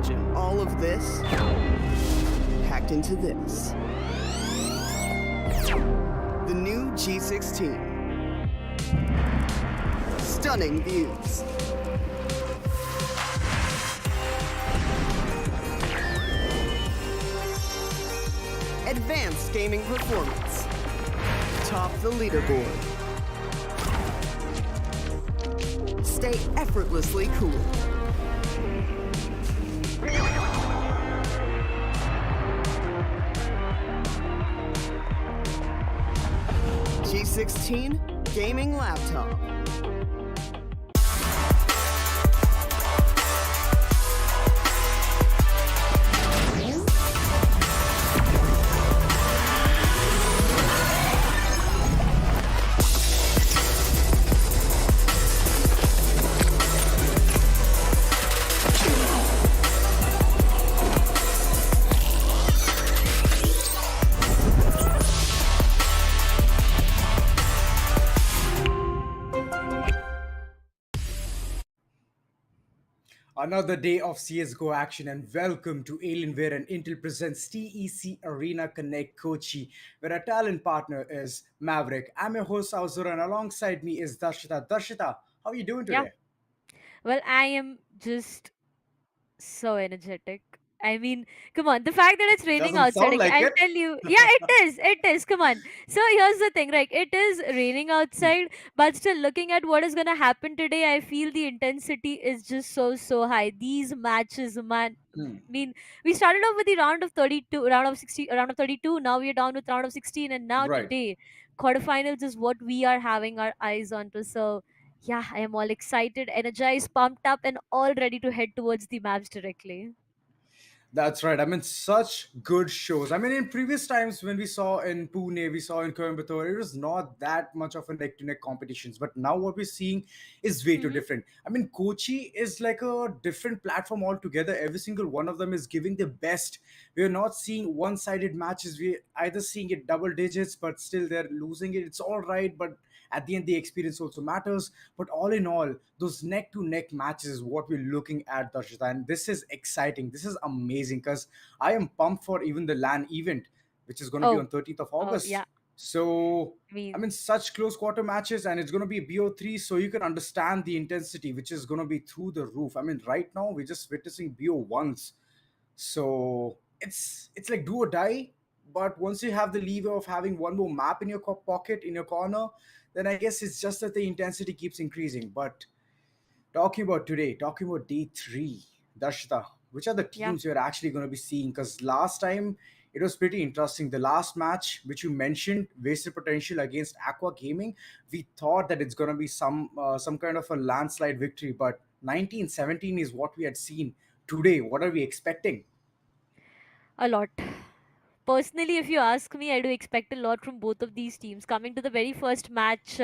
Imagine all of this packed into this. The new G16. Stunning views. Advanced gaming performance. Top the leaderboard. Stay effortlessly cool. G16 gaming laptop. Another day of CSGO action, and welcome to Alienware and Intel presents TEC Arena Connect Kochi, where our talent partner is Maverick. I'm your host Azura, and alongside me is Darshita. Darshita, how are you doing Yeah. today? Well, I am just so energetic. I mean, come on. The fact that it's raining Doesn't outside, sound like I'll it. tell you. Yeah, it is. It is. Come on. So here's the thing, right? It is raining outside, but still looking at what is gonna happen today, I feel the intensity is just so high. These matches, man. Hmm. I mean, we started off with the round of 32, round of 60, round of 32. Now we are down with round of 16, and now Right. today, quarterfinals is what we are having our eyes onto. So yeah, I am all excited, energized, pumped up, and all ready to head towards the maps directly. That's right. I mean, such good shows. I mean, in previous times when we saw in Pune, we saw in Coimbatore, it was not that much of a neck to neck competitions. But now what we're seeing is way too Mm-hmm. different. I mean, Kochi is like a different platform altogether. Every single one of them is giving the best. We're not seeing one sided matches. We're either seeing it double digits, but still they're losing it. It's all right. But at the end, the experience also matters. But all in all, those neck to neck matches is what we're looking at, Darshita. And this is exciting. This is amazing because I am pumped for even the LAN event, which is going to be Oh, on 13th of oh yeah. August. So, I I mean, mean, such close quarter matches, and it's going to be BO3, so you can understand the intensity, which is going to be through the roof. I mean, right now, we're just witnessing BO1s. So, it's like do or die. But once you have the lever of having one more map in your pocket, in your corner, then I guess it's just that the intensity keeps increasing. But talking about today, talking about day three, Darshita, which are the yeah. teams you're actually going to be seeing? Because last time it was pretty interesting. The last match, which you mentioned, wasted potential against aQuA Gaming, we thought that it's going to be some kind of a landslide victory, but 19-17 is what we had seen today. What are we expecting? A lot. Personally, if you ask me, I do expect a lot from both of these teams. Coming to the very first match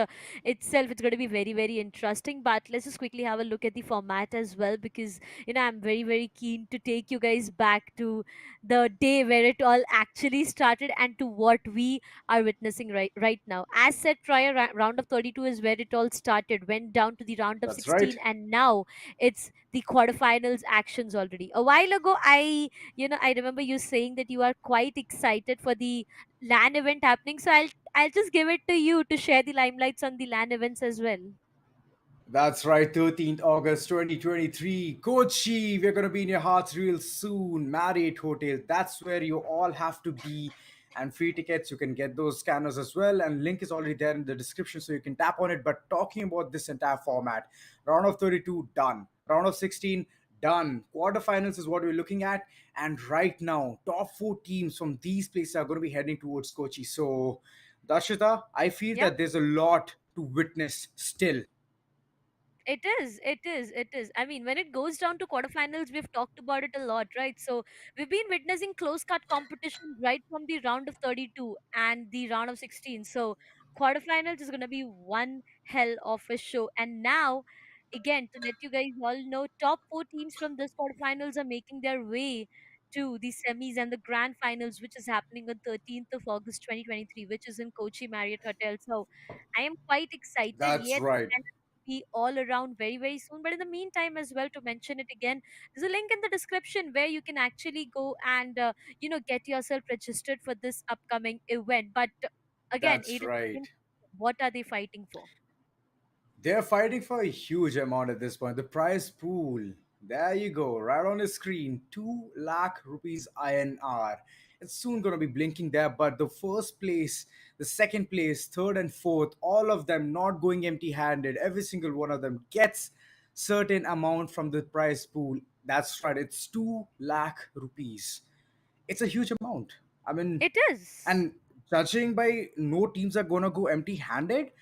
itself, it's going to be very interesting. But let's just quickly have a look at the format as well, because I'm very keen to take you guys back to the day where it all actually started and to what we are witnessing right now. As said prior, round of 32 is where it all started. Went down to the round of That's right. 16, and now it's the quarterfinals actions already. A while ago, I remember you saying that you are quite excited for the LAN event happening. So I'll just give it to you to share the limelights on the LAN events as well. That's right, 13th August 2023. Kochi, we're going to be in your hearts real soon. Marriott Hotel, that's where you all have to be. And free tickets, you can get those scanners as well. And link is already there in the description, so you can tap on it. But talking about this entire format, round of 32, done. Round of 16, done. Quarterfinals is what we're looking at. And right now, top four teams from these places are going to be heading towards Kochi. So, Darshita, I feel Yeah. that there's a lot to witness still. It is. I mean, when it goes down to quarterfinals, we've talked about it a lot, right? So we've been witnessing close cut competition right from the round of 32 and the round of 16. So quarterfinals is going to be one hell of a show. And now, again, to let you guys all know, top four teams from this quarterfinals are making their way to the semis and the grand finals, which is happening on 13th of August 2023, which is in Kochi Marriott Hotel. So I am quite excited That's yet right. be all around very, very soon. But in the meantime, as well, to mention it again, there's a link in the description where you can actually go and get yourself registered for this upcoming event. But again, That's Aiden, right. what are they fighting for? They're fighting for a huge amount at this point. The prize pool, there you go, right on the screen, 2 lakh rupees INR. It's soon going to be blinking there, but the first place, the second place, third and fourth, all of them not going empty handed. Every single one of them gets certain amount from the prize pool. That's right, it's 2 lakh rupees. It's a huge amount. I mean, It is. and judging by no teams are going to go empty handed,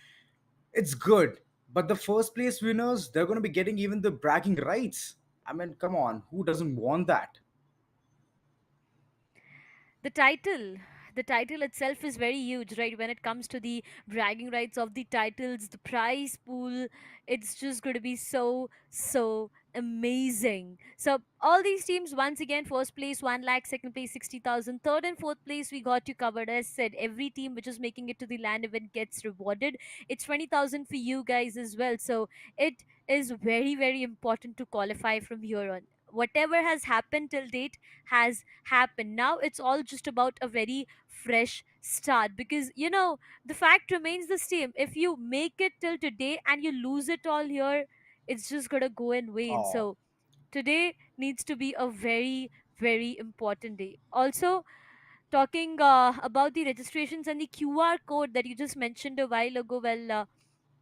it's good. But the first place winners, they're going to be getting even the bragging rights. I mean, come on, who doesn't want that? the title the title itself is very huge, right? When it comes to the bragging rights of the titles, the prize pool, it's just going to be so amazing. So all these teams, once again, first place 1 lakh, second place 60,000, third and fourth place we got you covered. As said, every team which is making it to the LAN event gets rewarded. It's 20,000 for you guys as well, so it is very, very important to qualify from here on. Whatever has happened till date has happened. Now it's all just about a very fresh start, because the fact remains the same. If you make it till today and you lose it all here, it's just gonna go in vain. Oh, So today needs to be a very, very important day. Also, talking about the registrations and the QR code that you just mentioned a while ago, well,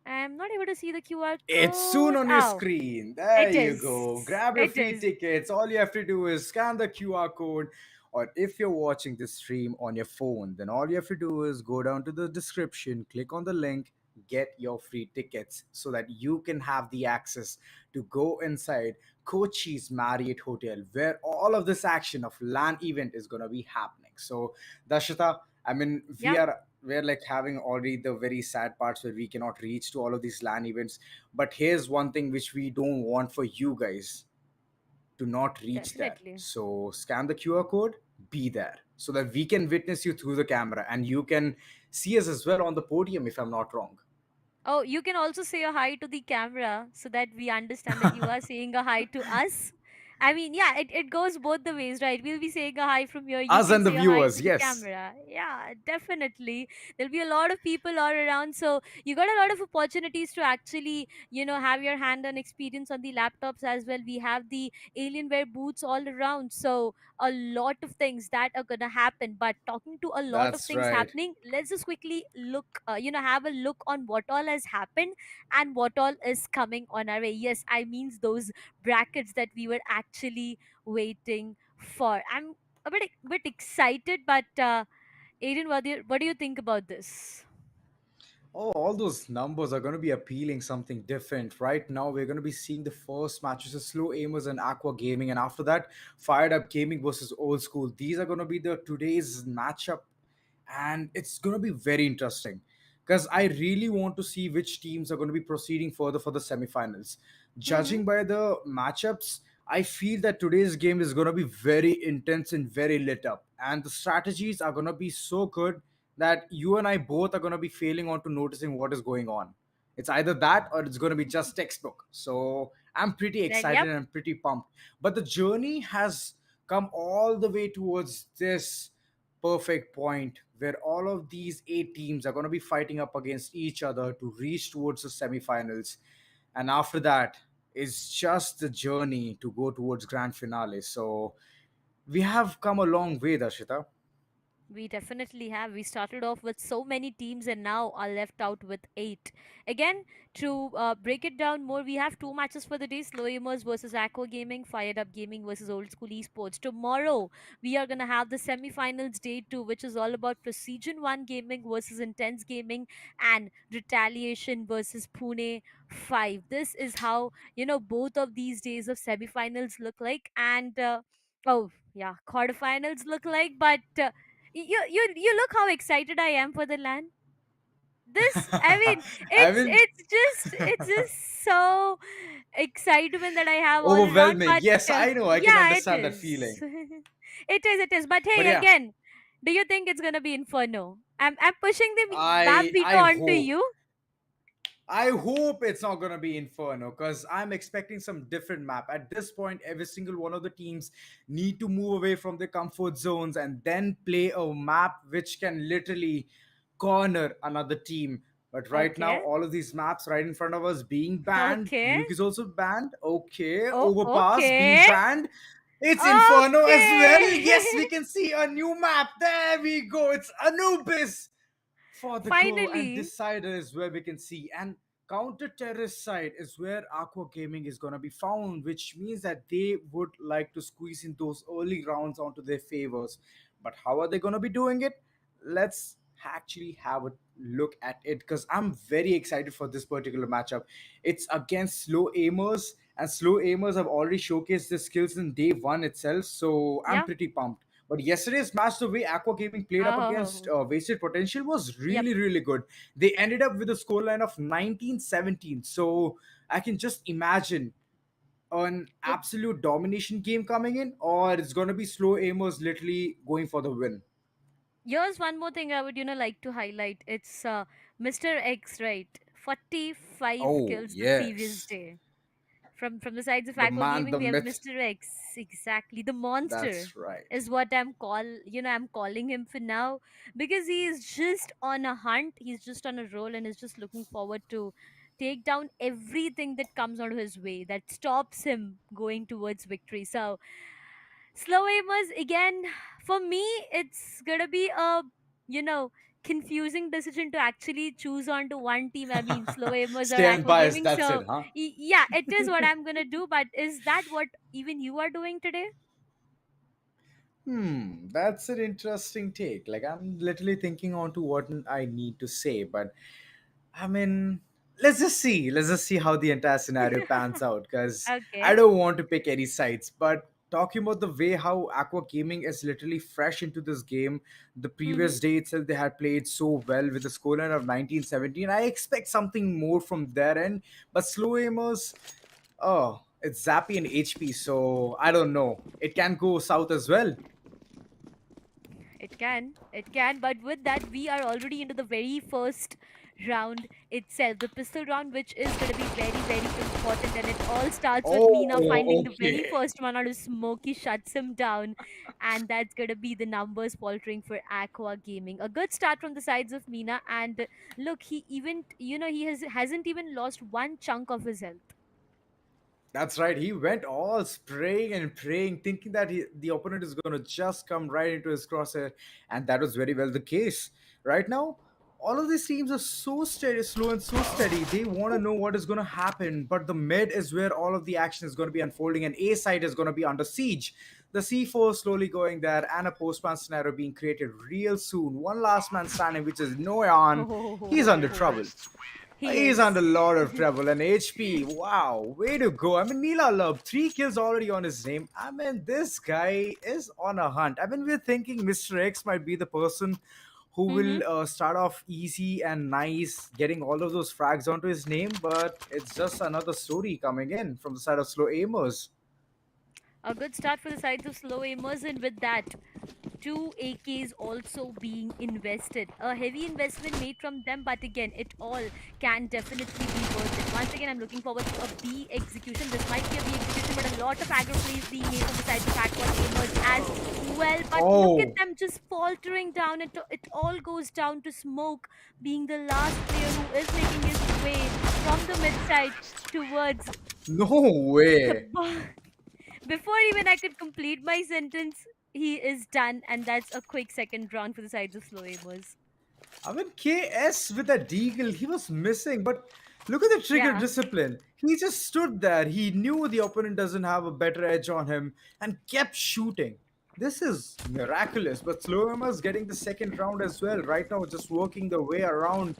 I'm not able to see the QR it's soon code. on your Oh, screen. There it you is. go. Grab your It free is. tickets. All you have to do is scan the QR code. Or if you're watching this stream on your phone, then all you have to do is go down to the description, click on the link, get your free tickets so that you can have the access to go inside Kochi's Marriott Hotel, where all of this action of LAN event is going to be happening. So, Dashita, I mean, Yeah, we're like having already the very sad parts where we cannot reach to all of these LAN events. But here's one thing which we don't want for you guys to not reach that. definitely. So scan the QR code, be there so that we can witness you through the camera and you can see us as well on the podium if I'm not wrong. Oh, you can also say a hi to the camera so that we understand that you are saying a hi to us. I mean, yeah, it goes both the ways, right? We'll be saying a hi from here. You Us can and the say a hi to viewers, the yes. camera. Yeah, definitely. There'll be a lot of people all around. So you got a lot of opportunities to actually, have your hand on experience on the laptops as well. We have the Alienware booths all around. So a lot of things that are gonna happen. But talking to a lot of That's things right. happening, let's just quickly look, have a look on what all has happened and what all is coming on our way. Yes, I means those brackets that we were actually waiting for. I'm a bit excited, but Aiden, what do you think about this? Oh, all those numbers are going to be appealing something different. Right now, we're going to be seeing the first matches of SlowAimers and aQuA Gaming, and after that, Fired Up Gaming versus Old School. These are going to be the today's matchup, and it's going to be very interesting because I really want to see which teams are going to be proceeding further for the semifinals. Mm-hmm. Judging by the matchups, I feel that today's game is going to be very intense and very lit up, and the strategies are going to be so good that you and I both are going to be failing on to noticing what is going on. It's either that or it's going to be just textbook. So I'm pretty Then, excited yep. and I'm pretty pumped. But the journey has come all the way towards this perfect point where all of these 8 teams are going to be fighting up against each other to reach towards the semifinals. And after that is just the journey to go towards grand finale. So we have come a long way, Darshita. We definitely have. We started off with so many teams and now are left out with eight. Again, to break it down more, we have two matches for the day: SlowAimers versus aQuA Gaming, FIREDUP-Gaming versus Old School Esports. Tomorrow, we are going to have the semi-finals day two, which is all about Precision 1 Gaming versus Intense Gaming and Retaliation versus Pune 5. This is how, both of these days of semi-finals look like. And, oh, yeah, quarterfinals look like. But you look how excited I am for the LAN. This, I mean, I it's mean, it's just it's just so excitement that I have all around. overwhelming. But Yes, I know. I can yeah, it understand that is. feeling. It is. But But hey, yeah, again, do you think it's gonna be Inferno? I'm pushing the map I veto onto hope. you. I hope it's not gonna be Inferno because I'm expecting some different map. At this point, every single one of the teams need to move away from their comfort zones and then play a map which can literally corner another team. But right now, Okay. all of these maps right in front of us being banned. Okay. Nuke is also banned. Okay, Oh, Overpass being okay. banned. It's Inferno as well. Yes, we Okay. can see a new map. There we go. It's Anubis for the go, and Finally. this side is where we can see, and counter terrorist side is where aQuA Gaming is going to be found, which means that they would like to squeeze in those early rounds onto their favors. But how are they going to be doing it? Let's actually have a look at it because I'm very excited for this particular matchup. It's against SlowAimers, and SlowAimers have already showcased their skills in day one itself, so I'm Yeah. pretty pumped. But yesterday's match, the way aQuA Gaming played up against Oh. Wasted Potential was Yep. really, really good. They ended up with a scoreline of 19-17. So I can just imagine an With absolute domination game coming in, or it's going to be SlowAimers literally going for the win. Here's one more thing I would, like to highlight. It's Mr. X, right? 45 Oh, kills the previous yes. day. From the sides of The Aqua man, Gaming, the we have myth. Mr. X. Exactly, the monster That's right. is what I'm calling him for now, because he is just on a hunt. He's just on a roll and is just looking forward to take down everything that comes out of his way that stops him going towards victory. So slow aimers again. For me, it's gonna be a you know confusing decision to actually choose onto one team. I mean, slow aimers or Stay Aqua unbiased. Gaming. That's So it, huh? yeah, it is what I'm gonna do. But is that what even you are doing today? That's an interesting take. Like, I'm literally thinking on to what I need to say, but I mean, let's just see. Let's just see how the entire scenario pans out because I Okay. don't want to pick any sides. But talking about the way how aQuA Gaming is literally fresh into this game, the Mm-hmm. previous day itself they had played so well with the scoreline of 19-17. I expect something more from their end. But slow aimers, oh, it's Zappy and HP, so I don't know. It can go south as well. It can. But with that, we are already into the very first round itself, the pistol round, which is going to be very, very important. And it all starts with Meena Oh, finding the very okay. first one out of Smokey, shuts him down, and that's going to be the numbers faltering for Aqua Gaming. A good start from the sides of Meena, and look, he even, he hasn't even lost one chunk of his health. That's right. He went all spraying and praying, thinking that the opponent is going to just come right into his crosshair, and that was very well the case. Right now, all of these teams are so steady, slow and so steady. They want to know what is going to happen, but the mid is where all of the action is going to be unfolding, and A side is going to be under siege. The C4 slowly going there, and a postman scenario being created real soon. One last man standing, which is Noyan. He's under trouble. He He's is. under a lot of trouble. And HP, wow, way to go. I mean, Neela Love, 3 kills already on his name. I mean, this guy is on a hunt. I mean, we're thinking Mr. X might be the person who will start off easy and nice, getting all of those frags onto his name, but it's just another story coming in from the side of slow aimers. A good start for the sides of slow aimers, and with that, two AKs also being invested. A heavy investment made from them, but again, it all can definitely be worth it. Once again, I'm looking forward to a B execution. This might be a B execution, but a lot of aggro plays being made from the sides of Aqua Gamers as well. But look at Oh, them just faltering down. It all goes down to Smoke being the last player who is making his way from the mid side towards no the way. bar. Before even I could complete my sentence, he is done, and that's a quick second round for the sides of slow aimers. I mean, KS with that deagle, he was missing, but look at the trigger Yeah. discipline. He just stood there. He knew the opponent doesn't have a better edge on him and kept shooting. This is miraculous, but Slowheimer is getting the second round as well. Right now, just working the way around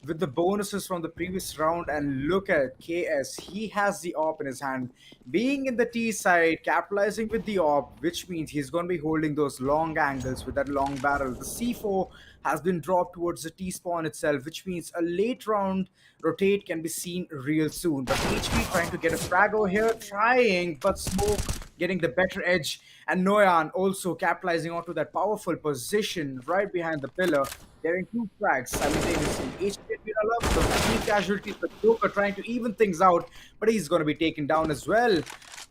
with the bonuses from the previous round. And look at KS. He has the AWP in his hand. Being in the T side, capitalizing with the AWP, which means he's going to be holding those long angles with that long barrel. The C4 has been dropped towards the T spawn itself, which means a late round rotate can be seen real soon. But HP trying to get a frag over here, trying, but Smoke getting the better edge, and Noyan also capitalizing onto that powerful position right behind the pillar. Getting 2 frags simultaneously. HP Love, the three casualties, the Joker trying to even things out, but he's going to be taken down as well.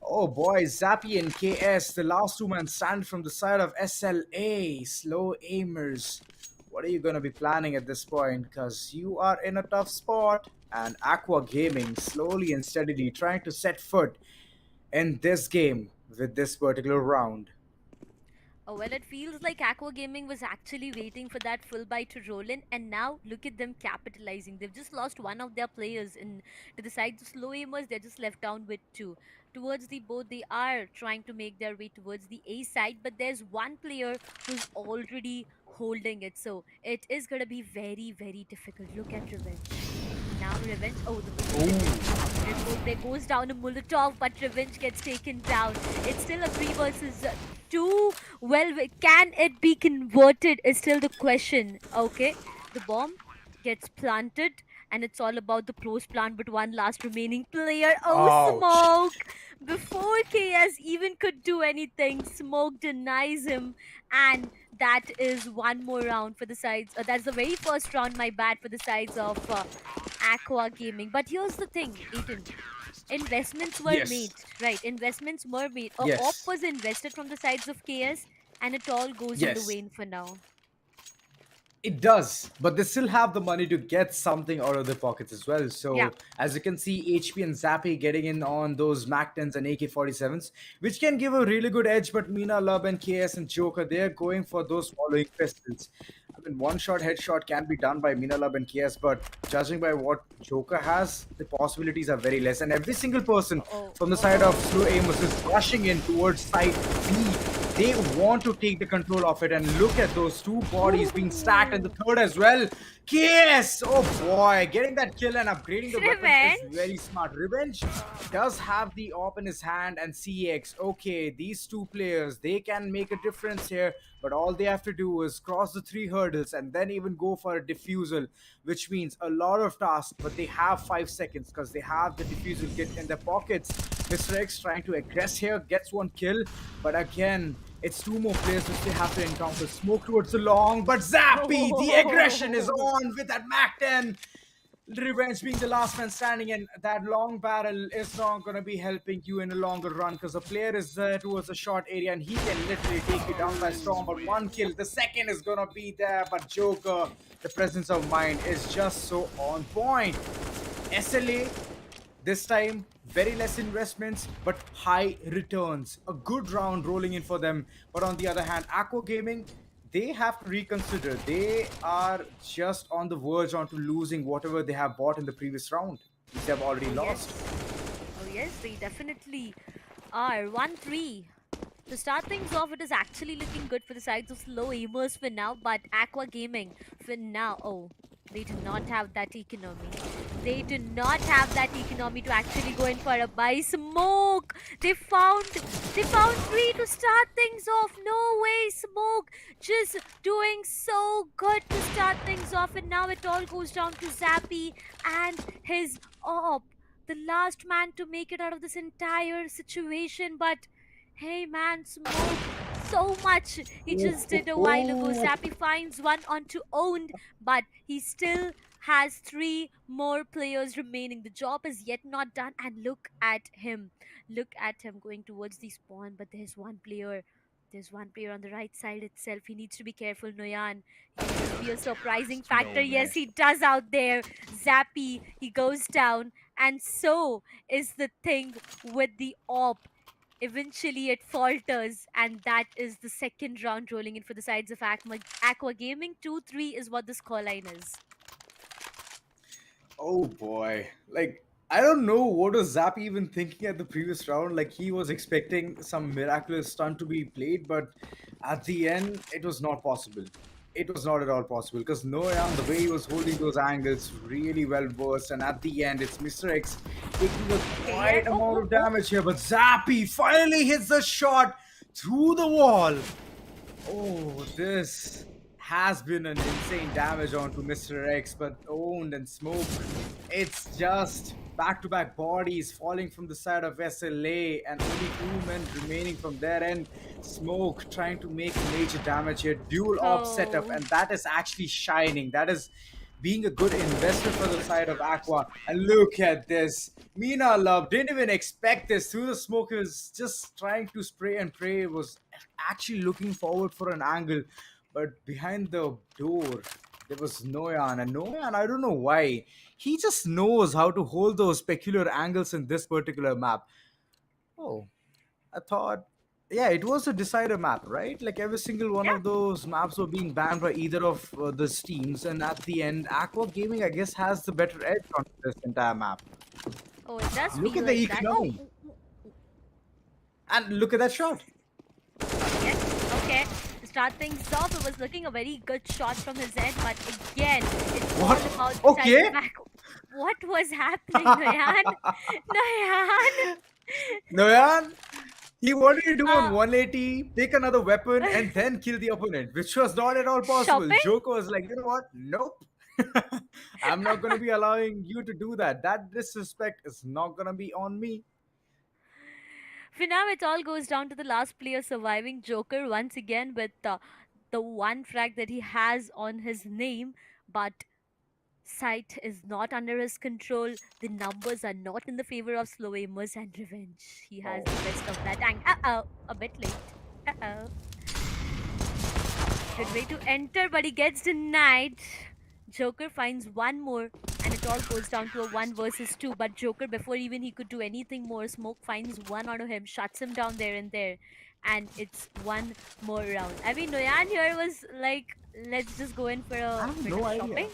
Oh boy, Zappy and KS, the last two men stand from the side of SLA, SlowAimers. What are you going to be planning at this point? Because you are in a tough spot. And aQuA Gaming slowly and steadily trying to set foot in this game with this particular round. Oh, well, it feels like aQuA Gaming was actually waiting for that full buy to roll in, and now look at them capitalizing. They've just lost one of their players in to the side of SlowAimers. They're just left down with two. Towards the board, they are trying to make their way towards the A side, but there's one player who's already holding it, so it is gonna be very, very difficult. Look at Revenge. Now Revenge. Oh, the there goes down a Molotov, but Revenge gets taken down. It's still a 3 versus 2. Well, can it be converted is still the question. Okay, the bomb gets planted, and it's all about the pros plant, but one last remaining player. Oh, Ouch. Smoke! Before KS even could do anything, Smoke denies him, and that is one more round for the sides. That's the very first round, my bad, for the sides of aQuA Gaming. But here's the thing, Ethan. Investments were Yes. made, right? Investments were made. A op Yes. was invested from the sides of KS, and it all goes in the Yes. vain for now. It does, but they still have the money to get something out of their pockets as well. Yeah. So, as you can see, HP and Zappy getting in on those Mac 10s and AK-47s, which can give a really good edge. But Mina, Lub, and KS and Joker, they're going for those following pistols. I mean, one shot headshot can be done by Mina, Lub, and KS, but judging by what Joker has, the possibilities are very less. And every single person Oh, from the side of SlowAimers is rushing in towards side B. They want to take the control of it, and look at those two bodies being stacked in the third as well. KS! Oh boy, getting that kill and upgrading the weapon is Revenge. very smart. Revenge does have the op in his hand, and CX. Okay, these two players, they can make a difference here, but all they have to do is cross the 3 hurdles and then even go for a defusal, which means a lot of tasks, but they have 5 seconds because they have the defusal kit in their pockets. Mr. X trying to aggress here, gets one kill, but again, it's two more players which they have to encounter. Smoke towards the long, but Zappy, the aggression is on with that Mac 10. Revenge being the last man standing, and that long barrel is not going to be helping you in a longer run because the player is towards the short area and he can literally take you down by storm. But one kill, the second is going to be there. But Joker, the presence of mind is just so on point. SLA, this time, very less investments, but high returns. A good round rolling in for them. But on the other hand, aQuA Gaming, they have to reconsider. They are just on the verge onto losing whatever they have bought in the previous round, which they have already Oh, lost. yes. Oh, yes, they definitely are. 1-3. To start things off, it is actually looking good for the sides of SlowAimers for now, but aQuA Gaming for now, oh, they do not have that economy. They do not have that economy to actually go in for a buy. Smoke! They found three to start things off. No way, Smoke! Just doing so good to start things off, and now it all goes down to Zappy and his op. The last man to make it out of this entire situation, but hey man, Smoke, so much he just did a while ago. Zappy finds one onto owned, but he still has 3 more players remaining. The job is yet not done, and look at him. Look at him going towards the spawn, but there's one player. There's one player on the right side itself. He needs to be careful, Noyan. He needs to be a surprising factor. Yes, he does out there. Zappy, he goes down, and so is the thing with the op. Eventually, it falters, and that is the second round rolling in for the sides of aQuA Gaming. 2-3 is what the scoreline is. Oh boy. Like, I don't know what was Zappy even thinking at the previous round. Like, he was expecting some miraculous stunt to be played, but at the end, it was not possible. It was not at all possible because Noyan, the way he was holding those angles, really well versed. And at the end, it's Mr. X taking a quite Oh, amount oh, of damage here. But Zappy finally hits the shot through the wall. Oh, this has been an insane damage onto Mr. X, but owned and smoked. It's just back-to-back bodies falling from the side of SLA, and only 2 men remaining from their end. Smoke trying to make major damage here. Dual op setup, oh. and that is actually shining. That is being a good investment for the side of aQuA. And look at this. Mina Love didn't even expect this. Through the smoke, he was just trying to spray and pray. Was actually looking forward for an angle. But behind the door, there was Noyan. And Noyan, I don't know why. He just knows how to hold those peculiar angles in this particular map. Oh, I thought, yeah, it was a decider map, right? Like every single one Yeah. of those maps were being banned by either of the teams, and at the end, aQuA Gaming, I guess, has the better edge on this entire map. Oh, it does Look feel at the like that. Oh, economy, and look at that shot. yes. Okay. To start things off, it was looking a very good shot from his end, but again, it's all What? about Okay. the back. What was happening, Noyan? Noyan? Noyan, he wanted to do on Uh, 180, take another weapon, and then kill the opponent, which was not at all possible. shopping? Joker was like, you know what? Nope. I'm not going to be allowing you to do that. That disrespect is not going to be on me. For now, it all goes down to the last player surviving. Joker once again with the one frag that he has on his name, but sight is not under his control. The numbers are not in the favor of SlowAimers and Revenge. He has Oh. the best of that. And a bit late. Good way to enter, but he gets denied. Joker finds one more, and it all goes down to a 1 versus 2. But Joker, before even he could do anything more, Smoke finds one onto him, shuts him down there and there, and it's one more round. I mean, Noyan here was like, let's just go in for I a have bit no of idea. shopping.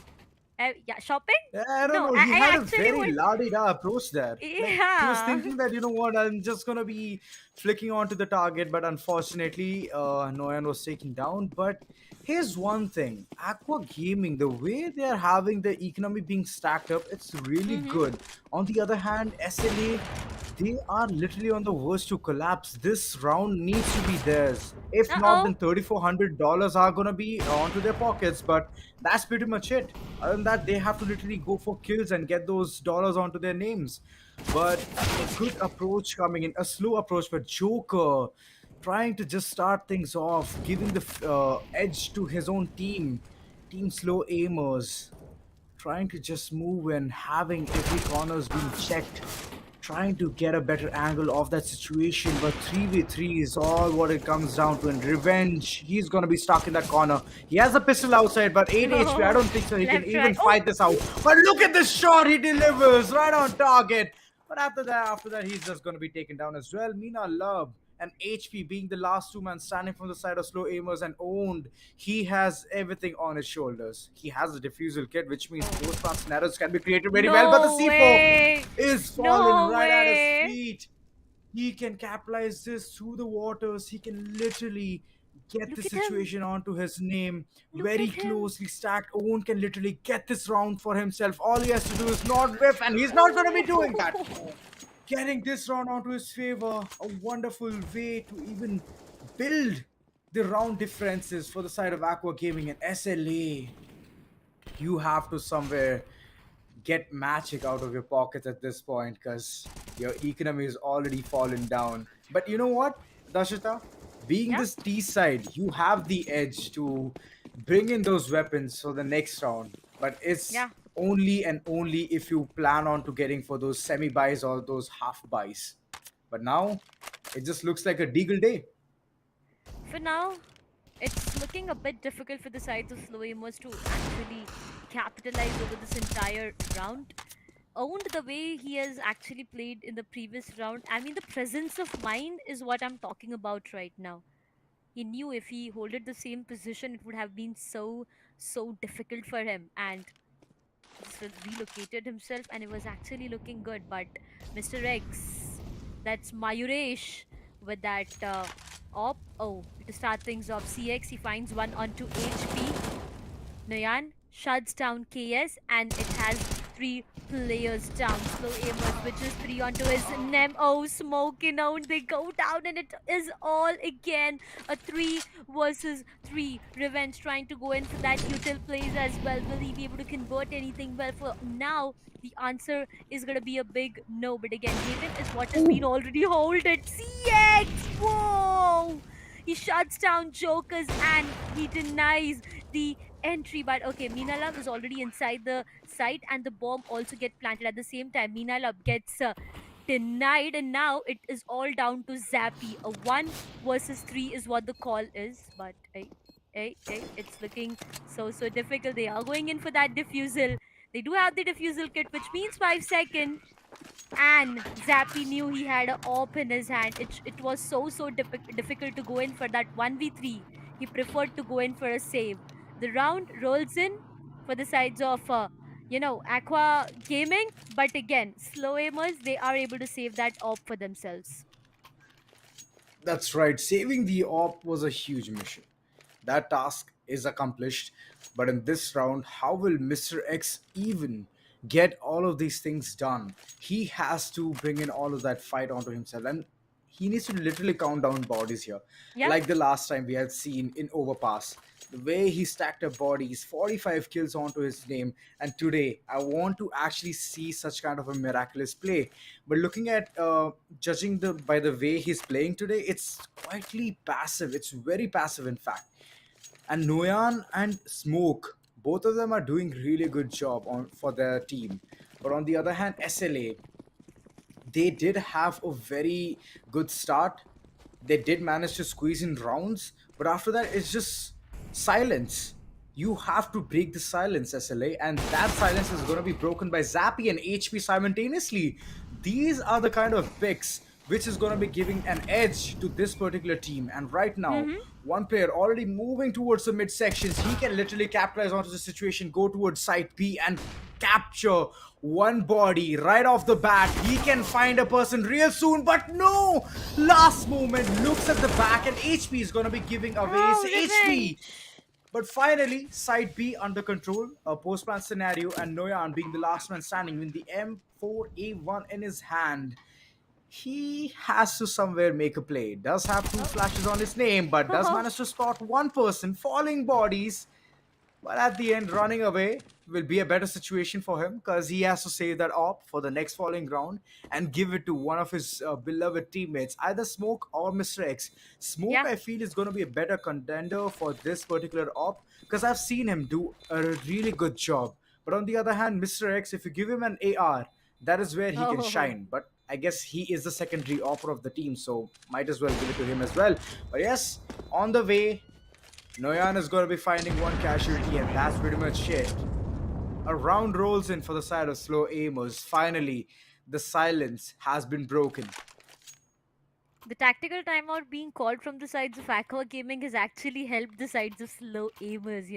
Yeah, shopping? Yeah, I don't No, know. He I had a actually very would. la-di-da approach there. Like, he was Yeah. thinking that, you know what, I'm just gonna be flicking onto the target, but unfortunately, Noyan was taken down. But here's one thing: aQuA Gaming, the way they are having the economy being stacked up, it's really Mm-hmm. good. On the other hand, SLA, they are literally on the verge to collapse. This round needs to be theirs. If not, Uh-oh. then $3,400 are gonna be onto their pockets. But that's pretty much it. Other than that, they have to literally go for kills and get those dollars onto their names. But a good approach coming in, a slow approach, but Joker trying to just start things off, giving the edge to his own team, Team SlowAimers, trying to just move and having every corners being checked, trying to get a better angle of that situation. But 3v3 is all what it comes down to. And Revenge, he's gonna be stuck in that corner. He has a pistol outside, but 8 HP. I don't think so. He can Left, even right. Oh, fight this out. But look at this shot he delivers right on target. But after that, he's just gonna be taken down as well. Mina Love and HP being the last two men standing from the side of SlowAimers and owned. He has everything on his shoulders. He has a defusal kit, which means both front scenarios can be created very well. But the no C4 way. is falling No right at his way. feet. He can capitalize this through the waters. He can literally get the Look at him. situation onto his name. Look Very at him. closely stacked. Owen can literally get this round for himself. All he has to do is not whiff, and he's not going to be doing that. Getting this round onto his favor, a wonderful way to even build the round differences for the side of aQuA Gaming and SLA. You have to somewhere get magic out of your pockets at this point because your economy is already fallen down. But you know what, Dashita? Being Yeah. this T side, you have the edge to bring in those weapons for the next round. But it's Yeah. only and only if you plan on to getting for those semi buys or those half buys. But now it just looks like a deagle day. For now, it's looking a bit difficult for the sides of SlowAimers to actually capitalize over this entire round. Owned the way he has actually played in the previous round. I mean, the presence of mind is what I'm talking about right now. He knew if he holded the same position, it would have been so difficult for him. And just relocated himself, and it was actually looking good. But Mr. X, that's Mayuresh with that op. Oh, to start things off, CX, he finds one onto HP. Nayan shuts down KS, and it has 3 players down. SlowAimers switches 3 onto his Nem. Oh, smoking out. They go down, and it is all again a 3 versus 3. Revenge trying to go in for that util plays as well. Will he be able to convert anything? Well, for now, the answer is going to be a big no. But again, Haven is what has been already holded. CX! Whoa! He shuts down Jokers and he denies the entry, but okay, Minalab is already inside the site, and the bomb also get planted at the same time. Minalab gets denied, and now it is all down to Zappy. A 1 versus 3 is what the call is, but it's looking so difficult. They are going in for that diffusal. They do have the diffusal kit, which means 5 seconds. And Zappy knew he had a op in his hand. It was so difficult to go in for that 1v3. He preferred to go in for a save. The round rolls in for the sides of aQuA Gaming, but again, SlowAimers, they are able to save that op for themselves. That's right. Saving the op was a huge mission. That task is accomplished. But in this round, how will Mr. X even get all of these things done? He has to bring in all of that fight onto himself. And he needs to literally count down bodies here. Yep. Like the last time we had seen in Overpass. The way he stacked up bodies, 45 kills onto his name. And today, I want to actually see such kind of a miraculous play. But looking at judging the by the way he's playing today, it's quietly passive. It's very passive, in fact. And Noyan and Smoke, both of them are doing really good job on for their team. But on the other hand, SLA, they did have a very good start. They did manage to squeeze in rounds, but after that, it's just silence. You have to break the silence, SLA, and that silence is going to be broken by Zappy and HP simultaneously. These are the kind of picks which is going to be giving an edge to this particular team. And right now, Mm-hmm. one player already moving towards the mid sections. He can literally capitalize onto the situation, go towards site B, and capture one body right off the bat. He can find a person real soon, but no! Last moment, looks at the back, and HP is gonna be giving away Oh, his HP. revenge! But finally, side B under control, a post-plan scenario, and Noyan being the last man standing with the M4A1 in his hand. He has to somewhere make a play. Does have two flashes on his name, but does Oh, manage to spot one person falling bodies. But at the end, running away will be a better situation for him because he has to save that op for the next falling round and give it to one of his beloved teammates, either Smoke or Mr. X. Smoke, yeah. I feel, is going to be a better contender for this particular op because I've seen him do a really good job. But on the other hand, Mr. X, if you give him an AR, that is where he can Oh, shine. But I guess he is the secondary offer of the team, so might as well give it to him as well. But yes, on the way, Noyan is going to be finding one casualty, and that's pretty much it. A round rolls in for the side of SlowAimers. Finally, the silence has been broken. the tactical timeout being called from the sides of aQuA Gaming has actually helped the sides of SlowAimers.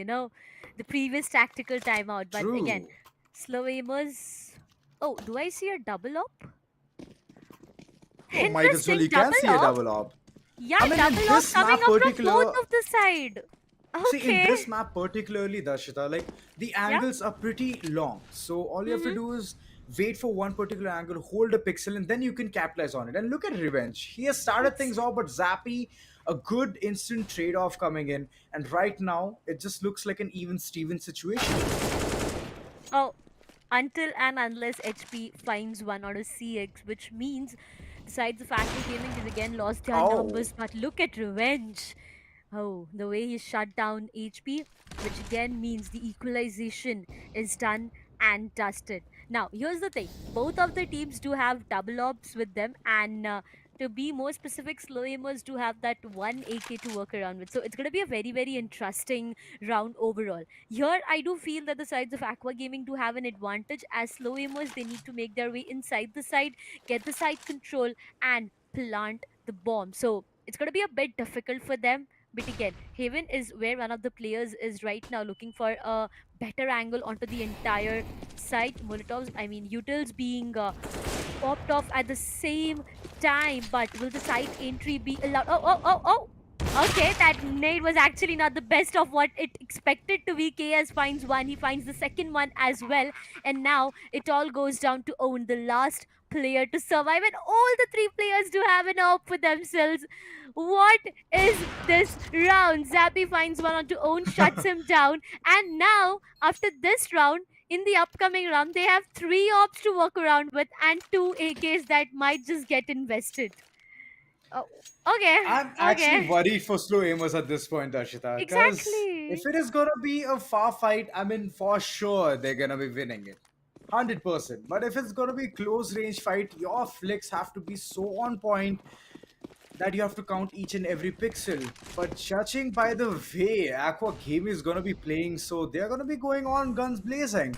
The previous tactical timeout. But again, True. SlowAimers. Oh, do I see a double up? Oh, might as well Interesting you can double see a up. double op. Yeah, I mean, in double up this coming map up from both particular, of the side. see, in Okay. this map particularly, Darshita, like the Yeah. angles are pretty long. So all you have to Mm-hmm. do is wait for one particular angle, hold a pixel, and then you can capitalize on it. And look at Revenge. He has started It's things off, but Zappy, a good instant trade off coming in. And right now, it just looks like an even Steven situation. oh, until and unless HP finds one out of CX, which means the sides of aQuA Gaming has again lost their Oh, numbers. But look at Revenge. Oh, the way he shut down HP, which again means the equalization is done and dusted. Now, here's the thing, both of the teams do have double ops with them, and to be more specific, SlowAimers do have that one AK to work around with. So it's going to be a very interesting round overall. Here, I do feel that the sides of aQuA Gaming do have an advantage. As SlowAimers, they need to make their way inside the side, get the side control, and plant the bomb. So it's going to be a bit difficult for them, but again, Haven is where one of the players is right now looking for a better angle onto the entire site. Molotovs, I mean, utils being popped off at the same time, but will the site entry be allowed? Oh. Okay, that nade was actually not the best of what it expected to be. KS finds one, he finds the second one as well, and now it all goes down to Owen, the last player to survive, and all the three players do have an op for themselves. What is this round? Zappy finds one onto Owen, shuts him down, and now after this round, in the upcoming round, they have three ops to work around with and two AKs that might just get invested. Oh, okay, I'm actually okay. worried for slow aimers at this point, Darshita, because if Exactly. it is gonna be a far fight, I mean, for sure they're gonna be winning it, 100%. But if it's gonna be close range fight, your flicks have to be so on point that you have to count each and every pixel. But judging by the way aQuA Game is gonna be playing, so they're gonna be going on guns blazing.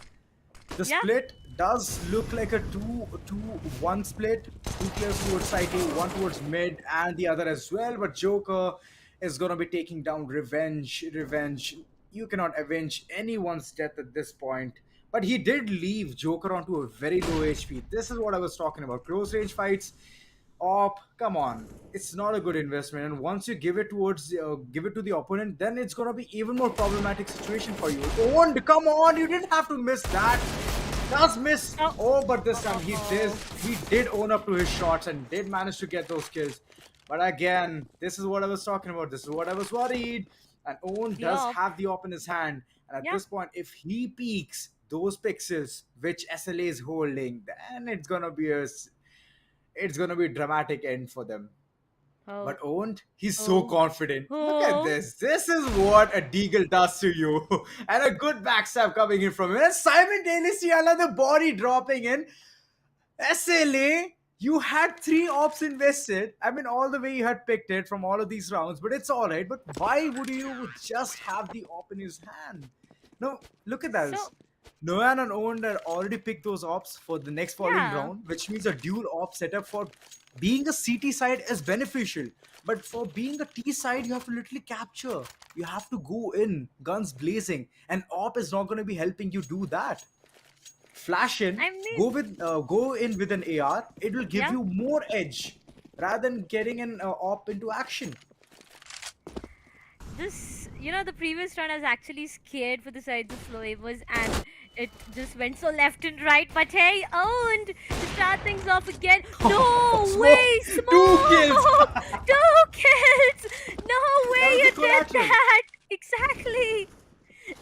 The Yeah, split does look like a 2-2-1 split. Two players towards side A, one towards mid, and the other as well. But Joker is gonna be taking down revenge. Revenge. You cannot avenge anyone's death at this point. But he did leave Joker onto a very low HP. This is what I was talking about. Close range fights. Op, come on. It's not a good investment. And once you give it towards give it to the opponent, then it's gonna be even more problematic situation for you. Owned, come on, you didn't have to miss that. Does miss. oh, Oh, but this time oh. he did own up to his shots and did manage to get those kills. But again, this is what I was talking about. This is what I was worried. And Owen The does op. have the op in his hand. And at Yeah. this point, if he peaks those pixels which SLA is holding, then it's gonna be a dramatic end for them. Oh, But Owen, he's so oh, confident. Look at oh. this. This is what a Deagle does to you. And a good backstab coming in from him. And simultaneously another body dropping in. SLA, you had three ops invested. I mean, all the way you had picked it from all of these rounds, but it's all right. But why would you just have the op in his hand? No, look at So, this. Noyan and Owen had already picked those ops for the next following yeah. round, which means a dual op setup for being a CT side is beneficial. But for being a T side, you have to literally capture. You have to go in, guns blazing, and op is not going to be helping you do that. Flash in, I mean, go in with an AR. It will give yeah. you more edge rather than getting an op into action. The previous round I was actually scared for the sides of SlowAimers and it just went so left and right. But hey, owned to start things off again. No Smoke, way, 2 kills. Smoke! 2 kills! No That way was you the did collateral. that! Exactly!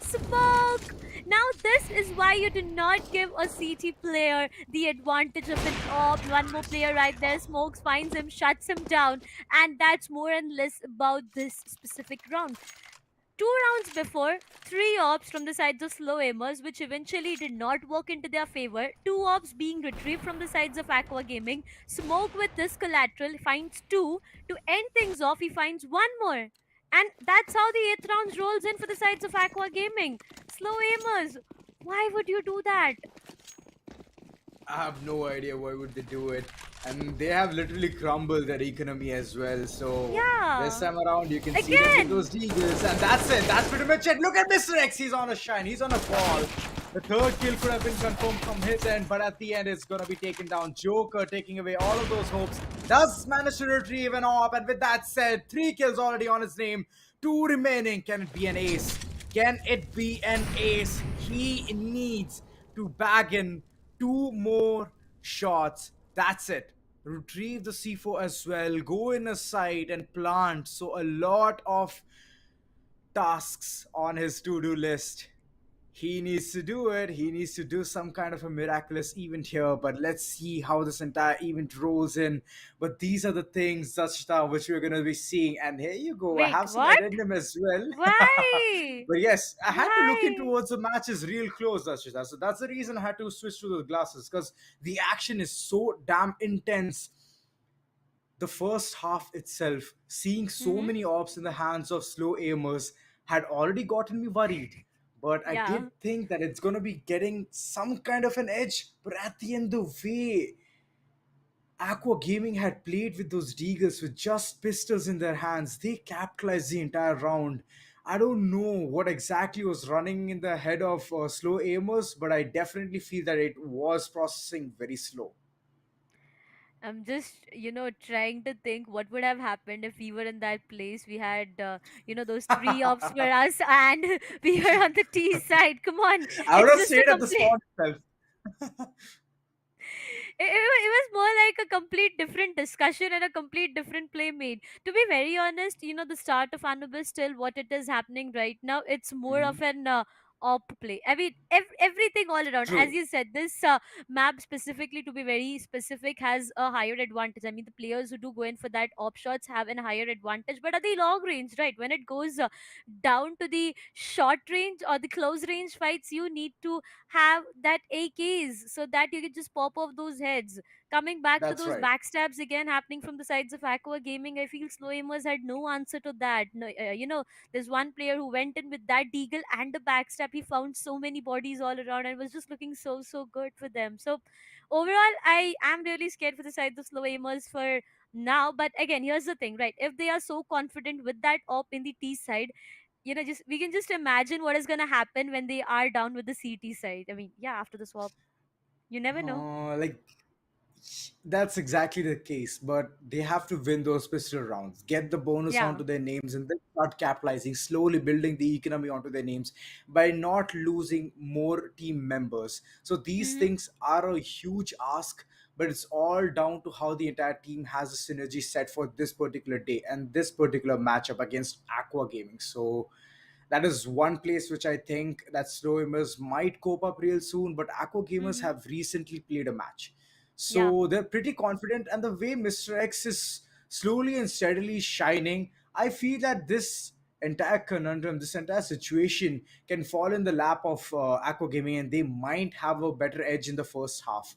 Smoke! Now this is why you do not give a CT player the advantage of an op. One more player right there. Smokes finds him, shuts him down, and that's more and less about this specific round. 2 rounds before, 3 ops from the sides of SlowAimers, which eventually did not work into their favor. 2 ops being retrieved from the sides of aQuA Gaming. Smoke with this collateral finds two. To end things off, he finds one more. And that's how the 8th round rolls in for the sides of aQuA Gaming. SlowAimers, why would you do that? I have no idea why would they do it, and they have literally crumbled their economy as well. So this Yeah. time around, you can see them with Again. those deagles, and that's it. That's pretty much it. Look at Mr. X. He's on a shine. He's on a ball. The third kill could have been confirmed from his end, but at the end, it's gonna be taken down. Joker taking away all of those hopes. Does manage to retrieve an op, and with that said, 3 kills already on his name. 2 remaining. Can it be an ace? Can it be an ace? He needs to bag in 2 more shots. That's it. Retrieve the C4 as well. Go in a site and plant. So a lot of tasks on his to-do list. He needs to do it. He needs to do some kind of a miraculous event here. But let's see how this entire event rolls in. But these are the things, Zachta, which we're going to be seeing. And here you go. I Wait, have some what? addendum as well. Why? But yes, I had to look in Why? towards the matches real close, Zachta. So that's the reason I had to switch to the glasses. Because the action is so damn intense. The first half itself, seeing so Mm-hmm. many ops in the hands of slow aimers, had already gotten me worried. But I Yeah. did think that it's going to be getting some kind of an edge. But at the end, the way aQuA Gaming had played with those Deagles with just pistols in their hands, they capitalized the entire round. I don't know what exactly was running in the head of slow aimers, but I definitely feel that it was processing very slow. I'm just, trying to think what would have happened if we were in that place. We had, those 3 ops for us and we were on the T side. Come on. I would It's have just a stayed at the complete, spawn itself. it was more like a complete different discussion and a complete different play made. To be very honest, the start of Anubis still what it is happening right now, it's more Mhm. of an op play. I mean, everything all around. As True. you said, this map specifically, to be very specific, has a higher advantage. I mean, the players who do go in for that op shots have a higher advantage. But at the long range, right, when it goes down to the short range or the close range fights, you need to have that AKs so that you can just pop off those heads. Coming back to That's those right. backstabs again happening from the sides of aQuA Gaming, I feel SlowAimers had no answer to that. No, there's one player who went in with that deagle and the backstab. He found so many bodies all around and was just looking so good for them. So overall, I am really scared for the sides of SlowAimers for now. But again, here's the thing, right? If they are so confident with that op in the T side, just we can just imagine what is gonna happen when they are down with the CT side. I mean, yeah, after the swap, you never know. Like that's exactly the case, but they have to win those pistol rounds, get the bonus Yeah. onto their names, and then start capitalizing, slowly building the economy onto their names by not losing more team members. So these Mm-hmm. things are a huge ask, but it's all down to how the entire team has a synergy set for this particular day and this particular matchup against aQuA Gaming. So that is one place which I think that SlowAimers might cope up real soon, but aQuA Gamers Mm-hmm. have recently played a match. Yeah. So they're pretty confident, and the way Mr. X is slowly and steadily shining, I feel that this entire conundrum, this entire situation can fall in the lap of aQuA Gaming, and they might have a better edge in the first half.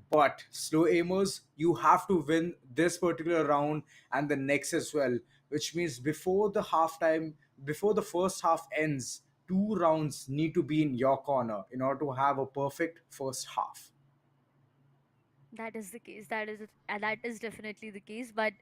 But SlowAimers, you have to win this particular round and the next as well, which means before the first half ends, two rounds need to be in your corner in order to have a perfect first half. That is the case. That is definitely the case. But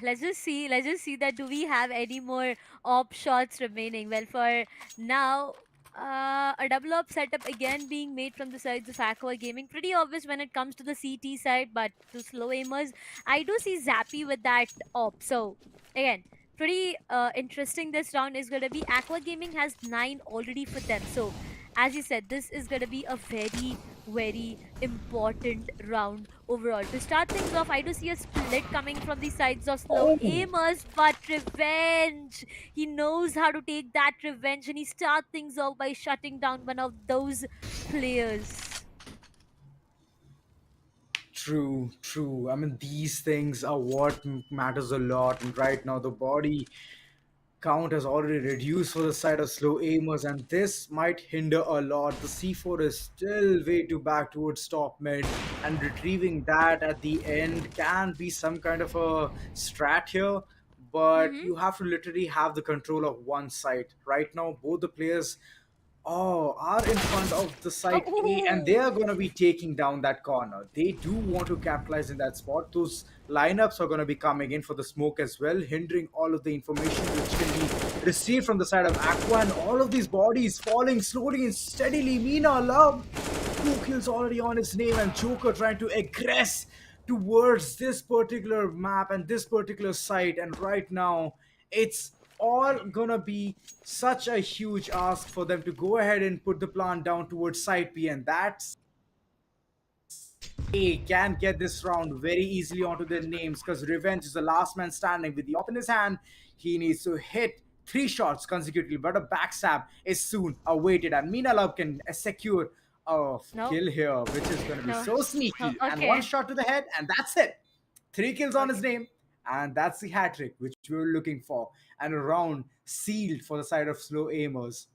let's just see. Let's just see that do we have any more op shots remaining? Well, for now, a double op setup again being made from the sides of aQuA Gaming. Pretty obvious when it comes to the CT side, but to SlowAimers, I do see Zappy with that op. So again, pretty interesting. This round is gonna be aQuA Gaming has 9 already for them. So as you said, this is gonna be a very important round overall. To start things off, I do see a split coming from the sides of Slow Oh, Aimers, but revenge. He knows how to take that revenge, and he starts things off by shutting down one of those players. true, true. I mean, these things are what matters a lot. And right now, the body count has already reduced for the side of SlowAimers, and this might hinder a lot. The C4 is still way too back towards top mid, and retrieving that at the end can be some kind of a strat here. But Mm-hmm. you have to literally have the control of one side. Right now, both the players are in front of the site A, and they are Oh, going to be taking down that corner. They do want to capitalize in that spot. Those lineups are going to be coming in for the smoke as well, hindering all of the information which can be received from the side of aQuA, and all of these bodies falling slowly and steadily. Mina Love, 2 kills already on his name, and Joker trying to aggress towards this particular map and this particular site. And right now, it's all gonna be such a huge ask for them to go ahead and put the plant down towards side B, and that's they can get this round very easily onto their names because Revenge is the last man standing with the op in his hand. He needs to hit 3 shots consecutively, but a backstab is soon awaited, and Mina Love can secure a no, kill here, which is going to be no. so Oh, sneaky. And one okay, shot to the head, and that's it. 3 kills on his okay. name, and that's the hat trick which we were looking for, and a round sealed for the side of SlowAimers.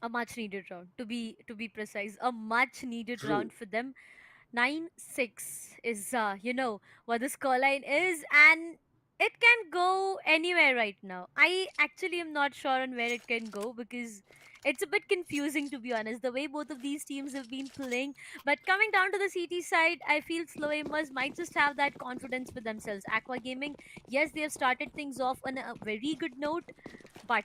A much needed round, to be precise. A much needed True. round for them. 9-6 is what the scoreline is, and it can go anywhere right now. I actually am not sure on where it can go because it's a bit confusing, to be honest, the way both of these teams have been playing. But coming down to the CT side, I feel SlowAimers might just have that confidence with themselves. aQuA Gaming, yes, they have started things off on a very good note, but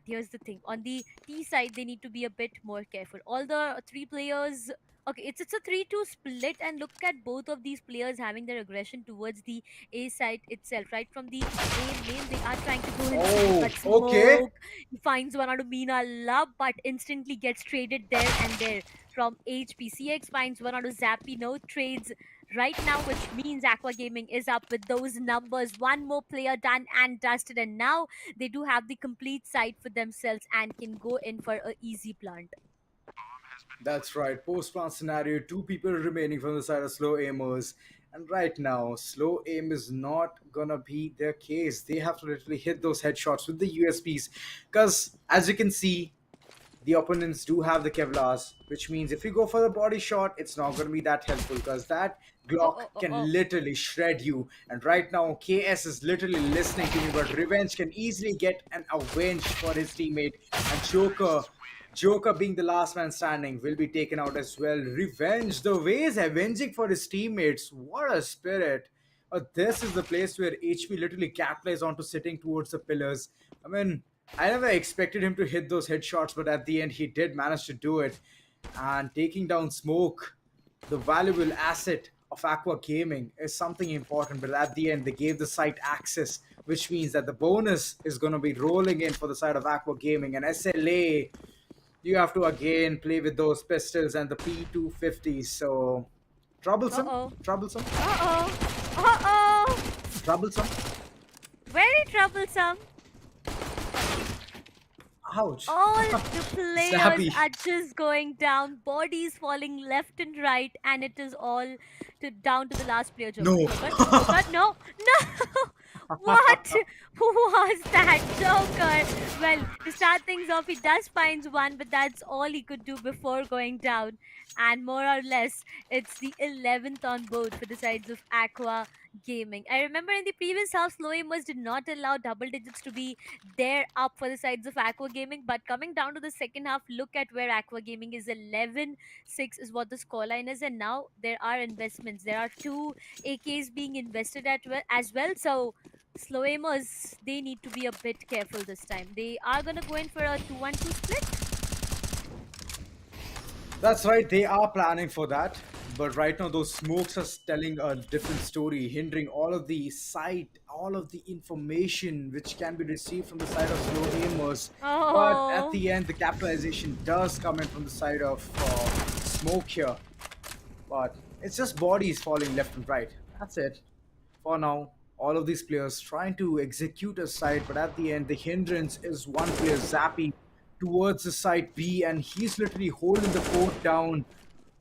here's the thing. On the T side, they need to be a bit more careful. All the three players. Okay, it's a 3-2 split, and look at both of these players having their aggression towards the A side itself. Right from the A main, they are trying to go in smoke, Oh, but okay. smoke. He finds one out of Mina Love, but instantly gets traded there and there from HPCX finds one out of Zappy. No trades right now, which means aQuA Gaming is up with those numbers. One more player done and dusted, and now they do have the complete site for themselves and can go in for a easy plant. That's right. Post-plant scenario, two people remaining from the side of slow aimers. And right now, slow aim is not gonna be their case. They have to literally hit those headshots with the USPs. Because as you can see, the opponents do have the Kevlars, which means if you go for the body shot, it's not going to be that helpful because that Oh, Glock oh, oh, can oh. literally shred you. And right now, KS is literally listening to me, but Revenge can easily get an avenge for his teammate. And Joker being the last man standing, will be taken out as well. Revenge, the way he's avenging for his teammates, what a spirit. This is the place where HP literally capitalized onto sitting towards the pillars. I mean, I never expected him to hit those headshots, but at the end, he did manage to do it. And taking down Smoke, the valuable asset of aQuA Gaming, is something important. But at the end, they gave the site access, which means that the bonus is going to be rolling in for the side of aQuA Gaming. And SLA, you have to again play with those pistols and the P250. So Uh troublesome, oh. troublesome, Uh oh. Uh oh. troublesome. Very troublesome. Ouch. All the players Zappy. are just going down, bodies falling left and right, and it is all down to the last player, Joker. No. Joker, no, no! What was that, Joker? Well, to start things off, he does find one, but that's all he could do before going down. And more or less, it's the 11th on board for the sides of aQuA Gaming. I remember in the previous half, SlowAimers did not allow double digits to be there up for the sides of aQuA Gaming. But coming down to the second half, look at where aQuA Gaming is. 11-6 is what the scoreline is, and now there are investments. There are two AKs being invested as well. So SlowAimers, they need to be a bit careful this time. They are gonna go in for a 2-1-2 split. That's right, they are planning for that. But right now, those smokes are telling a different story, hindering all of the sight, all of the information which can be received from the side of slow aimers. But at Oh, the end, the capitalization does come in from the side of smoke here. But it's just bodies falling left and right. That's it. For now, all of these players trying to execute a side, but at the end, the hindrance is one player zapping towards the side B, and he's literally holding the fort down.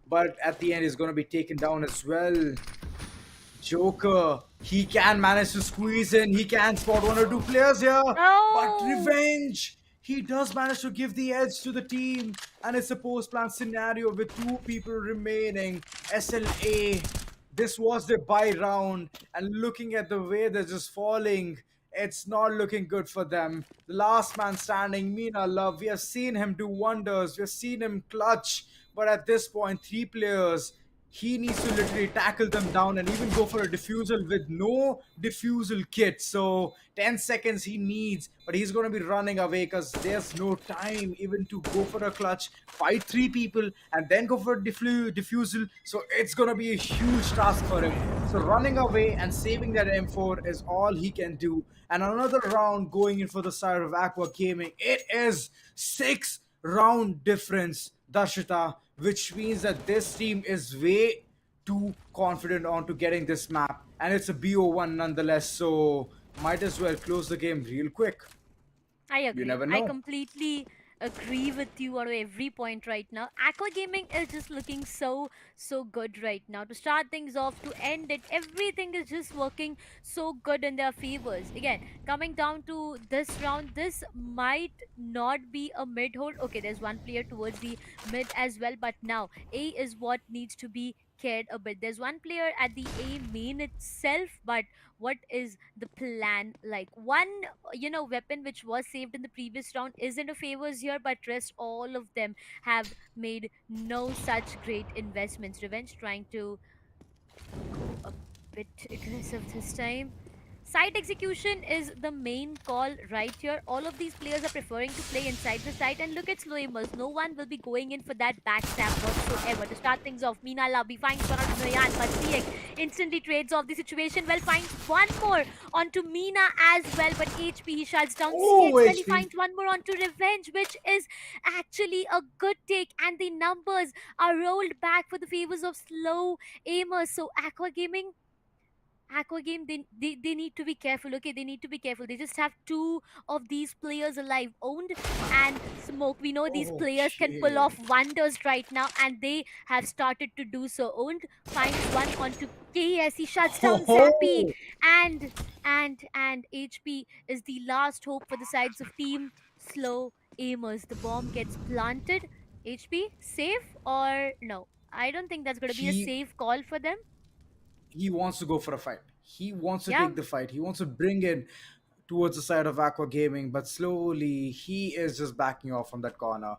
But at the end, he's going to be taken down as well. Joker, he can manage to squeeze in. He can spot one or two players here. But no! Revenge, he does manage to give the edge to the team. And it's a post-plan scenario with two people remaining. SLA, this was the buy round. And looking at the way they're just falling, it's not looking good for them. The last man standing, Mina Love, we have seen him do wonders. We have seen him clutch. But at this point, three players, he needs to literally tackle them down and even go for a defusal with no defusal kit. So 10 seconds he needs, but he's going to be running away because there's no time even to go for a clutch, fight three people, and then go for a defusal. So it's going to be a huge task for him. So running away and saving that M4 is all he can do. And another round going in for the side of aQuA Gaming. It is 6-round difference, Darshita, which means that this team is way too confident onto getting this map, and it's a BO1 nonetheless, so might as well close the game real quick. I You agree. never I know. completely agree with you on every point right now. aQuA Gaming is just looking so good right now. To start things off, to end it, everything is just working so good in their favors. Again, coming down to this round, this might not be a mid hold. Okay, there's one player towards the mid as well, but now A is what needs to be cared a bit. There's one player at the A main itself, but what is the plan like? One, weapon which was saved in the previous round isn't a favors here, but rest all of them have made no such great investments. Revenge trying to go a bit aggressive this time. Site execution is the main call right here. All of these players are preferring to play inside the site, and look at SlowAimers. No one will be going in for that backstab whatsoever. To start things off, Mina Labi finds one onto Noyan, but CX instantly trades off the situation. Well, finds one more onto Mina as well, but HP he shuts down Oh, CX. Well, he HP. finds one more onto Revenge, which is actually a good take, and the numbers are rolled back for the favors of SlowAimers. So aQuA Gaming, Aqua Game, they need to be careful. Okay, they need to be careful. They just have two of these players alive, owned and Smoke. We know these players can pull Okay. off wonders right now, and they have started to do so. Owned finds one onto KS. He shuts down Zappy, Oh, and HP is the last hope for the sides of Team Slow Aimers. The bomb gets planted. HP safe or no? I don't think that's going to be a he safe call for them. he wants to go for a fight. He wants to Yeah. take the fight. He wants to bring in towards the side of aQuA Gaming, but slowly he is just backing off from that corner.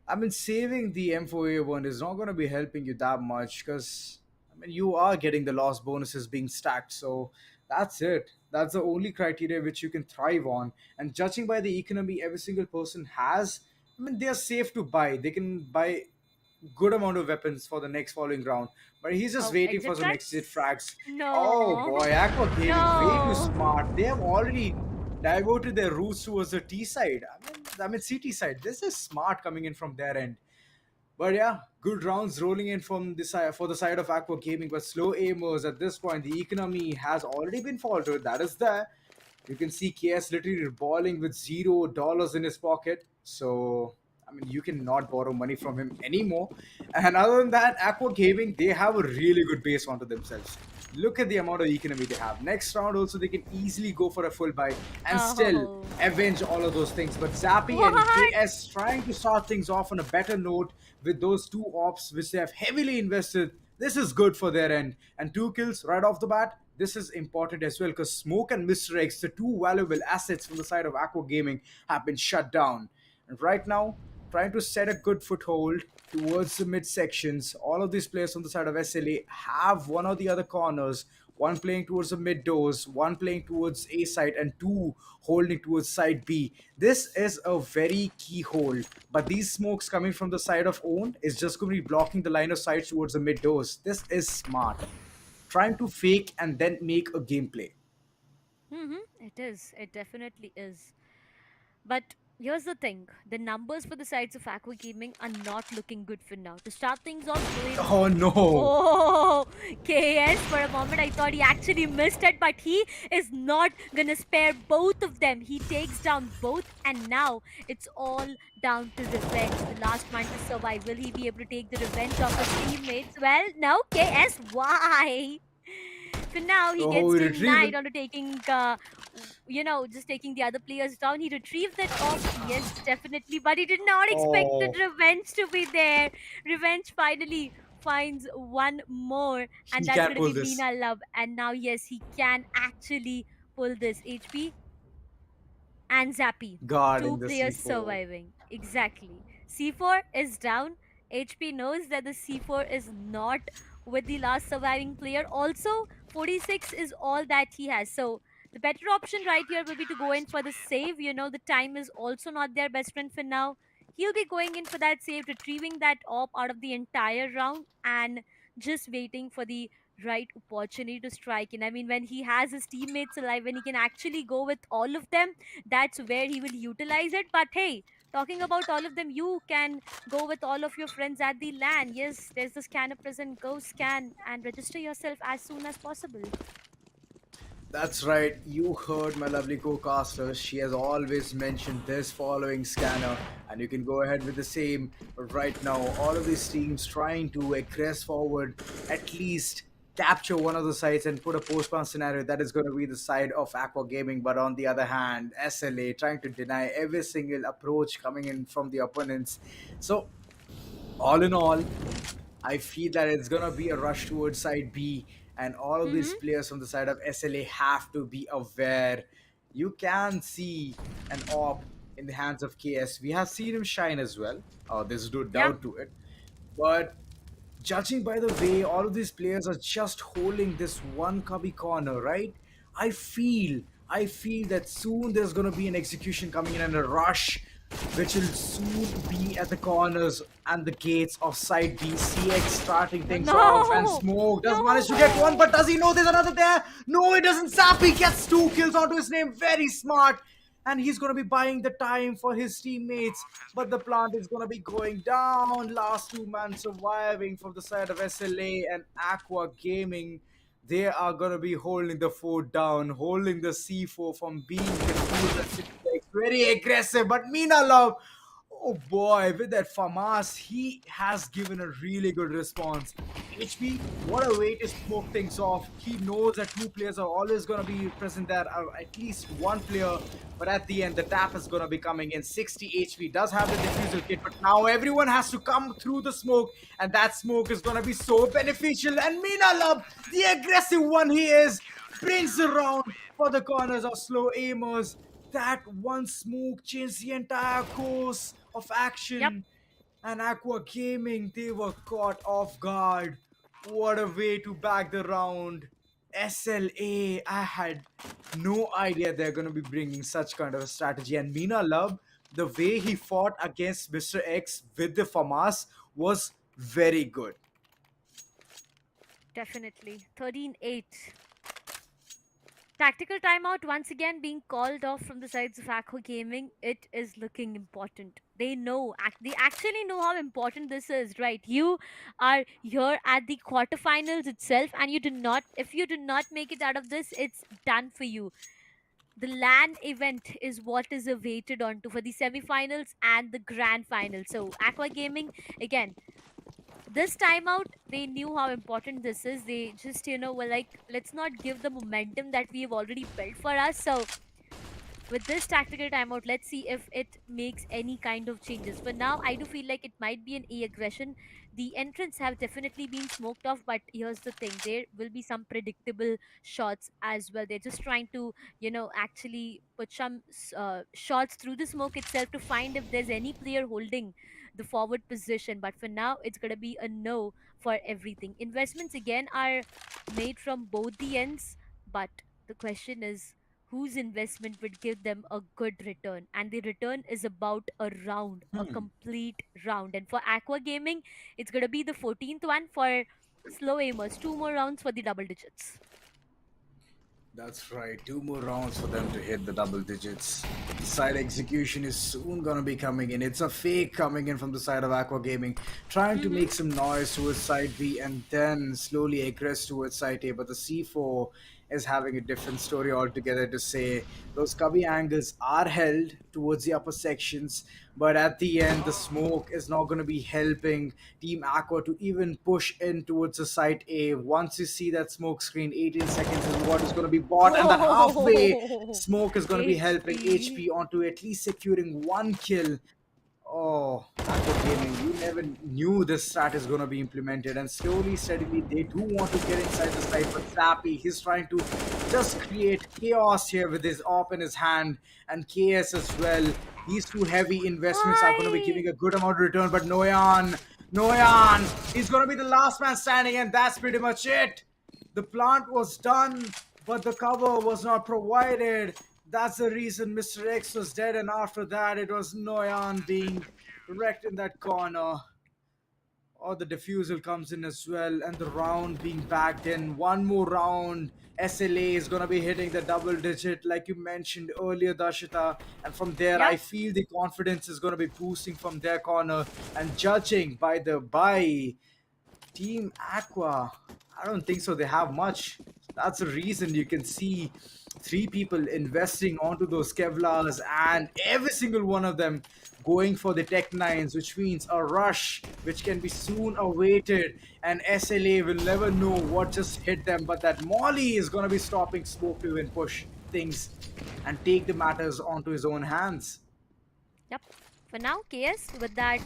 I mean, saving the M4A1 is not going to be helping you that much because, I mean, you are getting the loss bonuses being stacked. So that's it. That's the only criteria which you can thrive on. And judging by the economy every single person has, I mean, they are safe to buy. They can buy good amount of weapons for the next following round. But he's just Oh, waiting exit for some exit frags? frags. Oh No. boy, Aqua Gaming way too No. smart. They have already diverted their routes towards the T side. I mean CT side. This is smart coming in from their end. But yeah, good rounds rolling in from the side for the side of aQuA Gaming. But SlowAimers at this point, the economy has already been faltered. That is there. You can see KS literally balling with $0 in his pocket. So I mean, you cannot borrow money from him anymore. And other than that, aQuA Gaming, they have a really good base onto themselves. Look at the amount of economy they have. Next round, also, they can easily go for a full buy and still Oh. avenge all of those things. But Zappy and What? KS trying to start things off on a better note with those two ops, which they have heavily invested. This is good for their end. And two kills right off the bat, this is important as well because Smoke and Mr. X, the two valuable assets from the side of aQuA Gaming, have been shut down. And right now, trying to set a good foothold towards the mid sections. All of these players on the side of SLA have one or the other corners. One playing towards the mid doors, one playing towards A side, and two holding towards side B. This is a very key hold, but these smokes coming from the side of owned is just going to be blocking the line of sight towards the mid doors. This is smart. Trying to fake and then make a gameplay. It is. It definitely is. But here's the thing, the numbers for the sides of aQuA Gaming are not looking good for now. To start things off, Oh no! oh, KS, for a moment I thought he actually missed it, but he is not gonna spare both of them. He takes down both, and now it's all down to revenge. The last man to survive. Will he be able to take the revenge of his teammates? Well, no, KS, why? For now, he Oh, gets we retrieve denied it. onto taking, just taking the other players down. He retrieved that off, yes, definitely, but he did not expect that Oh, revenge to be there. Revenge finally finds one more, and he that's can going to pull be this. Mina Love. And now, yes, he can actually pull this. HP and Zappy. Two Guarding the players C4. surviving. Exactly. C4 is down. HP knows that the C4 is not with the last surviving player. Also, 46 is all that he has. So, the better option right here will be to go in for the save. The time is also not their best friend for now. He'll be going in for that save, retrieving that op out of the entire round, and just waiting for the right opportunity to strike in. I mean, when he has his teammates alive, when he can actually go with all of them, that's where he will utilize it. But hey, talking about all of them, you can go with all of your friends at the LAN. Yes, there's the scanner present. Go scan and register yourself as soon as possible. That's right, you heard my lovely co-caster. She has always mentioned this following scanner, and you can go ahead with the same. But right now, all of these teams trying to aggress forward, at least capture one of the sites and put a post-ban scenario that is going to be the side of aQuA Gaming. But on the other hand, SLA trying to deny every single approach coming in from the opponents. So all in all, I feel that it's gonna be a rush towards side B, and all of these Mm-hmm. players from the side of SLA have to be aware. You can see an op in the hands of KS. We have seen him shine as well. There's no Yeah. doubt to it. But judging by the way all of these players are just holding this one cubby corner, right? I feel, I feel that soon there's gonna be an execution coming in and a rush, which will soon be at the corners and the gates of side B. CX starting things off, and No! Smoke does manage to get one, No! but does he know there's another there? No, he doesn't. Zappy gets 2 kills onto his name. Very smart. And he's going to be buying the time for his teammates. But the plant is going to be going down. Last 2 man surviving from the side of SLA and aQuA Gaming. They are going to be holding the fort down, holding the C4 from being confused and sitting there. Very aggressive. But Mina Love, oh boy, with that FAMAS, he has given a really good response. HP, what a way to smoke things off. He knows that 2 players are always going to be present there, or at least 1 player. But at the end, the tap is going to be coming in. 60 HP does have the diffusal kit, but now everyone has to come through the smoke, and that smoke is going to be so beneficial. And Mina Love, the aggressive one he is, brings the round for the corners of SlowAimers. That one smoke changed the entire course of Yep. action. And aQuA Gaming, they were caught off guard. What a way to back the round. SLA, I had no idea they're going to be bringing such kind of a strategy. And Mina Love, the way he fought against Mr. X with the FAMAS was very good. Definitely. 13-8. Tactical timeout once again being called off from the sides of aQuA Gaming. It is looking important. They know, they actually know how important this is, right? You are here at the quarterfinals itself, and if you do not make it out of this, it's done for you. The LAN event is what is awaited onto for the semifinals and the grand final. So aQuA Gaming, again, this timeout, they knew how important this is. They just, were like, let's not give the momentum that we have already built for us. So with this tactical timeout, let's see if it makes any kind of changes. For now, I do feel like it might be an A aggression. The entrants have definitely been smoked off, but here's the thing, there will be some predictable shots as well. They're just trying to, actually put some shots through the smoke itself to find if there's any player holding the forward position. But for now, it's going to be a no for everything. Investments again are made from both the ends, but the question is, whose investment would give them a good return? And the return is about a round, a complete round. And for aQuA Gaming, it's going to be the 14th one. For SlowAimers, 2 more rounds for the double digits. That's right, 2 more rounds for them to hit the double digits. Side execution is soon gonna be coming in. It's a fake coming in from the side of aQuA Gaming, trying to make some noise towards side B and then slowly aggress towards side A. But the C4 is having a different story altogether to say. Those cubby angles are held towards the upper sections, but at the end, the smoke is not going to be helping Team aQuA to even push in towards the site A. Once you see that smoke screen, 18 seconds is what is going to be bought, and that halfway smoke is going to be helping HP onto at least securing 1 kill. Oh, aQuA Gaming, you never knew this strat is going to be implemented, and slowly, steadily, they do want to get inside the site, but Zappy, he's trying to just create chaos here with his AWP in his hand, and KS as well. These two heavy investments are going to be giving a good amount of return, but Noyan, he's going to be the last man standing, and that's pretty much it. The plant was done, but the cover was not provided. That's the reason Mr. X was dead, and after that, it was Noyan being wrecked in that corner. Or the defusal comes in as well, and the round being backed in. 1 more round. SLA is going to be hitting the double digit, like you mentioned earlier, Darshita. And from there, Yep. I feel the confidence is going to be boosting from their corner. And judging by Team aQuA, I don't think so. They have much. That's the reason you can see 3 people investing onto those Kevlars, and every single one of them going for the Tech 9s, which means a rush which can be soon awaited. And SLA will never know what just hit them, but that Molly is going to be stopping Smoke to even push things and take the matters onto his own hands. Yep. For now, KS with that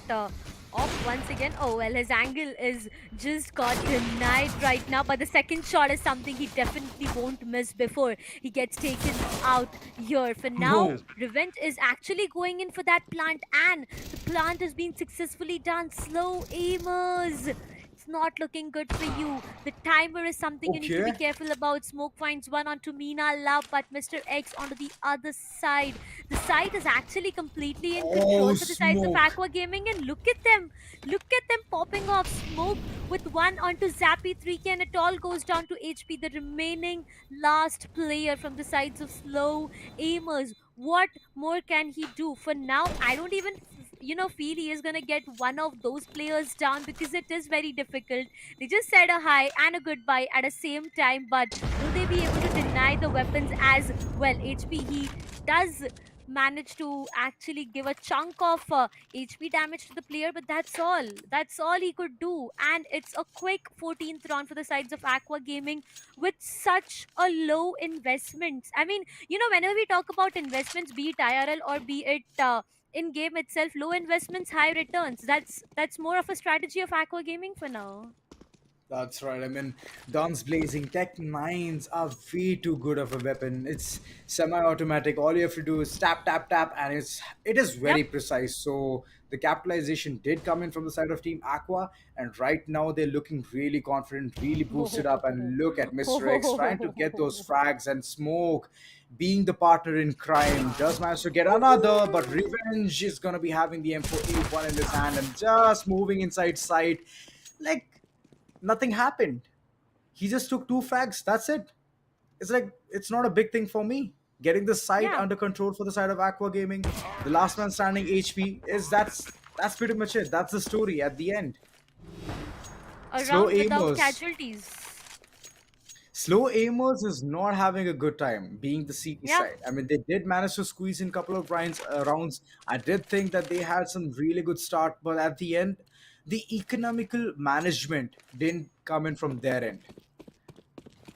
off once again. Oh, well, his angle is just got denied right now. But the second shot is something he definitely won't miss before he gets taken out here. For now, No. Revenge is actually going in for that plant. And the plant has been successfully done. SlowAimers it's not looking good for you. The timer is something you need to be Okay. careful about. Smoke finds one onto Mina Love, but Mr. X onto the other side. The side is actually completely in Oh, control for the sides of smoke. aQuA Gaming, and look at them. Look at them popping off. Smoke with one onto Zappy 3K, and it all goes down to HP, the remaining last player from the sides of Slow Aimers. What more can he do? For now, I don't even feel he is gonna get one of those players down, because it is very difficult. They just said a hi and a goodbye at the same time, but will they be able to deny the weapons as well? HP, he does manage to actually give a chunk of HP damage to the player, but that's all he could do. And it's a quick 14th round for the sides of aQuA Gaming with such a low investment. I mean, whenever we talk about investments, be it IRL or be it in game itself, low investments, high returns. That's more of a strategy of aQuA Gaming for now. That's right. I mean, guns blazing. Tech 9s are way too good of a weapon. It's semi-automatic. All you have to do is tap, tap, tap, and it is Yep. very precise. So the capitalization did come in from the side of Team Aqua, and right now they're looking really confident, really boosted up. And look at Mr. X trying to get those frags, and Smoke being the partner in crime does manage to get another, but Revenge is gonna be having the M4A1 in his hand and just moving inside sight. Like nothing happened. He just took two frags. That's it. It's like it's not a big thing for me. Getting the site Yeah. under control for the side of aQuA Gaming, the last man standing HP is that's pretty much it. That's the story at the end. A Slow round without aimers. casualties. Slow aimers is not having a good time being the CT Yeah. side. I mean, they did manage to squeeze in a couple of rounds. I did think that they had some really good start, but at the end, the economical management didn't come in from their end.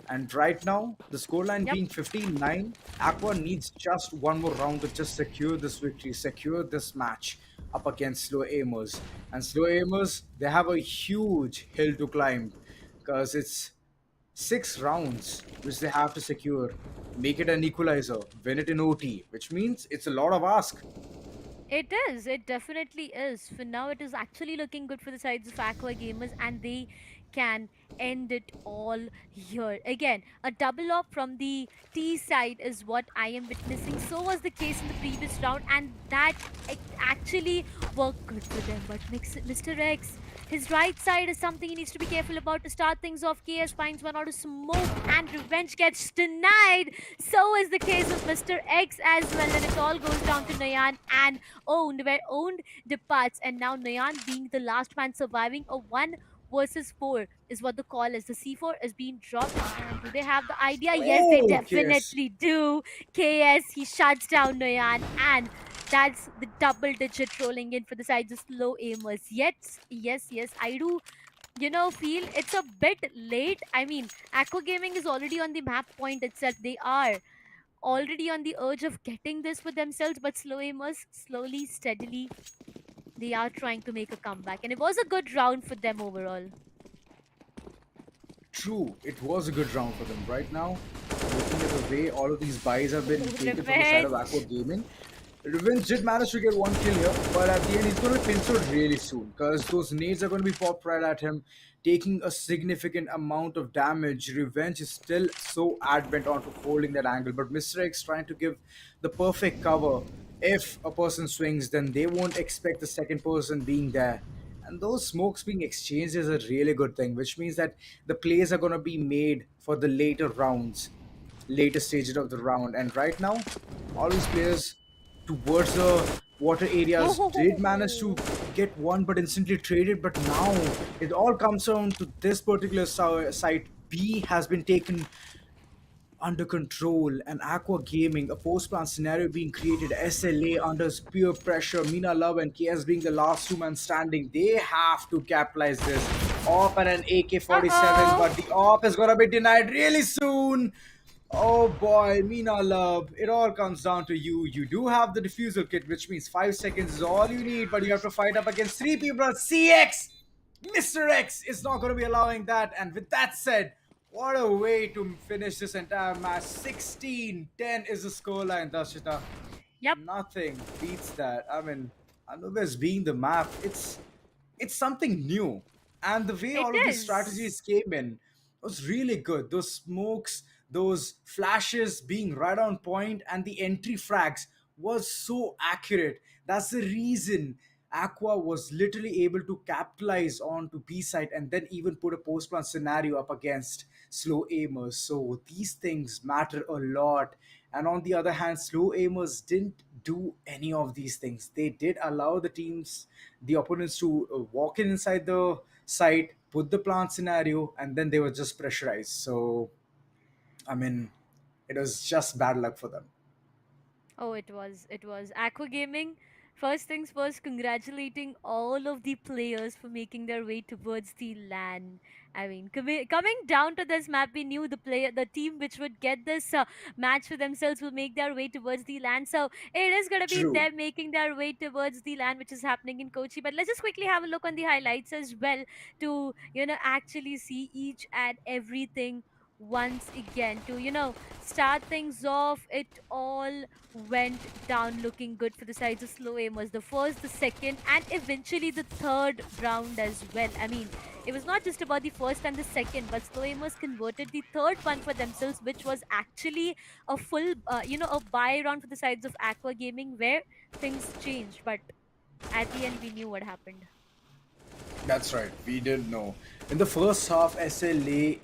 And right now, the scoreline Yep. being 15-9, Aqua needs just one more round to just secure this victory, secure this match up against Slow Aimers. And Slow Aimers, they have a huge hill to climb because it's 6 rounds which they have to secure, make it an equalizer, win it in OT, which means it's a lot of ask. It is. It definitely is. For now, it is actually looking good for the sides of aQuA Gamers, and they can end it all here. Again, a double up from the T side is what I am witnessing. So was the case in the previous round, and that actually worked good for them. But Mr. X, his right side is something he needs to be careful about to start things off. KS finds one out of smoke, and Revenge gets denied. So is the case of Mr. X as well, and it all goes down to Nayan and owned, where owned departs, and now Nayan being the last man surviving. A 1 versus 4 is what the call is. The C4 is being dropped, and do they have the idea? Yes, they Oh, yes. definitely do. KS, he shuts down Nayan, and that's the double digit rolling in for the sides of Slow Aimers. Yet, yes, I do feel it's a bit late. I mean, aQuA Gaming is already on the map point itself. They are already on the urge of getting this for themselves, but Slow Aimers, slowly, steadily, they are trying to make a comeback. And it was a good round for them overall. True, it was a good round for them. Right now, looking at the way all of these buys have been Oh, taken from the side of Aqua revenge! Gaming, Revenge did manage to get one kill here, but at the end he's going to be pincered really soon because those nades are going to be popped right at him, taking a significant amount of damage. Revenge is still so adamant onto holding that angle, but Mr. X trying to give the perfect cover. If a person swings, then they won't expect the second person being there. And those smokes being exchanged is a really good thing, which means that the plays are going to be made for the later rounds, later stages of the round. And right now, all these players towards the water areas did manage to get one, but instantly traded. But now it all comes down to this particular site. B has been taken under control, and Aqua Gaming, a post-plan scenario being created, SLA under peer pressure, Mina Love and KS being the last two men standing. They have to capitalize this. Op and an AK-47, Uh-oh! but the op is gonna be denied really soon. Oh boy, Mina Love, it all comes down to you. You do have the diffusal kit, which means 5 seconds is all you need, but you have to fight up against 3 people. CX! Mr. X is not going to be allowing that. And with that said, what a way to finish this entire match. 16-10 is the scoreline, Dashita. Yep. Nothing beats that. I mean, Anubis being the map, it's something new. And the way It all of these is. strategies came in was really good. Those smokes, those flashes being right on point, and the entry frags was so accurate. That's the reason aQuA was literally able to capitalize on to B side and then even put a post plant scenario up against SlowAimers. So these things matter a lot. And on the other hand, SlowAimers didn't do any of these things. They did allow the teams, the opponents, to walk in inside the site, put the plant scenario, and then they were just pressurized. So, I mean, it was just bad luck for them. Oh, it was. It was. Aqua Gaming, first things first, congratulating all of the players for making their way towards the LAN. I mean, coming down to this map, we knew the team which would get this match for themselves will make their way towards the LAN. So it is going to be True. them making their way towards the LAN, which is happening in Kochi. But let's just quickly have a look on the highlights as well to, actually see each and everything once again to start things off. It all went down looking good for the sides of SlowAimers. The first, the second, and eventually the third round as well. I mean, it was not just about the first and the second, but SlowAimers converted the third one for themselves, which was actually a full, a buy round for the sides of aQuA Gaming, where things changed. But at the end, we knew what happened. That's right. We did know. In the first half, SLA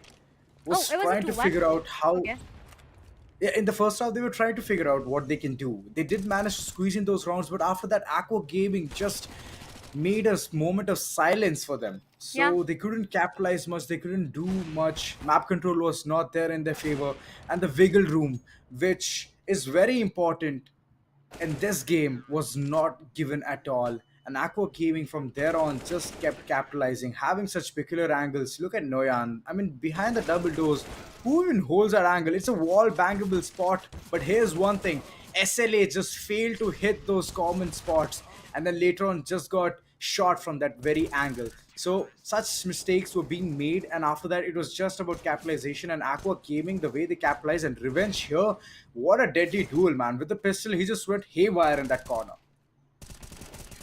Oh, was it was a trying to 2-1. figure out how. Okay. Yeah, in the first half, they were trying to figure out what they can do. They did manage to squeeze in those rounds, but after that, aQuA Gaming just made a moment of silence for them. Yeah. So they couldn't capitalize much, they couldn't do much. Map control was not there in their favor, and the wiggle room, which is very important in this game, was not given at all. And aQuA Gaming from there on just kept capitalizing, having such peculiar angles. Look at Noyan. I mean, behind the double doors, who even holds that angle? It's a wall bangable spot. But here's one thing: SLA just failed to hit those common spots, and then later on just got shot from that very angle. So such mistakes were being made, and after that it was just about capitalization. And aQuA Gaming, the way they capitalize and revenge here, what a deadly duel, man! With the pistol, he just went haywire in that corner.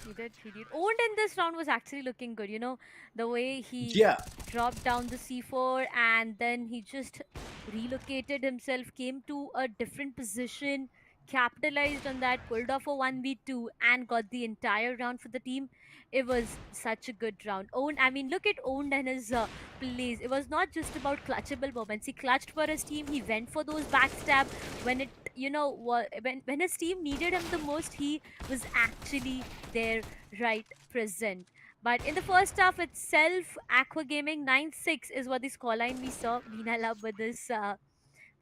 He did, he did. Owned in this round was actually looking good, the way he Yeah, dropped down the C4 and then he just relocated himself, came to a different position, capitalized on that, pulled off a 1v2 and got the entire round for the team. It was such a good round. Owned, I mean, look at Owned and his plays. It was not just about clutchable moments. He clutched for his team. He went for those backstab when it, when his team needed him the most. He was actually there, right present. But in the first half itself, aQuA Gaming 9-6 is what the scoreline we saw. Meanwhile, up with this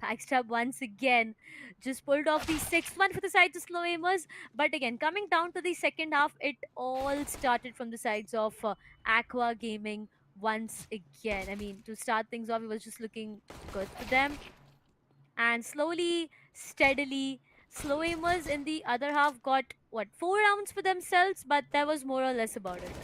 backstab once again. Just pulled off the sixth one for the side to SlowAimers. But again, coming down to the second half, it all started from the sides of aQuA Gaming once again. I mean, to start things off, it was just looking good for them. And slowly, steadily, SlowAimers in the other half got what, 4 rounds for themselves, but that was more or less about it.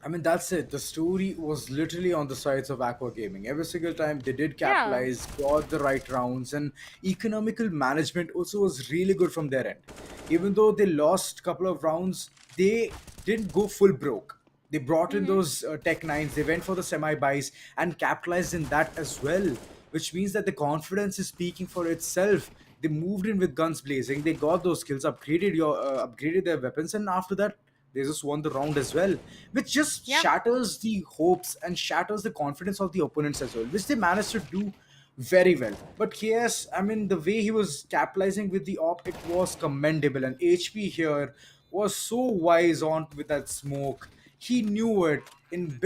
I mean, that's it. The story was literally on the sides of aQuA Gaming. Every single time they did Yeah. capitalize, got the right rounds, and economical management also was really good from their end. Even though they lost a couple of rounds, they didn't go full broke. They brought in Mm-hmm. those Tech 9s, they went for the semi buys and capitalized in that as well, which means that the confidence is speaking for itself. They moved in with guns blazing, they got those skills, upgraded their weapons, and after that, they just won the round as well, which just Yeah. shatters the hopes and shatters the confidence of the opponents as well, which they managed to do very well. But KS, I mean, the way he was capitalizing with the op, it was commendable. And HP here was so wise on with that smoke. He knew it in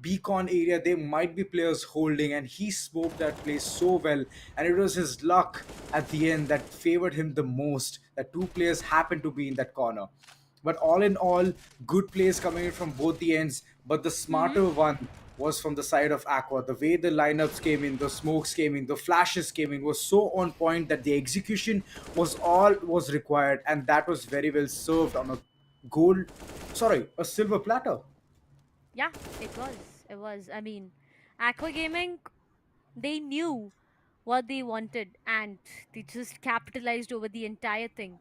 beacon area there might be players holding, and he smoked that place so well. And it was his luck at the end that favored him the most, that two players happened to be in that corner. But all in all, good plays coming in from both the ends. But the Mm-hmm. smarter one was from the side of aQuA. The way the lineups came in, the smokes came in, the flashes came in was so on point that the execution was all was required, and that was very well served on a gold, sorry, a silver platter. Yeah, it was. It was. I mean, Aqua Gaming, they knew what they wanted and they just capitalized over the entire thing.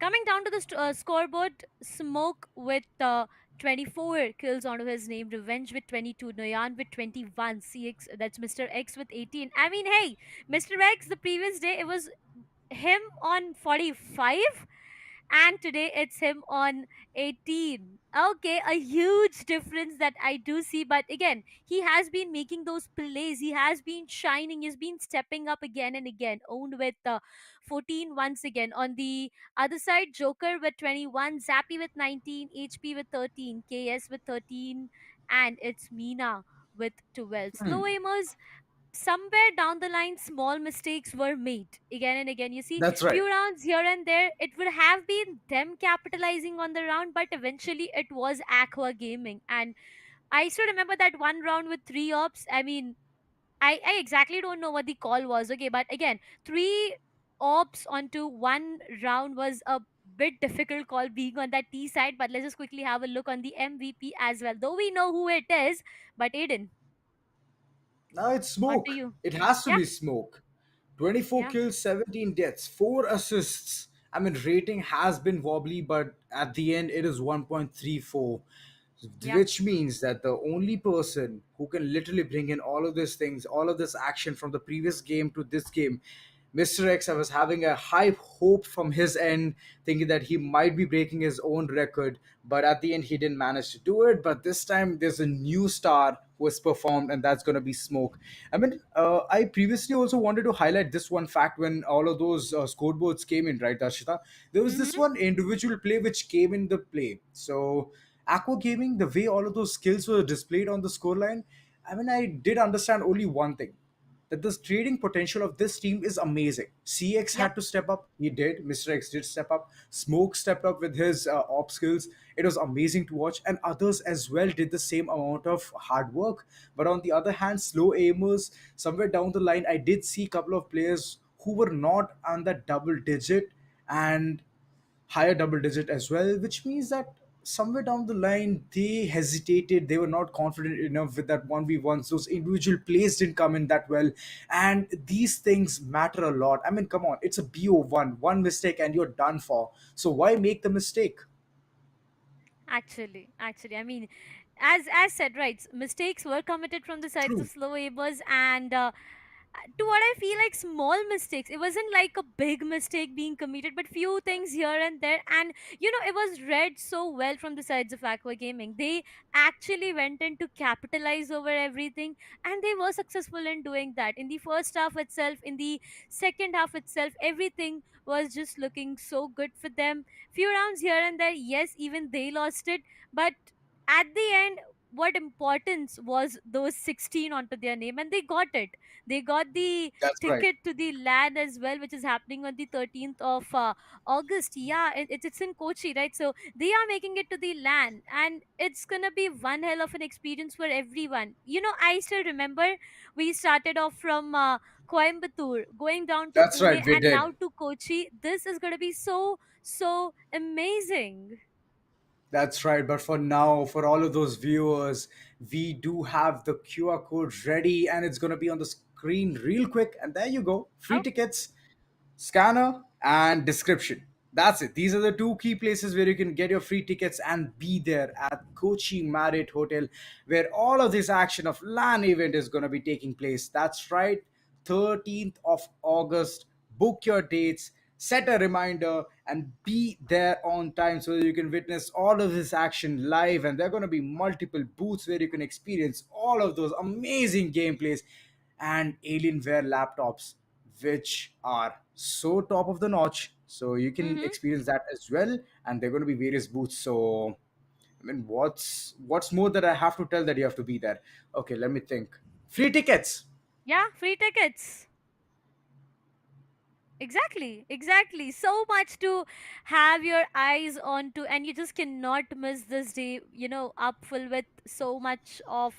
Coming down to the scoreboard, Smoke with 24 kills onto his name. Revenge with 22. Noyan with 21. CX, that's Mr. X with 18. I mean, hey, Mr. X, the previous day, it was him on 45, and today it's him on 18. Okay, a huge difference that I do see, but again, he has been making those plays, he has been shining, he's been stepping up again and again. Owned with 14 once again. On the other side, Joker with 21, Zappy with 19, HP with 13, KS with 13, and it's Mina with 12. Hmm, SlowAimers, somewhere down the line, small mistakes were made again and again. You see, that's right. few rounds here and there, it would have been them capitalizing on the round, but eventually it was aQuA Gaming. And I still remember that one round with three ops. I mean, I exactly don't know what the call was, okay, but again, three ops onto one round was a bit difficult call being on that T side. But let's just quickly have a look on the MVP as well, though we know who it is. But Aiden, Now it's on to smoke. you. It has to Yeah, be smoke. 24 yeah, kills, 17 deaths, 4 assists. I mean, rating has been wobbly, but at the end, it is 1.34, yeah. which means that the only person who can literally bring in all of these things, all of this action from the previous game to this game, Mr. X, I was having a high hope from his end, thinking that he might be breaking his own record, but at the end, he didn't manage to do it. But this time, there's a new star who has performed, and that's going to be Smoke. I mean, I previously also wanted to highlight this one fact when all of those scoreboards came in, right, Darshita? There was this Mm-hmm. one individual play which came in the play. So, Aqua Gaming, the way all of those skills were displayed on the scoreline, I mean, I did understand only one thing, that the trading potential of this team is amazing. CX Yep. had to step up. He did. Mr. X did step up. Smoke stepped up with his op skills. It was amazing to watch. And others as well did the same amount of hard work. But on the other hand, SlowAimers, somewhere down the line, I did see a couple of players who were not on that double digit and higher double digit as well, which means that somewhere down the line they hesitated, they were not confident enough with that 1v1s, those individual plays didn't come in that well, and these things matter a lot. I mean, come on, it's a BO1, one mistake and you're done for, so why make the mistake? Actually, I mean, as said, right, mistakes were committed from the sides of True. SlowAimers, and to what I feel like small mistakes. It wasn't like a big mistake being committed, but few things here and there. And it was read so well from the sides of aQuA Gaming. They actually went in to capitalize over everything, and they were successful in doing that. In the first half itself, in the second half itself, everything was just looking so good for them. Few rounds here and there, yes, even they lost it, but at the end, what importance was those 16 onto their name, and they got it. They got the That's right. ticket to the LAN as well, which is happening on the 13th of August. Yeah, it's in Kochi, right? So they are making it to the LAN, and it's gonna be one hell of an experience for everyone. I still remember we started off from Coimbatore, going down to That's Pune, right, we and did. now to Kochi. This is gonna be so amazing. That's right. But for now, for all of those viewers, we do have the QR code ready and it's going to be on the screen real quick. And there you go. Free Oh, tickets, scanner, and description. That's it. These are the two key places where you can get your free tickets and be there at Kochi Marriott Hotel, where all of this action of LAN event is going to be taking place. That's right, 13th of August. Book your dates, set a reminder, and be there on time so that you can witness all of this action live. And there are going to be multiple booths where you can experience all of those amazing gameplays and Alienware laptops, which are so top of the notch. So you can mm-hmm. experience that as well. And there are going to be various booths. So I mean, what's more that I have to tell that you have to be there? Okay, let me think. Free tickets. Yeah, free tickets. Exactly. So much to have your eyes onto, and you just cannot miss this day. Up full with so much of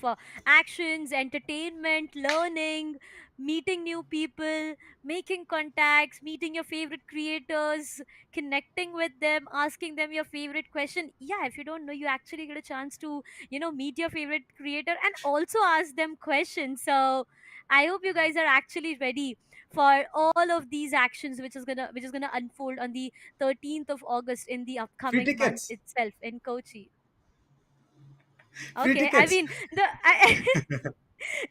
actions, entertainment, learning, meeting new people, making contacts, meeting your favorite creators, connecting with them, asking them your favorite question. Yeah, if you don't know, you actually get a chance to, meet your favorite creator and also ask them questions. So I hope you guys are actually ready for all of these actions, which is gonna unfold on the 13th of August in the Free upcoming month tickets. itself in Kochi. Free Okay, I tickets. mean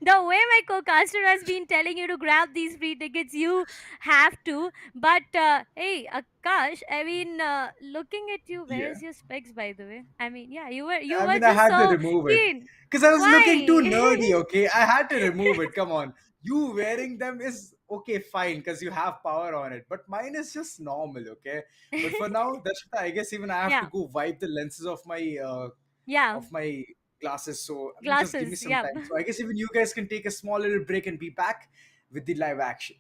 the way my co-caster has been telling you to grab these free tickets, you have to. But hey, Akash, I mean, looking at you, where Yeah. is your specs, by the way? I mean, yeah, you I were mean, I just had to so remove it keen. because I was looking too Why? nerdy. Okay, I had to remove it. Come on, you wearing them is okay, fine, because you have power on it. But mine is just normal. Okay, but for now, I guess even I have to Yeah, go wipe the lenses yeah, of my glasses. So I mean, just give me glasses. some Yeah. time. So I guess even you guys can take a small little break and be back with the live action.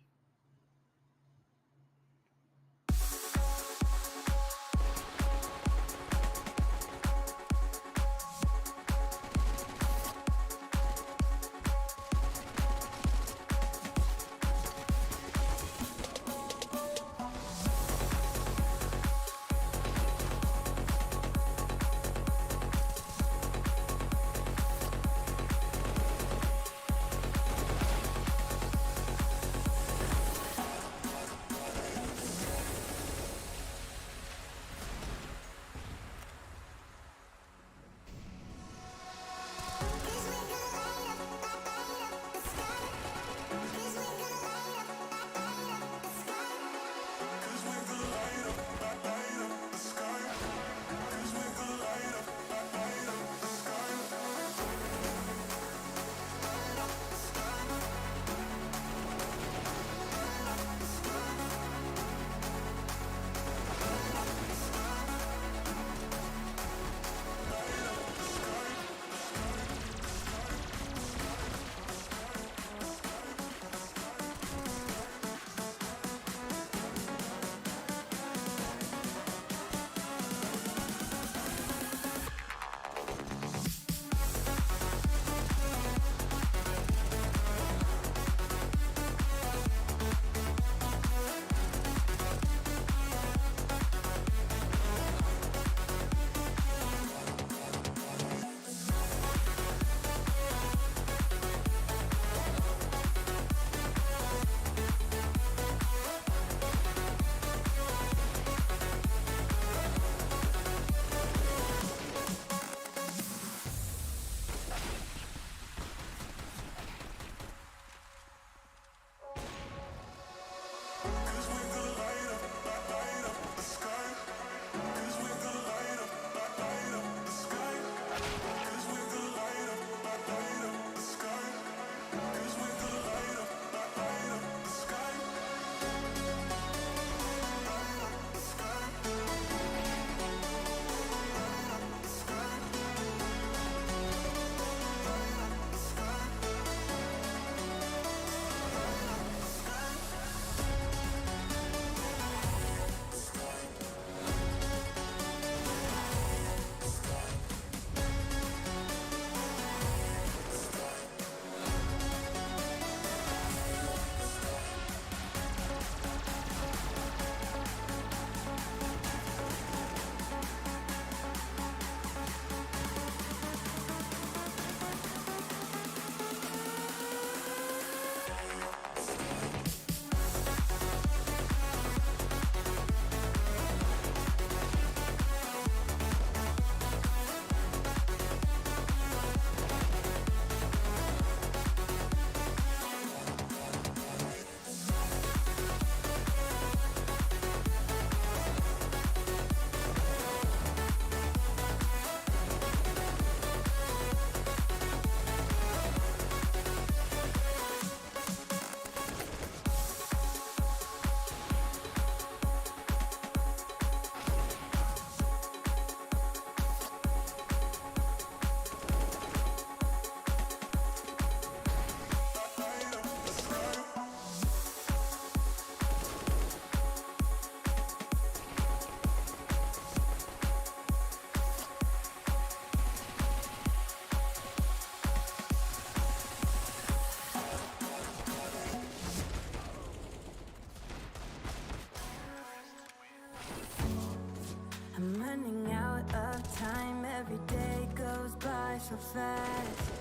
I'm running out of time, every day goes by so fast.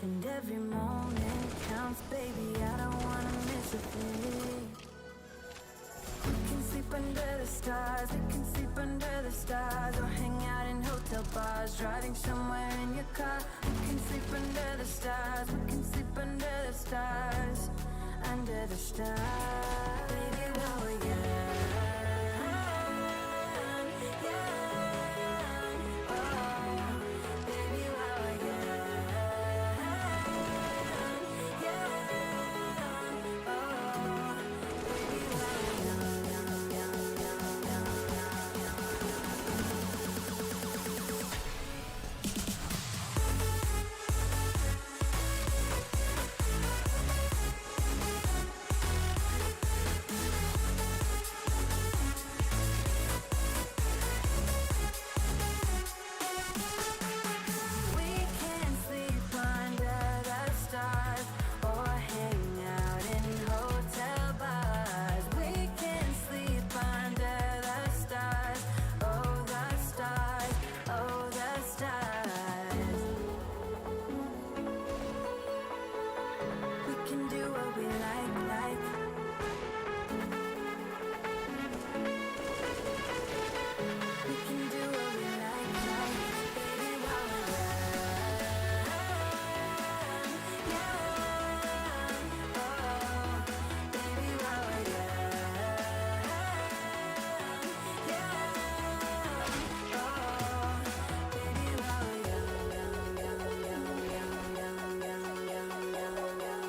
And every moment counts, baby, I don't wanna miss a thing. You can sleep under the stars. stars. We can sleep under the stars or hang out in hotel bars, driving somewhere in your car. We can sleep under the stars. We can sleep under the stars, under the stars. Baby, while we're young, young, oh, baby, while we're young, young, oh, baby, while we're young, young, young, young, young, young, we can sleep under the stars or hang out in hotel bars. We can sleep under the stars, oh the stars, oh the stars. We can do what we like. We can do what we like, baby, while we're young, young, oh, baby, while we're young, young, oh, baby, while we're young, young, young, young, young, young, young, young,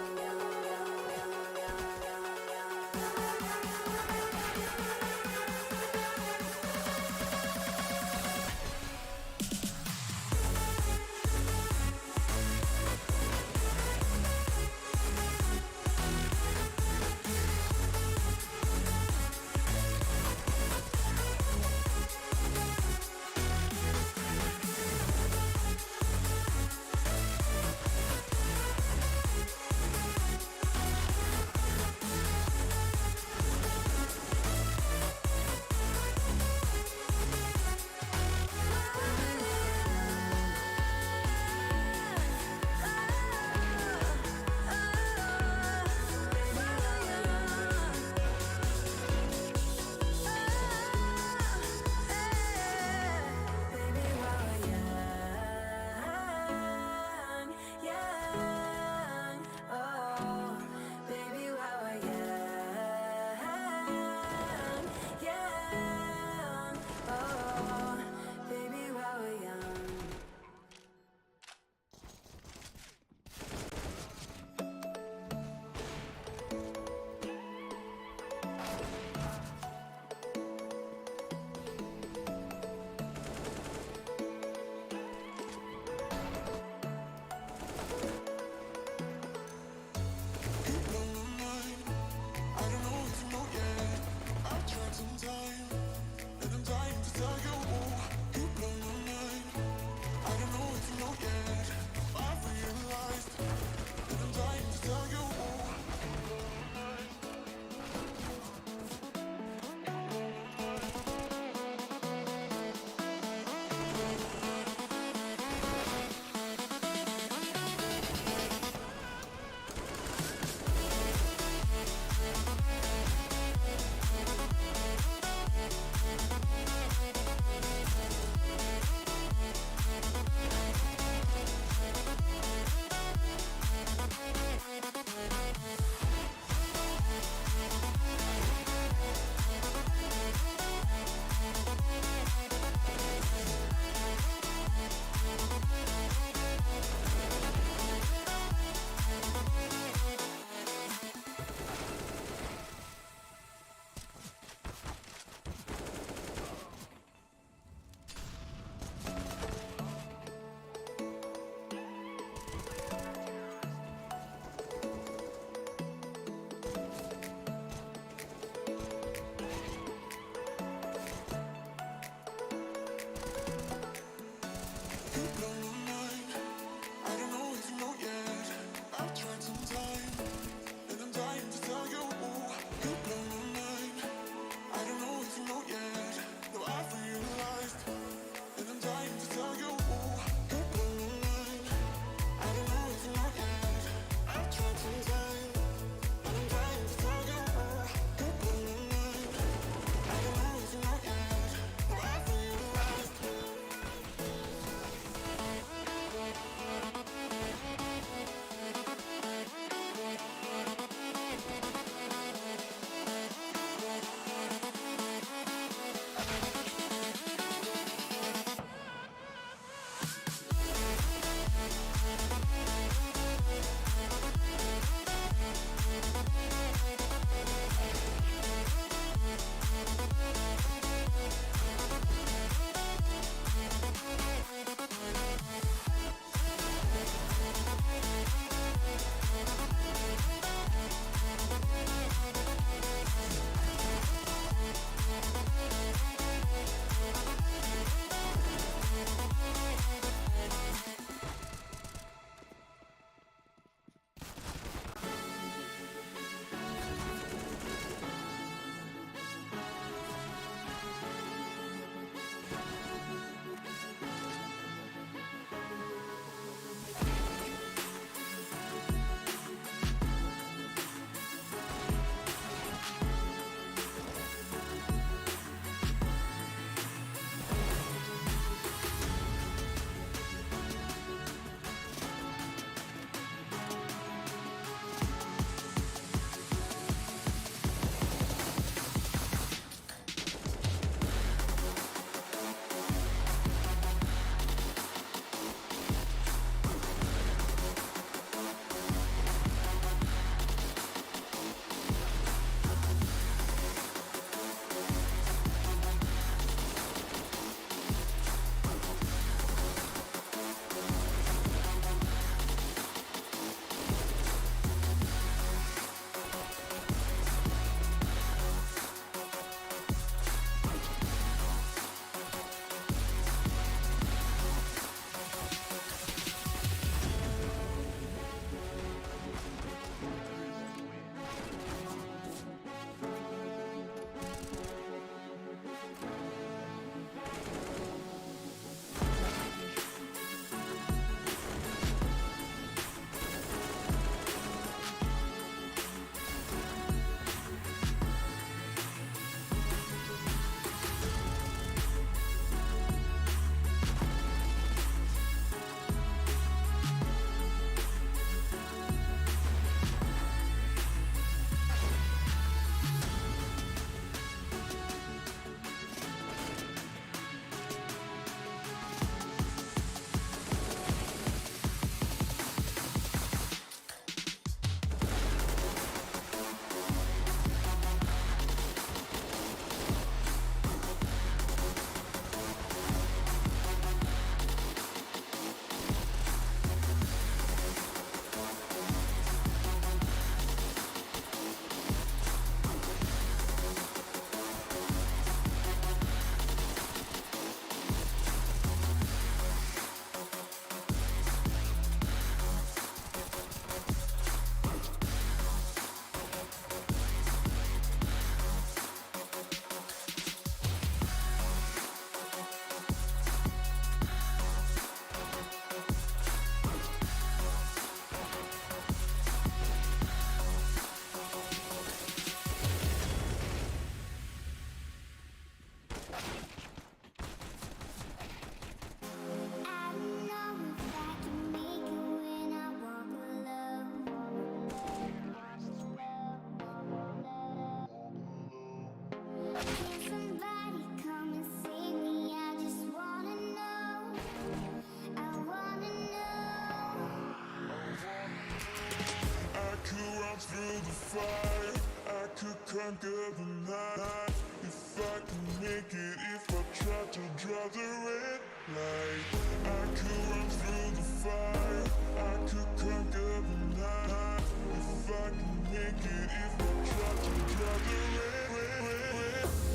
conquer the night. If I can make it, if I try to draw the red light, I could run through the fire, I could conquer the night. If I can make it, if I try to draw the red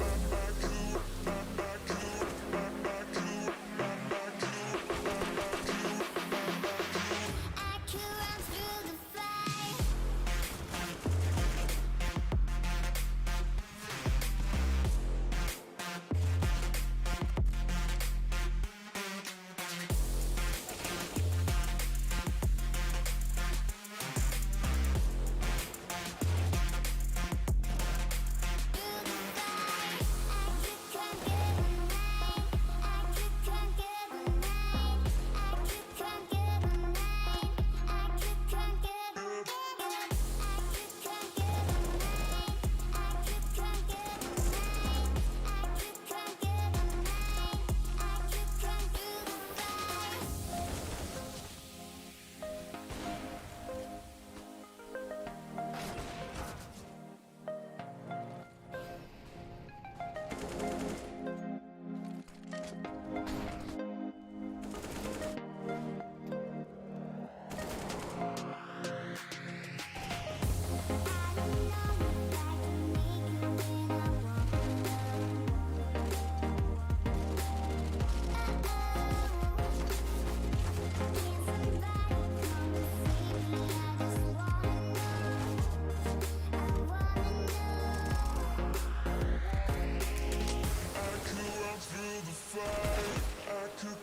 I could, I could, I could, I could, I could run through the fire.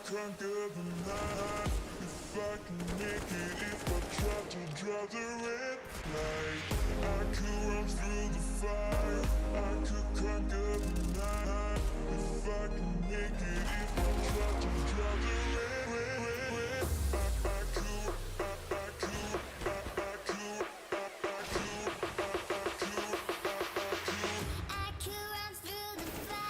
conquer the night. If I can make it, if I try to draw the red light, I could run through the fire, I could conquer the night. If I can make it, if I try to draw the red, I could, I could, I could, I could, I could run through the fire.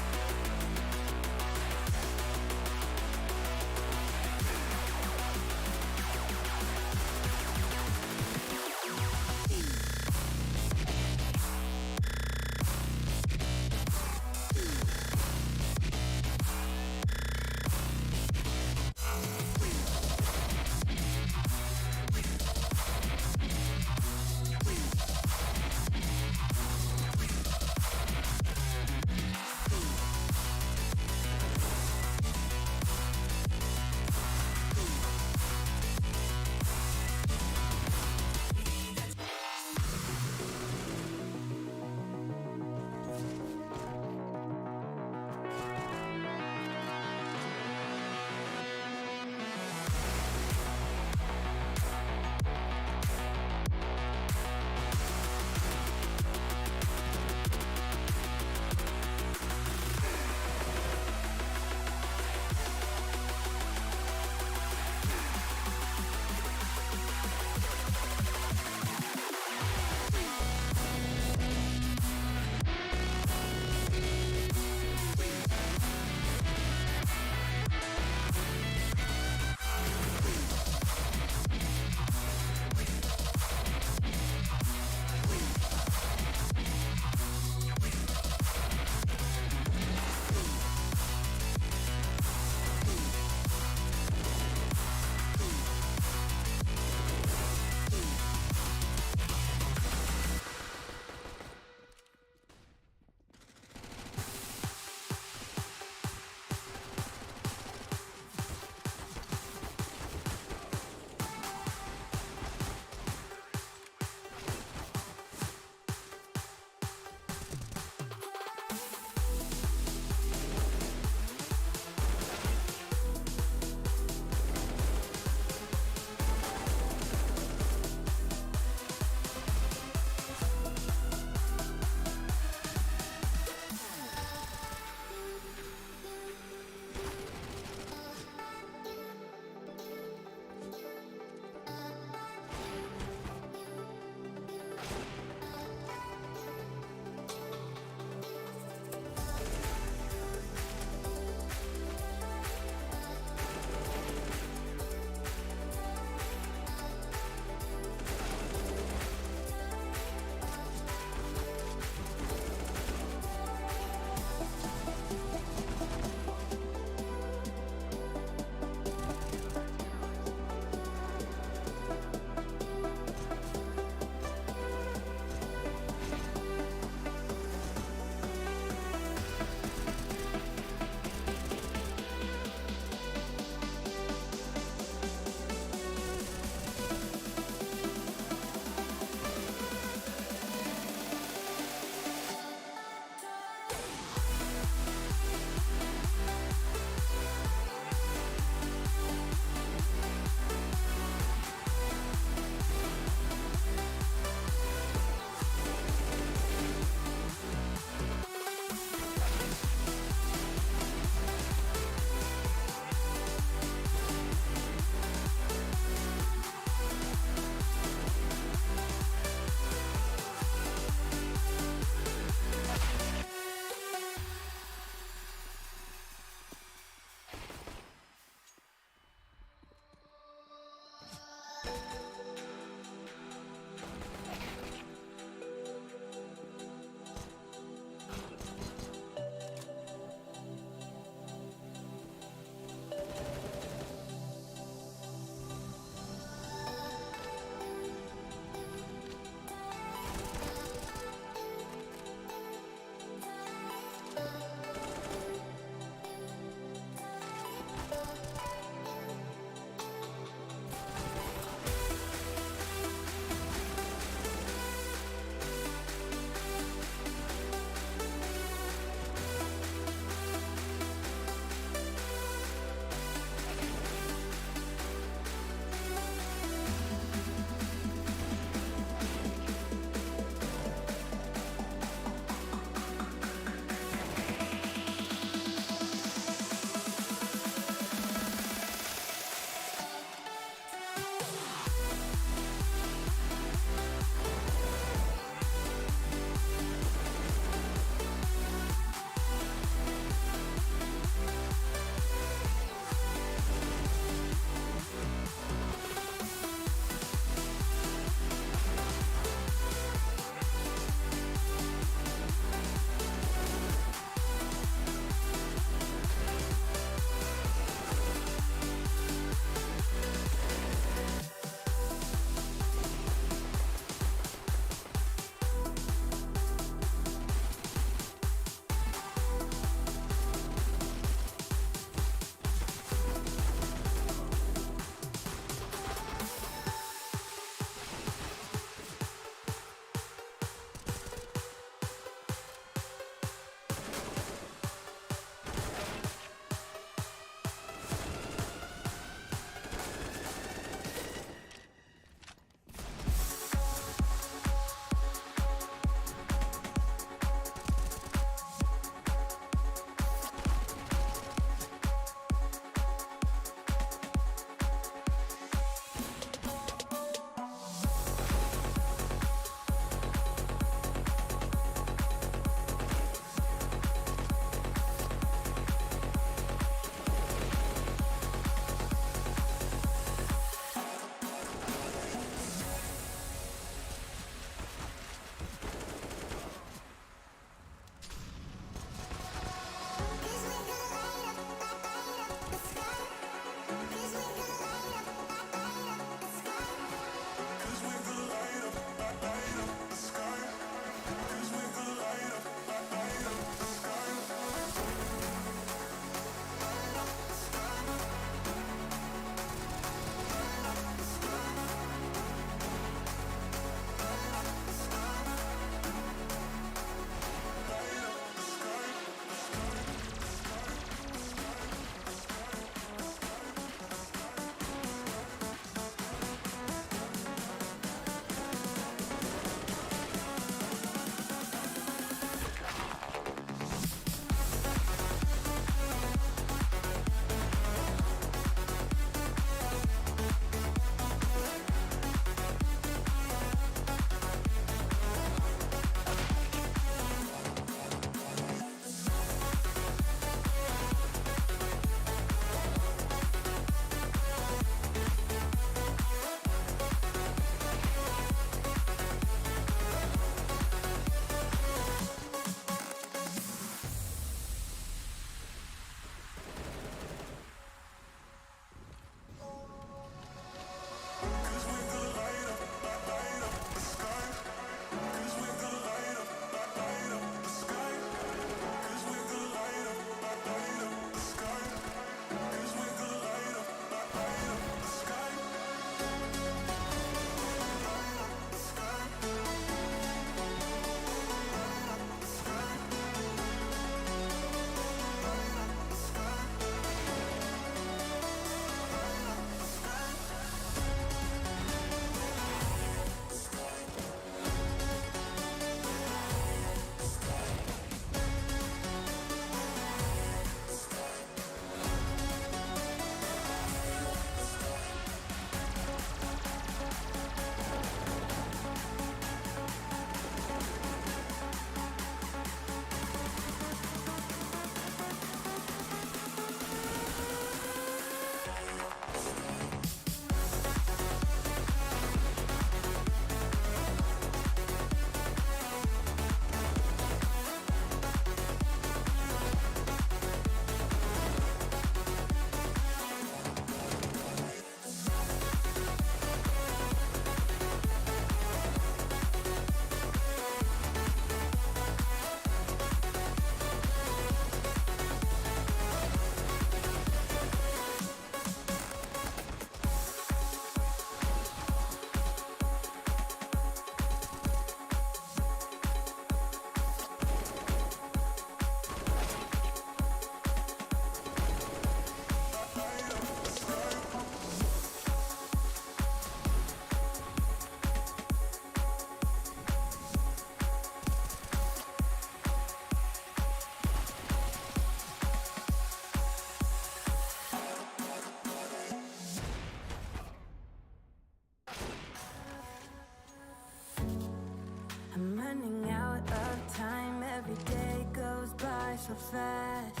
so fast.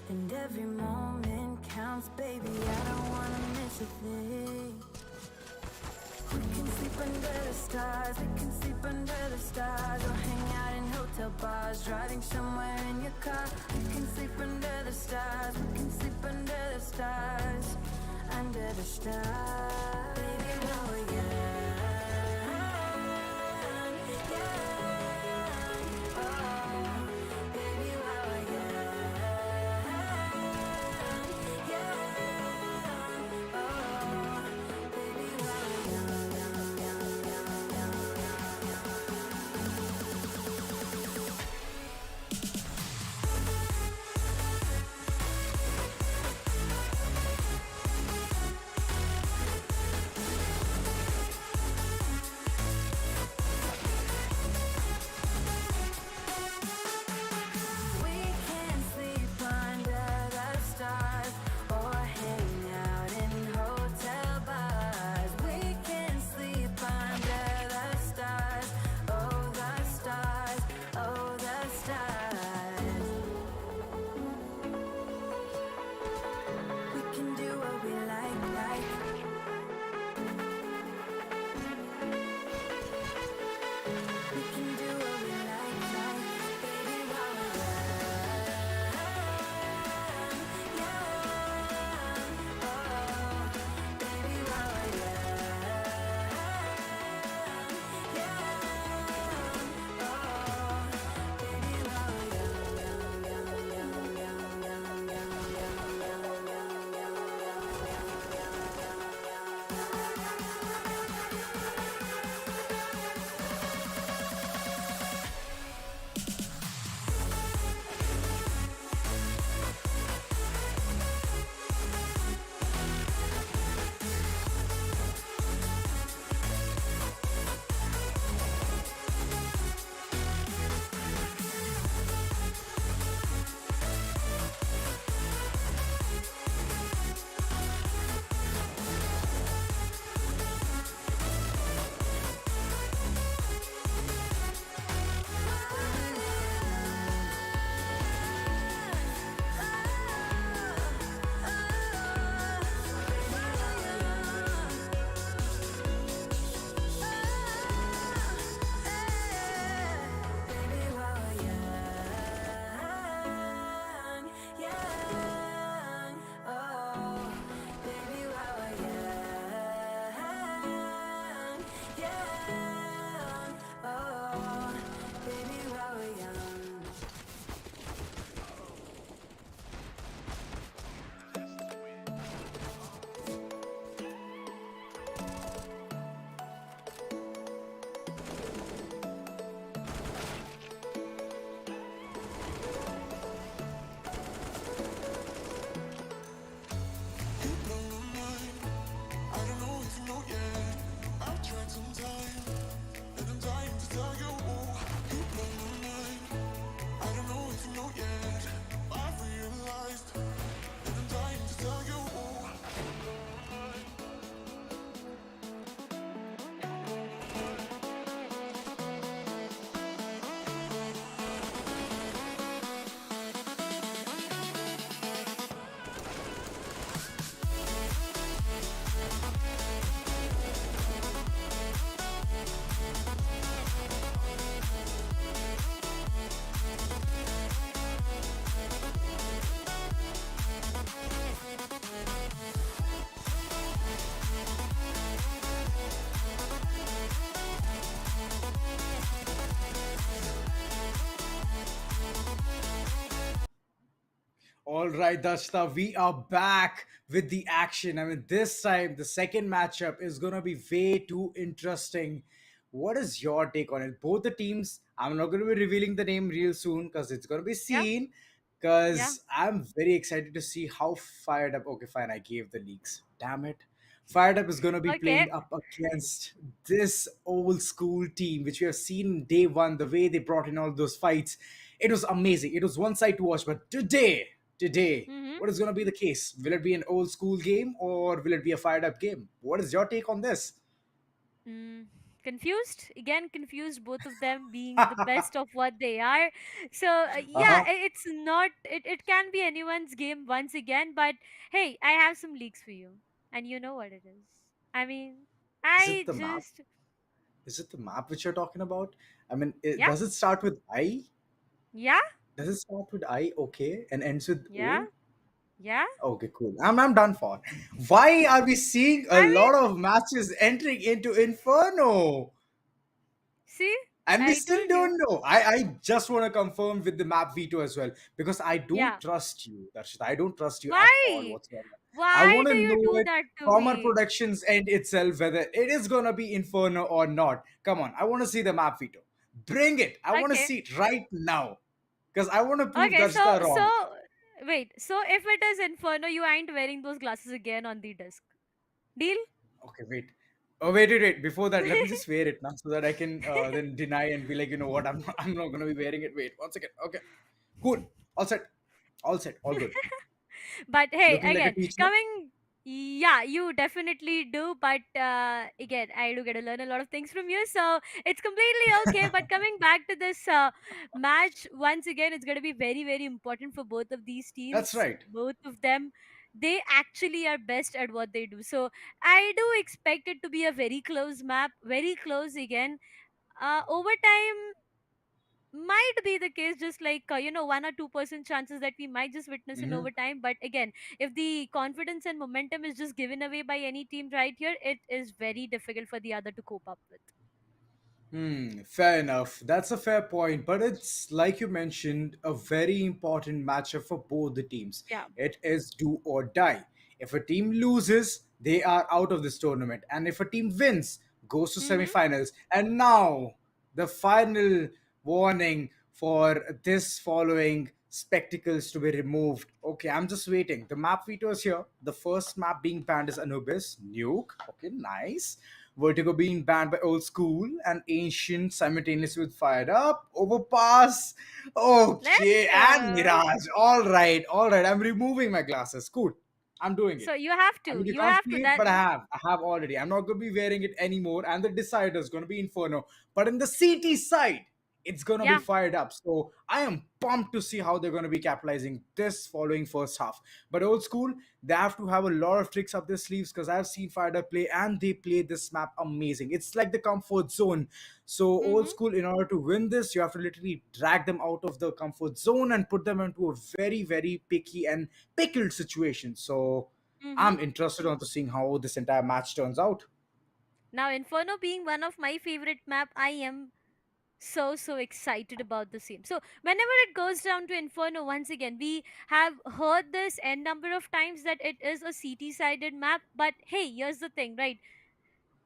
And every moment counts, baby, I don't wanna miss a thing. We can sleep under the stars, we can sleep under the stars, or hang out in hotel bars, driving somewhere in your car. We can sleep under the stars, we can sleep under the stars, under the stars. Baby, while we're young, young, oh, baby, while we're young, young, oh, baby, while we're young, young, young, young, young, We can sleep under the stars or hang out in hotel bars. We can sleep under the stars, oh the stars, oh the stars. We can do what we like, like. We can do what we like, baby, while we're young, young, oh, baby, while we're young, young, oh, baby, while we're young, young, young, young, young, young, baby, while we're young, young, oh, baby, while we're young, young, oh, baby, while we're young. You blow my mind. I don't know if you know yet. I've tried some time, and I'm dying to tell you. You blow my mind. I don't know if you know yet. I've realized, and I'm dying to tell you. All right, Dashta, we are back with the action. I mean, this time the second matchup is gonna be way too interesting. What is your take on it? Both the teams, I'm not gonna be revealing the name real soon because it's gonna be Yeah, seen. yeah. Because I'm very excited to see how fired up. Okay, fine, I gave the leaks. Damn it. Fired Up is going to be Okay. playing up against this old school team, which we have seen day one, the way they brought in all those fights. It was amazing. It was one side to watch. But today, Mm-hmm. what is going to be the case? Will it be an old school game or will it be a fired up game? What is your take on this? Mm. Confused, again confused, both of them being the best of what they are. So yeah, Uh-huh. it's not, it can be anyone's game once again, but hey, I have some leaks for you, and you know what it is. I mean, Is it I the map? just, Is it the map which you're talking about? I mean, yeah, does it start with I? yeah, Does it start with I? Okay, and ends with yeah, O? yeah. Okay, cool. I'm done for. Why are we seeing a I lot mean, of matches entering into Inferno? see, And we I still told you. don't know. I just want to confirm with the map veto as well because I don't Yeah. trust you, Darshita. I don't trust you at all Why? whatsoever. I Why want do to you know do it that to from our me? productions end itself whether it is gonna be Inferno or not. Come on, I want to see the map veto. Bring it. I want to Okay. see it right now because I want to prove Okay, Darshita wrong. wait. So if it is Inferno, you ain't wearing those glasses again on the disc. Deal? Okay, wait. Oh, wait. Before that, let me just wear it now so that I can then deny and be like, you know what, I'm not gonna be wearing it. Wait, 1 second. Okay, cool. All set. All set. All good. But hey, Looking like a again, teacher. coming, yeah, you definitely do. But again, I do get to learn a lot of things from you, so it's completely okay. But coming back to this match, once again, it's going to be very, very important for both of these That's teams. right. Both of them, they actually are best at what they do. So I do expect it to be a very close map, very close again. Overtime might be the case, just like 1 or 2% chances that we might just witness in Mhm. overtime. But again, if the confidence and momentum is just given away by any team right here, it is very difficult for the other to cope up with. Fair enough. That's a fair point, but it's like you mentioned, a very important matchup for both the teams. Yeah. It is do or die. If a team loses, they are out of this tournament, and if a team wins, goes to Mm-hmm. semifinals. And now, the final warning for this following spectacles to be removed. Okay, I'm just waiting. The map veto is here. The first map being banned is Anubis, Nuke. Okay, nice. Vertigo being banned by Old School and Ancient simultaneously with Fired Up, Overpass. Let's Okay, and go. Mirage. All right. I'm removing my glasses. Cool. I'm doing So it. you have I to. mean, you You can't have to. see it, That. but I have already. I'm not going to be wearing it anymore. And the decider is going to be Inferno. But in the CT side, it's going to be Yeah. fired up. So I am pumped to see how they're going to be capitalizing this following first half. But Old School, they have to have a lot of tricks up their sleeves because I've seen fired up play and they play this map amazing. It's like the comfort zone. So Old Mm-hmm. School, in order to win this, you have to literally drag them out of the comfort zone and put them into a very, very picky and pickled situation. So Mm-hmm. I'm interested on to seeing how this entire match turns out. Now, Inferno being one of my favorite map, I am so excited about the same. So whenever it goes down to Inferno, once again, we have heard this n number of times that it is a CT sided map. But hey, here's the thing, right?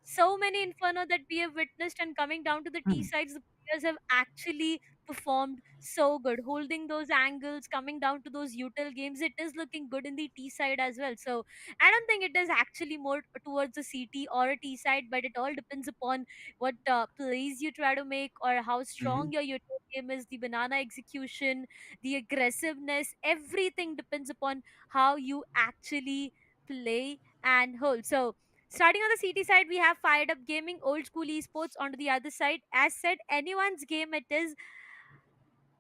So many Inferno that we have witnessed, and coming down to the T Hmm. sides, the players have actually performed so good, holding those angles, coming down to those util games. It is looking good in the T side as well. So I don't think it is actually more towards a CT or a T side, but it all depends upon what plays you try to make or how strong Mhm. your util game is, the banana execution, the aggressiveness. Everything depends upon how you actually play and hold. So starting on the CT side, we have Fired Up Gaming, Old School Esports. On the other side, as said, anyone's game it is.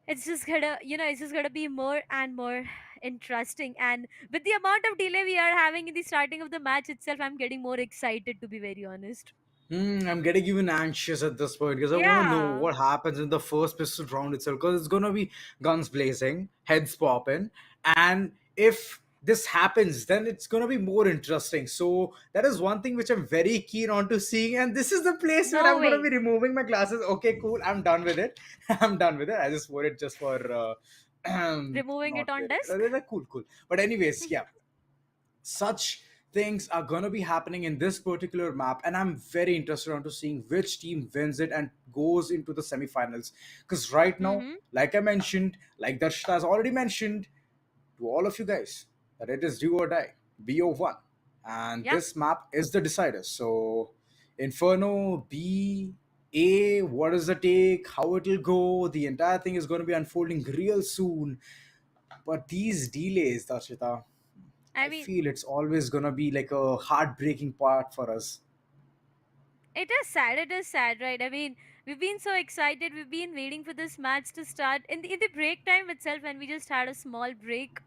It's just gonna, it's just gonna be more and more interesting. And with the amount of delay we are having in the starting of the match itself, I'm getting more excited, to be very honest. I'm getting even anxious at this point because I want to know Yeah. what happens in the first pistol round itself because it's going to be guns blazing, heads popping, and if this happens, then it's going to be more interesting. So that is one thing which I'm very keen on to seeing, and this is the place where No I'm going to way. be removing my glasses. Okay, cool. I'm done with it. I'm done with it. I just wore it just for Removing it not on wearing desk. it. Cool, cool. But anyways, yeah, such things are going to be happening in this particular map and I'm very interested on to seeing which team wins it and goes into the semifinals because right now, Mm-hmm. like I mentioned, like Darshita has already mentioned to all of you guys, that it is do or die, BO1, and Yeah. this map is the decider. So Inferno, B, A, what is the take, how it will go, the entire thing is going to be unfolding real soon. But these delays, Darshita, I I mean, feel it's always gonna be like a heartbreaking part for us. It is sad. It is sad, right? I mean, we've been so excited. We've been waiting for this match to start in the break time itself. When we just had a small break,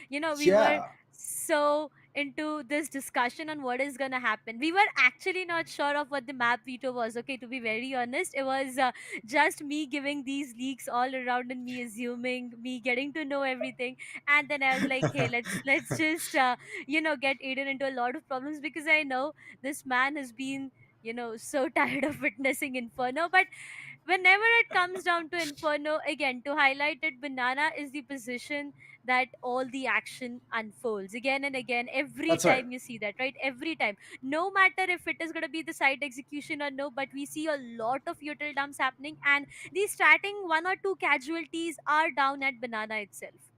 we were Yeah. so into this discussion on what is gonna happen. We were actually not sure of what the map veto was. Okay, to be very honest, it was just me giving these leaks all around and me assuming, me getting to know everything, and then I was like, hey, let's just get Aiden into a lot of problems because I know this man has been so tired of witnessing Inferno. But whenever it comes down to Inferno, again, to highlight it, Banana is the position that all the action unfolds again and again. Every That's right. time you see that, right? Every time. No matter if it is going to be the side execution or no, but we see a lot of util dumps happening, and the starting one or two casualties are down at Banana itself.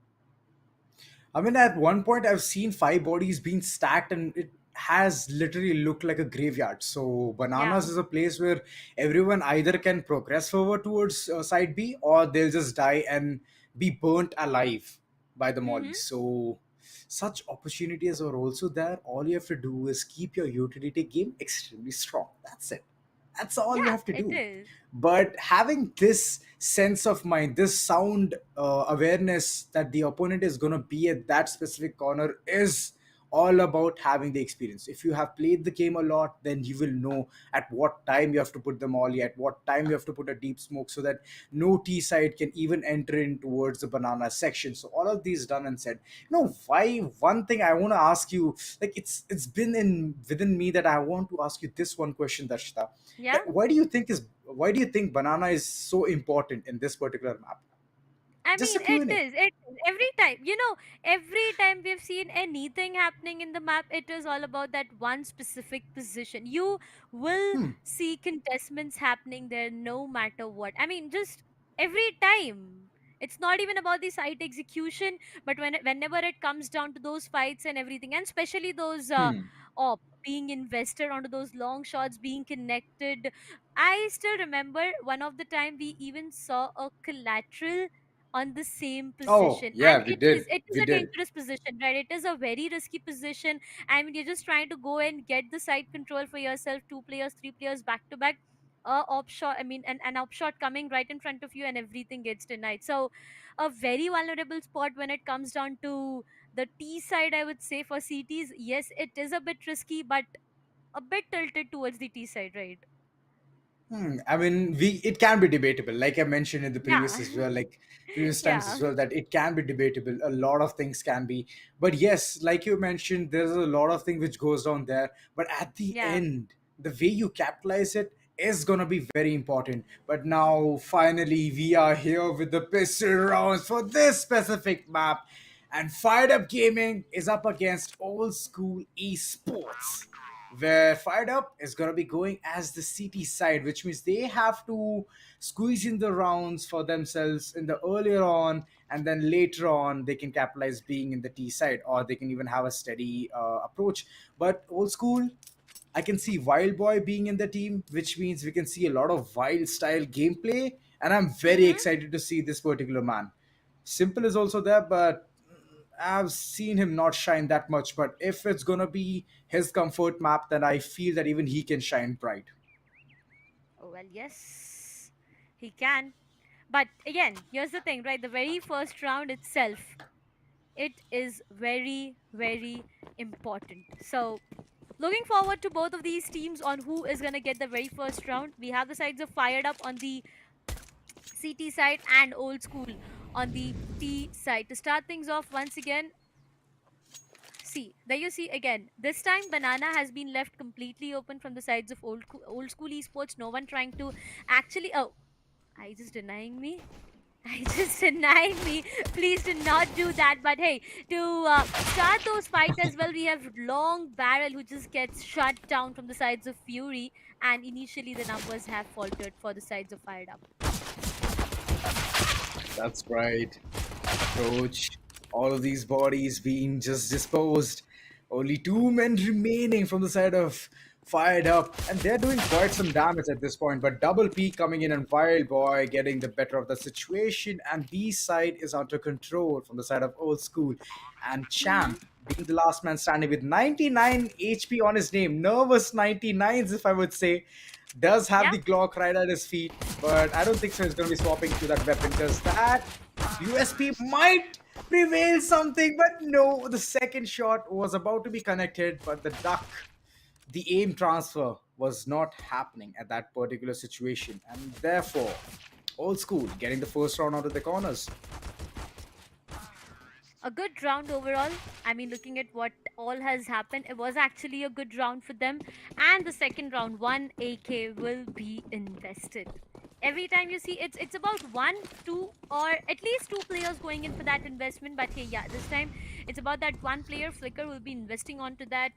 I mean, at one point, I've seen five bodies being stacked, and it has literally looked like a graveyard. So, Yeah. Bananas is a place where everyone either can progress forward towards side B, or they'll just die and be burnt alive by the Mm-hmm. mollies. So, such opportunities are also there. All you have to do is keep your utility game extremely strong. That's it. That's all you Yeah, have to it do. is. But having this sense of mind, this sound awareness that the opponent is going to be at that specific corner is all about having the experience. If you have played the game a lot, then you will know at what time you have to put the molly, at what time you have to put a deep smoke, so that no T side can even enter in towards the banana section. So all of these done and said, why, one thing I want to ask you, like it's been in within me that I want to ask you this one question, Darshita. Yeah. Like, why do you think banana is so important in this particular map? I Just a mean, Q it and A. is. It is. Every time, every time we've seen anything happening in the map, it is all about that one specific position. You will Hmm. see contestments happening there no matter what. I mean, just every time. It's not even about the site execution, but whenever it comes down to those fights and everything, and especially those Hmm. op being invested onto those long shots, being connected. I still remember one of the time we even saw a collateral on the same Oh, position, and yeah, we it is did. it is We a did. dangerous position, right? It is a very risky position. I mean, you're just trying to go and get the side control for yourself, two players, three players back to back, op shot, I mean, an op shot coming right in front of you, and everything gets denied. So a very vulnerable spot when it comes down to the T side, I would say. For CTs, yes, it is a bit risky, but a bit tilted towards the T side, right? I mean, we it can be debatable. Like I mentioned in the previous Yeah. as well, like previous times Yeah. as well, that it can be debatable. A lot of things can be, but yes, like you mentioned, there's a lot of things which goes down there. But at the Yeah. end, the way you capitalize it is gonna be very important. But now, finally, we are here with the pistol rounds for this specific map, and Fired Up Gaming is up against Old School Esports, where Fired Up is going to be going as the CT side, which means they have to squeeze in the rounds for themselves in the earlier on, and then later on they can capitalize being in the T side, or they can even have a steady approach. But Old School, I can see Wild Boy being in the team, which means we can see a lot of wild style gameplay, and I'm very Mm-hmm. excited to see this particular man. Simple is also there, but I've seen him not shine that much. But if it's gonna be his comfort map, then I feel that even he can shine bright. Oh, well, yes, he can. But again, here's the thing, right? The very first round itself, it is very, very important. So, looking forward to both of these teams on who is going to get the very first round. We have the sides of Fired Up on the CT side and Old School on the T side. To start things off, once again, see, there you see again. This time, Banana has been left completely open from the sides of old school esports. No one trying to actually. Oh, I just denying me. I just denying me. Please do not do that. But hey, to start those fights as well, we have Long Barrel who just gets shut down from the sides of Fury, and initially the numbers have faltered for the sides of Fired Up. That's right, approach. All of these bodies being just disposed. Only two men remaining from the side of fired up, and they're doing quite some damage at this point. But double P coming in and Wild Boy getting the better of the situation, and B side is under control from the side of Old School, and Mm-hmm. Champ being the last man standing with 99 HP on his name, nervous 99s if I would say, does have Yeah. the Glock right at his feet, but I don't think so. He's going to be swapping to that weapon because that USP might prevail something, but no, the second shot was about to be connected, but the aim transfer was not happening at that particular situation, and therefore, Old School getting the first round out of the corners. A good round overall. I mean, looking at what all has happened, it was actually a good round for them. And the second round, one AK will be invested. Every time you see it's about one, two, or at least two players going in for that investment. But hey, yeah, this time it's about that one player. Flicker will be investing onto that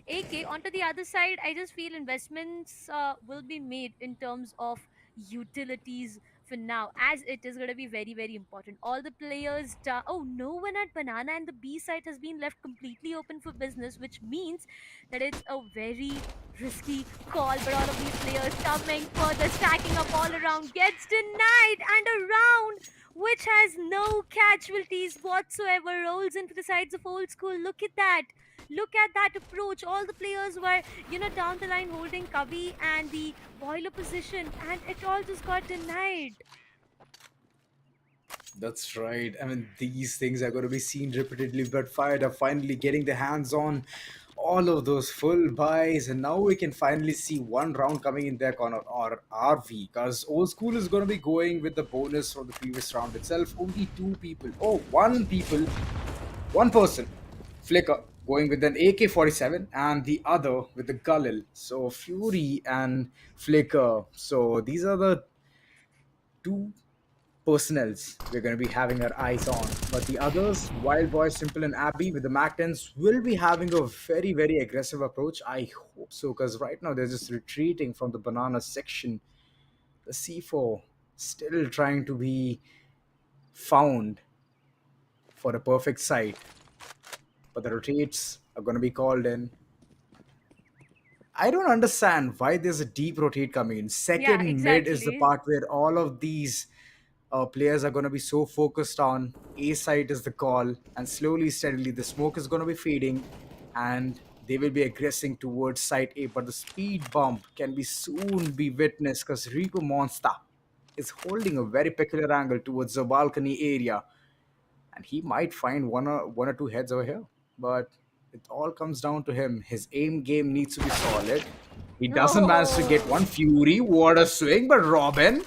AK. Onto the other side, I just feel investments will be made in terms of utilities for now, as it is going to be very very important. All the players oh, no one at banana, and the B side has been left completely open for business, which means that it's a very risky call. But all of these players coming further, stacking up all around, gets denied, and a round which has no casualties whatsoever rolls into the sides of Old School. Look at that. Look at that approach. All the players were, down the line holding Kavi and the boiler position, and it all just got denied. That's right. I mean, these things are going to be seen repeatedly, but Fired are finally getting their hands on all of those full buys, and now we can finally see one round coming in their corner or RV, because Old School is going to be going with the bonus from the previous round itself. Only two people, oh, one person, Flicker, going with an AK-47, and the other with the Gullil. So Fury and Flicker. So these are the two personnels we're going to be having our eyes on. But the others, Wild Boy, Simple, and Abby with the Mac 10s, will be having a very, very aggressive approach. I hope so, because right now they're just retreating from the banana section. The C4 still trying to be found for a perfect site, but the rotates are going to be called in. I don't understand why there's a deep rotate coming in. Yeah, Second mid is the exactly. part where all of these players are going to be so focused on. A site is the call, and slowly, steadily, the smoke is going to be fading, and they will be aggressing towards site A. But the speed bump can be soon be witnessed because Reaper Monster is holding a very peculiar angle towards the balcony area, and he might find one or two heads over here. But it all comes down to him. His aim game needs to be solid. He doesn't manage to get No. one Fury. What a swing! But Robin,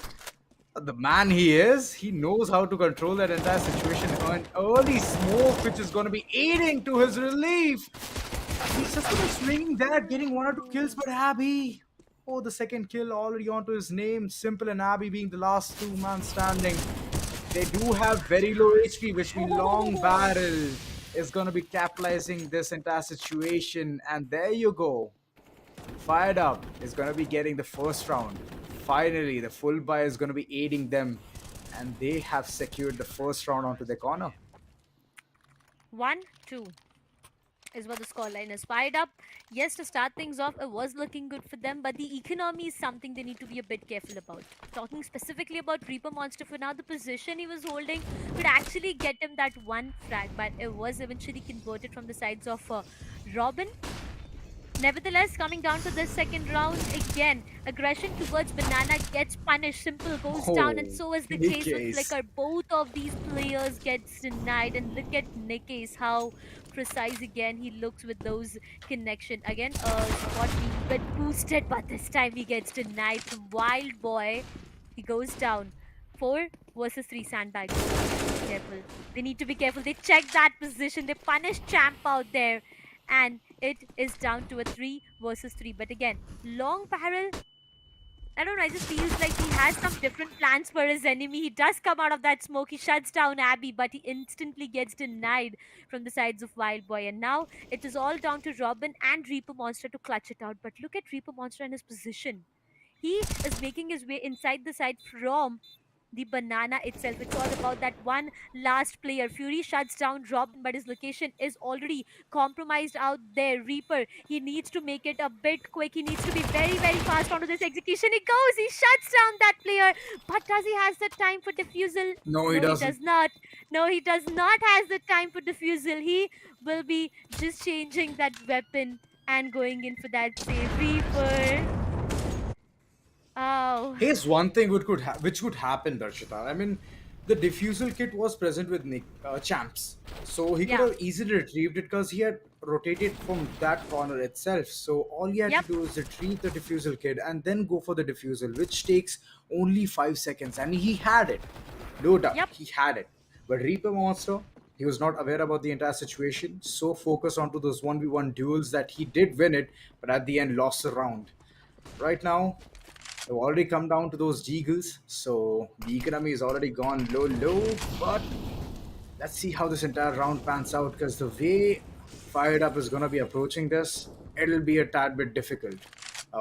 the man he is, he knows how to control that entire situation. An early smoke, which is going to be aiding to his relief. He's just going to swing that, getting one or two kills. But Abby, oh, the second kill already onto his name. Simple and Abby being the last two man standing. They do have very low HP, which means Long Barrel is going to be capitalizing this entire situation. And there you go. Fired Up is going to be getting the first round. Finally, the full buy is going to be aiding them, and they have secured the first round onto their corner. 1-2 is what the scoreline is. Fired up. Yes, to start things off, it was looking good for them, but the economy is something they need to be a bit careful about. Talking specifically about Reaper Monster, for now, the position he was holding could actually get him that one frag, but it was eventually converted from the sides of Robin. Nevertheless, coming down to this second round, again, aggression towards Banana gets punished. Simple goes down, and Oh, so is the case with Nick's. Flicker. Both of these players gets denied, and look at Nick's, how precise again he looks with those connection. Again, spot being a bit boosted, but this time he gets denied from Wild Boy. He goes down. 4 versus 3 sandbags. Careful. They need to be careful. They check that position. They punish Champ out there, and it is down to a 3 versus 3. But again, long barrel, I don't know, I just feels like he has some different plans for his enemy. He does come out of that smoke, he shuts down Abby, but he instantly gets denied from the sides of Wild Boy. And now it is all down to Robin and Reaper Monster to clutch it out. But look at Reaper Monster and his position. He is making his way inside the side from the banana itself. It's all about that one last player. Fury shuts down Robin, but his location is already compromised out there. Reaper, he needs to make it a bit quick. He needs to be very, very fast onto this execution. He goes, he shuts down that player. But does he has the time for defusal? No, he No, he doesn't. does not. No, he does not has the time for defusal. He will be just changing that weapon and going in for that save. Reaper. Oh. Here's one thing which could happen, Darshita. I mean, the diffusal kit was present with Nick Champs, so he could Yeah. have easily retrieved it because he had rotated from that corner itself. So all he had Yep. to do is retrieve the diffusal kit and then go for the diffusal, which takes only 5 seconds, and he had it. No doubt, Yep. he had it. But Reaper Monster, he was not aware about the entire situation, so focused onto those 1v1 duels that he did win it, but at the end lost the round. Right now, they've already come down to those deagles, so the economy is already gone low. But let's see how this entire round pans out, because the way Fired Up is going to be approaching this, it'll be a tad bit difficult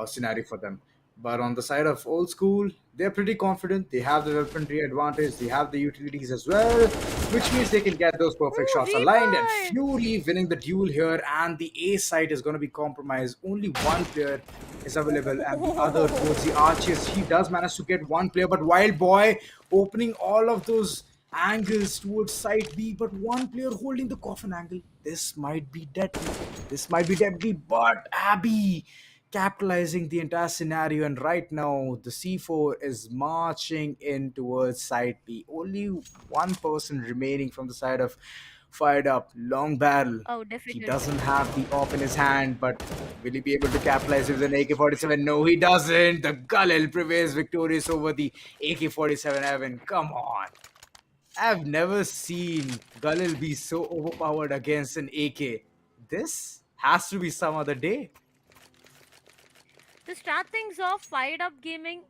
scenario for them. But on the side of Old School, they're pretty confident. They have the weaponry advantage, they have the utilities as well, which means they can get those perfect Ooh, shots aligned. And Reaper! Fury winning the duel here, and the A side is going to be compromised. Only one player is available, and the other towards the archers. He does manage to get one player, but Wild Boy opening all of those angles towards side B, but one player holding the coffin angle. This might be deadly. This might be deadly, but Abby capitalizing the entire scenario, and right now the C4 is marching in towards side B. Only one person remaining from the side of Fired Up. Long barrel. Oh, He difficult. doesn't have the op in his hand, but will he be able to capitalize with an AK-47? No, he doesn't. The Gullel prevails victorious over the AK-47 Evan. Come on. I've never seen Gullel be so overpowered against an AK. This has to be some other day. To start things off, Fired Up Gaming,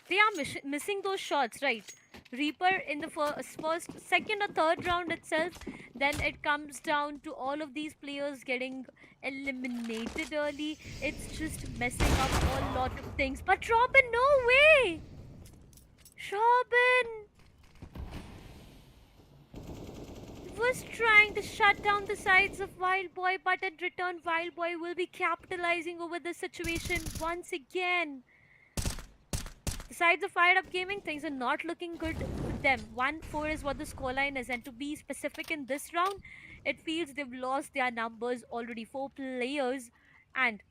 they are missing those shots, right? Reaper in the first, second, or third round itself. Then it comes down to all of these players getting eliminated early. It's just messing up a lot of things. But Robin, no way! Robin was trying to shut down the sides of Wild Boy, but in return, Wild Boy will be capitalizing over the situation once again. The sides of Fired Up Gaming, things are not looking good with them. 1-4 is what the scoreline is, and to be specific in this round, it feels they've lost their numbers already. 4 players, and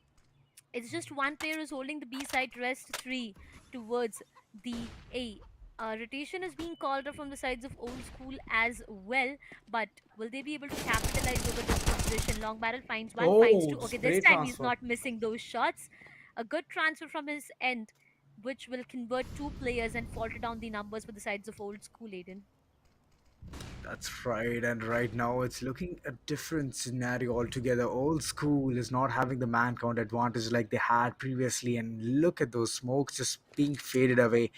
it's just one player is holding the B side, rest 3 towards the A. Rotation is being called up from the sides of Old School as well, but will they be able to capitalize over this position? Long Barrel finds one, finds two. Oh, Okay, this great time he's transfer. not missing those shots. A good transfer from his end, which will convert 2 players and falter down the numbers for the sides of Old School, Aiden. That's right, and right now it's looking a different scenario altogether. Old School is not having the man count advantage like they had previously, and look at those smokes just being faded away,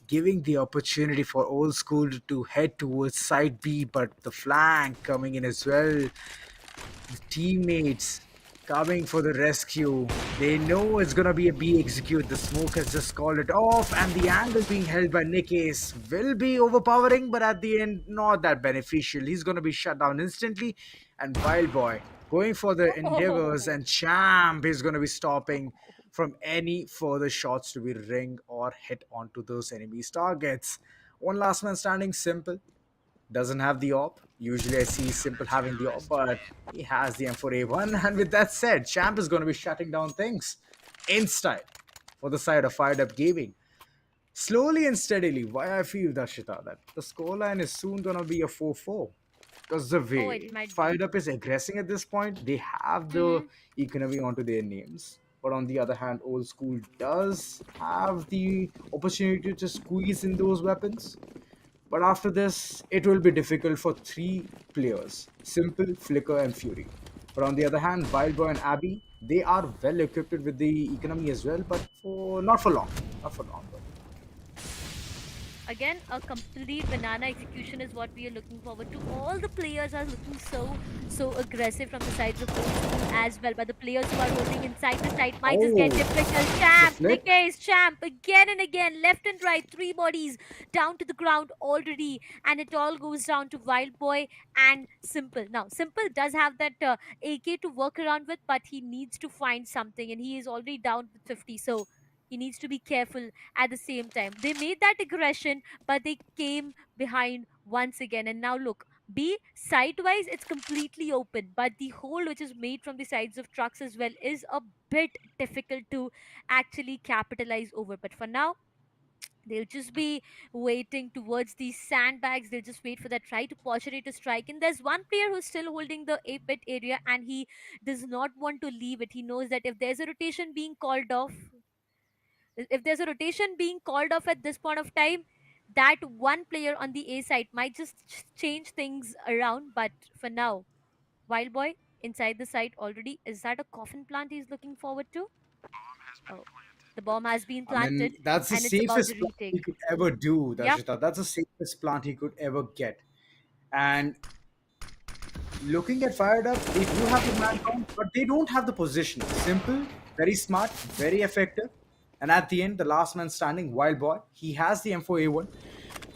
giving the opportunity for Old School to head towards side B, but the flank coming in as well. The teammates coming for the rescue. They know it's gonna be a B execute. The smoke has just called it off, and the angle being held by Nick Ace will be overpowering, but at the end, not that beneficial. He's gonna be shut down instantly, and Wild Boy going for the endeavors, and Champ is gonna be stopping from any further shots to be ring or hit onto those enemies' targets. One last man standing, Simple doesn't have the op. Usually I see Simple having the op, but he has the M4A1. And with that said, Champ is going to be shutting down things in style for the side of Fired Up Gaming. Slowly and steadily, why I feel, Darshita, that the scoreline is soon going to be a 4-4. Because the Oh, way it might be. Fired Up is aggressing at this point, they have the economy onto their names. But on the other hand, Old School does have the opportunity to squeeze in those weapons. But after this, it will be difficult for 3 players, Simple, Flicker, and Fury. But on the other hand, Wild Boy and Abby, they are well equipped with the economy as well, but not for long. Not for long. But Again, a complete banana execution is what we are looking forward to. All the players are looking so aggressive from the sides of old school as well, but the players who are holding inside the site might just get Oh, difficult. the Champ, flick. Nikkei's champ again and again, left and right, three bodies down to the ground already, and it all goes down to Wild Boy and Simple. Now, Simple does have that AK to work around with, but he needs to find something, and he is already down with 50, so he needs to be careful at the same time. They made that aggression, but they came behind once again. And now look, B sidewise, it's completely open, but the hole which is made from the sides of trucks as well is a bit difficult to actually capitalize over. But for now, they'll just be waiting towards these sandbags. They'll just wait for that right opportunity to strike. And there's one player who's still holding the A pit area, and he does not want to leave it. He knows that if there's a rotation being called off, if there's a rotation being called off at this point of time, that one player on the A side might just change things around. But for now, Wild Boy inside the site already. Is that a coffin plant he's looking forward to? Oh, the bomb has been I mean, planted that's the and it's about to safest plant he retake. could ever do, Yep. Darshita. That's the safest plant he could ever get. And looking at Fired Up, they do have the man count, but they don't have the position. Simple, very smart, very effective. And at the end, the last man standing, Wild Boy, he has the M4A1,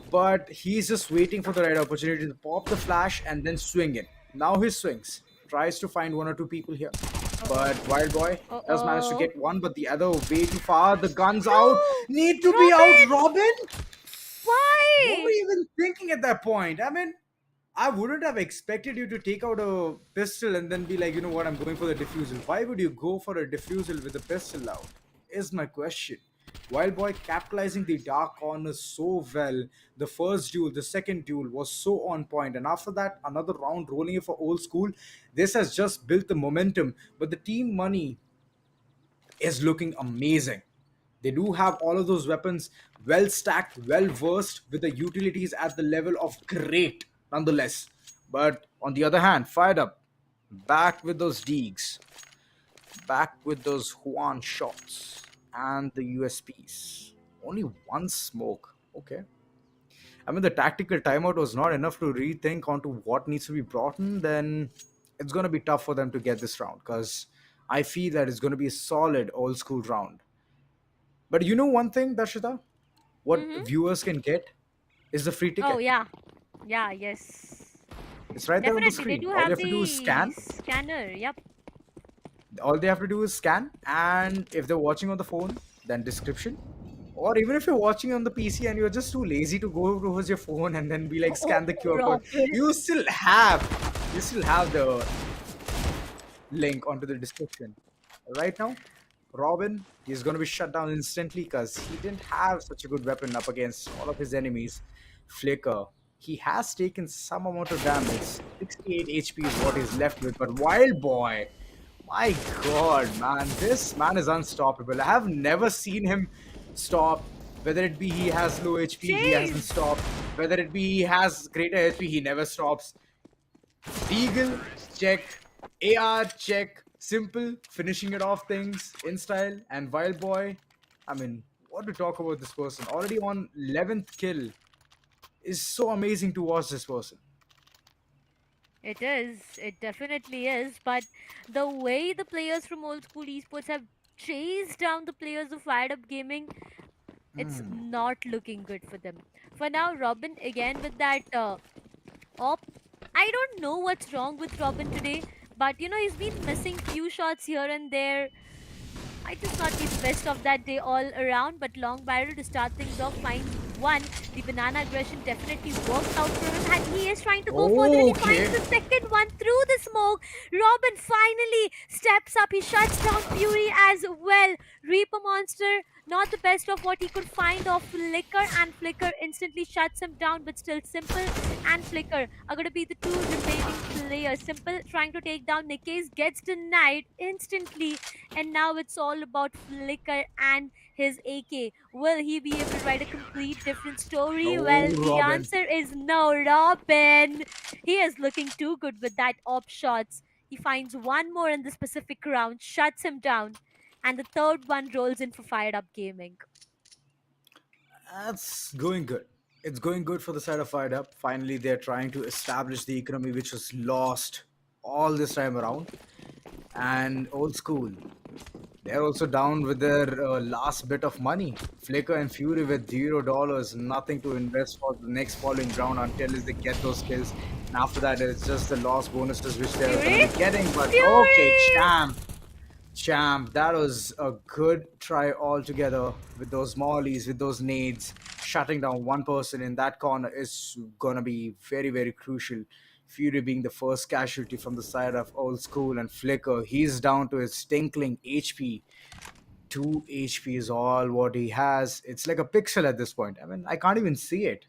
but he's just waiting for the right opportunity to pop the flash and then swing in. Now he swings, tries to find one or two people here. Uh But oh. Wild Boy Uh does manage to oh. get one, but the other way too far. The gun's out. No! Need to be out, Robin! Robin. What were Why? you even thinking at that point? I mean, I wouldn't have expected you to take out a pistol and then be like, you know what, I'm going for the defusal. Why would you go for a defusal with a pistol out? Is my question. Wild Boy capitalizing the dark corner so well. The first duel, the second duel was so on point, and after that, another round rolling it for old school. This has just built the momentum. But the team money is looking amazing. They do have all of those weapons well stacked, well versed, with the utilities at the level of great nonetheless. But on the other hand, fired up, back with those Deegs, back with those Juan shots and the USPs. Only one smoke. Okay. I mean, the tactical timeout was not enough to rethink onto what needs to be brought in, then it's going to be tough for them to get this round because I feel that it's going to be a solid old school round. But you know one thing, Darshita? What Mm-hmm. viewers can get is the free Oh, ticket. yeah. Yeah, yes. It's right there on the Definitely. They screen. do All you have have to do is the scan. scanner. Yep. All they have to do is scan. And if they're watching on the phone, then description. Or even if you're watching on the PC and you're just too lazy to go towards your phone and then be like Oh, scan the QR code, Robin. you still have the link onto the description. Right now, Robin is going to be shut down instantly because he didn't have such a good weapon up against all of his enemies. Flicker, he has taken some amount of damage. 68 HP is what he's left with. But Wild Boy, my god, man, this man is unstoppable. I have never seen him stop. Whether it be he has low HP, he hasn't Jeez. stopped. Whether it be he has greater HP, he never stops. Deagle, check. AR, check. Simple, finishing it off things in style. And Wild Boy, I mean, what to talk about this person? Already on 11th kill. Is so amazing to watch this person. It is. It definitely is. But the way the players from old school esports have chased down the players of FIREDUP-Gaming, it's not looking good for them. For now, Robin again with that op. I don't know what's wrong with Robin today, but he's been missing few shots here and there. Might just not be the best of that day all around, but long barrel to start things off finds one. The banana aggression definitely works out for him, and he is trying to go further, and he finds Okay. the second one through the smoke. Robin finally steps up. He shuts down Fury as well. Reaper Monster, not the best of what he could find off Flicker, and Flicker instantly shuts him down, but still Simple and Flicker are going to be the two remaining players. Simple trying to take down Nikkei's, gets denied instantly, and now it's all about Flicker and his AK. Will he be able to write a complete different story? No, Well, the Robin. answer is no, Robin. He is looking too good with that op shots. He finds one more in the specific round, shuts him down, and the third one rolls in for FIREDUP-Gaming. That's going good. It's going good for the side of Fired Up. Finally, they're trying to establish the economy which was lost all this time around. And Old School, they're also down with their last bit of money. Flicker and Fury with $0, nothing to invest for the next following round until they get those kills. And after that, it's just the lost bonuses which they're going Fury? to be getting. But okay, Fury! Champ, that was a good try altogether with those mollies, with those nades. Shutting down one person in that corner is gonna be very, very crucial. Fury being the first casualty from the side of Old School and Flicker. He's down to his tinkling HP. 2 HP is all what he has. It's like a pixel at this point. I mean, I can't even see it.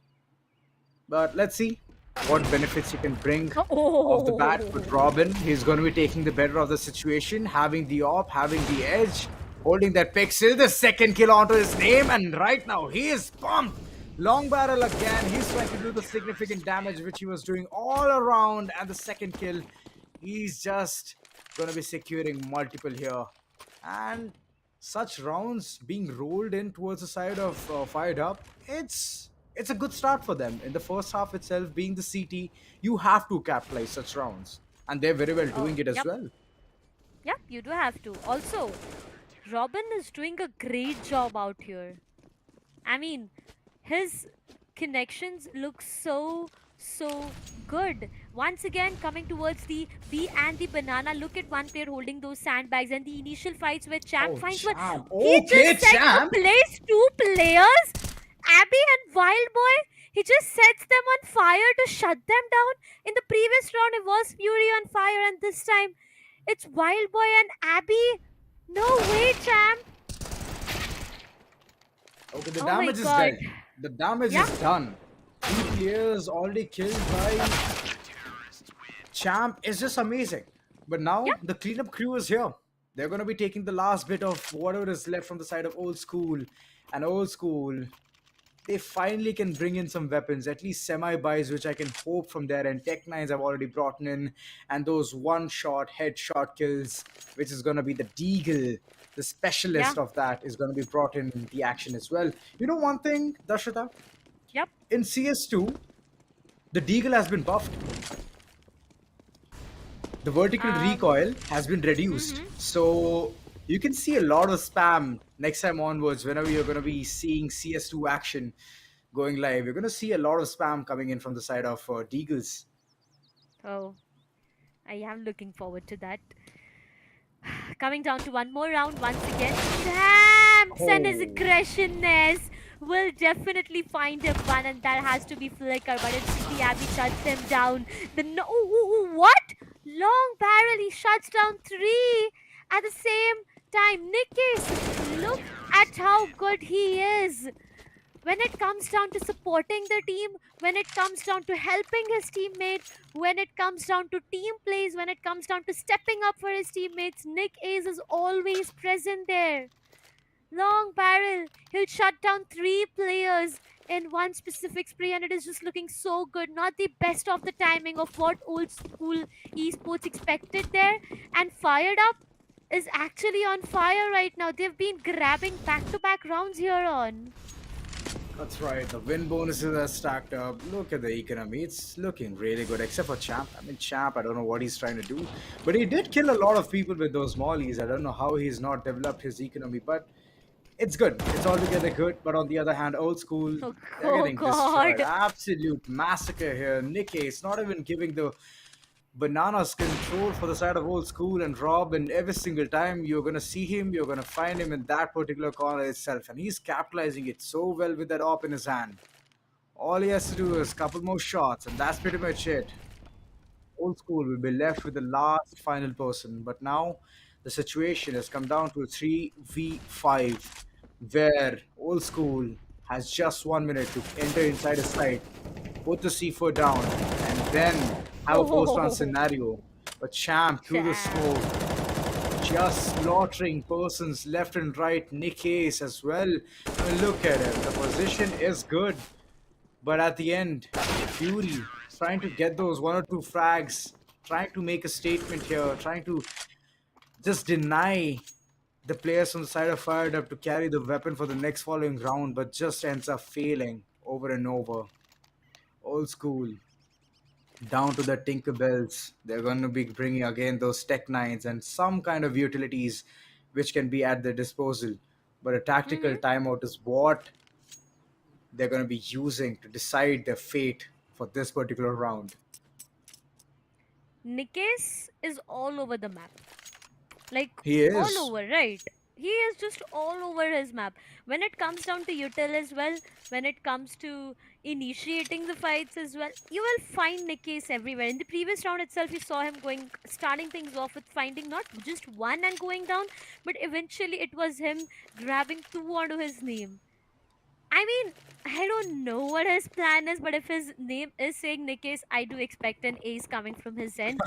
But let's see what benefits he can bring off the bat Oh, with Robin. He's going to be taking the better of the situation, having the op, having the edge, holding that pixel, the second kill onto his name, and right now he is pumped. Long barrel again. He's trying to do the significant damage which he was doing all around, and the second kill, he's just going to be securing multiple here. And such rounds being rolled in towards the side of Fired Up, it's a good start for them. In the first half itself, being the CT, you have to capitalize such rounds, and they're very well doing it as yep. well. Yep, you do have to. Also, Robin is doing a great job out here. I mean, his connections look so good. Once again, coming towards the B and the banana. Look at one player holding those sandbags, and the initial fights where Champ Oh, finds one. Champ. He Okay, just set Champ. ablaze two players, Abby and Wild Boy. He just sets them on fire to shut them down. In the previous round, it was Fury on fire, and this time it's Wild Boy and Abby. No way, Champ. Okay, the Oh my damage is God. done. The damage Yeah. is done. 3 players already killed by Champ is just amazing. But now the cleanup crew is here. They're going to be taking the last bit of whatever is left from the side of Old School. And Old School, they finally can bring in some weapons, at least semi-buys, which I can hope from there. And Tech 9s I've already brought in. And those one-shot, headshot kills, which is going to be the Deagle. The specialist Yeah. of that is going to be brought in the action as well. You know one thing, Darshita? Yep. In CS2, the Deagle has been buffed. The vertical recoil has been reduced. So you can see a lot of spam next time onwards whenever you're going to be seeing CS2 action going live. You're going to see a lot of spam coming in from the side of Deagles. Oh, I am looking forward to that. Coming down to one more round once again. Champs and his Oh. aggressionness will definitely find him one, and that has to be Flicker. But instantly Abby shuts him down. The no, what? Long barrel. He shuts down three at the same time. Nickis, look at how good he is. When it comes down to supporting the team, when it comes down to helping his teammate, when it comes down to team plays, when it comes down to stepping up for his teammates, Nick Ace is always present there. Long barrel, he'll shut down three players in one specific spray, and it is just looking so good. Not the best of the timing of what Old School Esports expected there. And Fired Up is actually on fire right now. They've been grabbing back-to-back rounds here on. That's right. The win bonuses are stacked up. Look at the economy. It's looking really good, except for Champ. I mean, Champ, I don't know what he's trying to do. But he did kill a lot of people with those mollies. I don't know how he's not developed his economy. But it's good. It's altogether good. But on the other hand, Old School, Oh, they're getting destroyed. God. Absolute massacre here. Nick Ace not even giving the bananas control for the side of Old School, and Rob, and every single time you're gonna see him, you're gonna find him in that particular corner itself, and he's capitalizing it so well with that op in his hand. All he has to do is a couple more shots, and that's pretty much it. Old School will be left with the last final person, but now the situation has come down to a 3v5, where Old School has just 1 minute to enter inside a site, put the C4 down, and then have a post-round scenario. But Champ through the smoke, just slaughtering persons left and right. Nick Ace as well. I mean, look at it. The position is good. But at the end, Fury trying to get those one or two frags, trying to make a statement here, trying to just deny the players on the side of Fired Up to carry the weapon for the next following round, but just ends up failing. over and over. Old school, down to the Tinkerbells. They're going to be bringing again those Tech Nines and some kind of utilities which can be at their disposal. But a tactical Mm-hmm. timeout is what they're going to be using to decide their fate for this particular round. Nikes is all over the map. Like, He all is. over, right? He is just all over his map. When it comes down to util as well, when it comes to initiating the fights as well, you will find Nikes everywhere. In the previous round itself, you saw him starting things off with finding not just one and going down, but eventually it was him grabbing two onto his name. I mean, I don't know what his plan is, but if his name is saying Nikes, I do expect an ace coming from his end.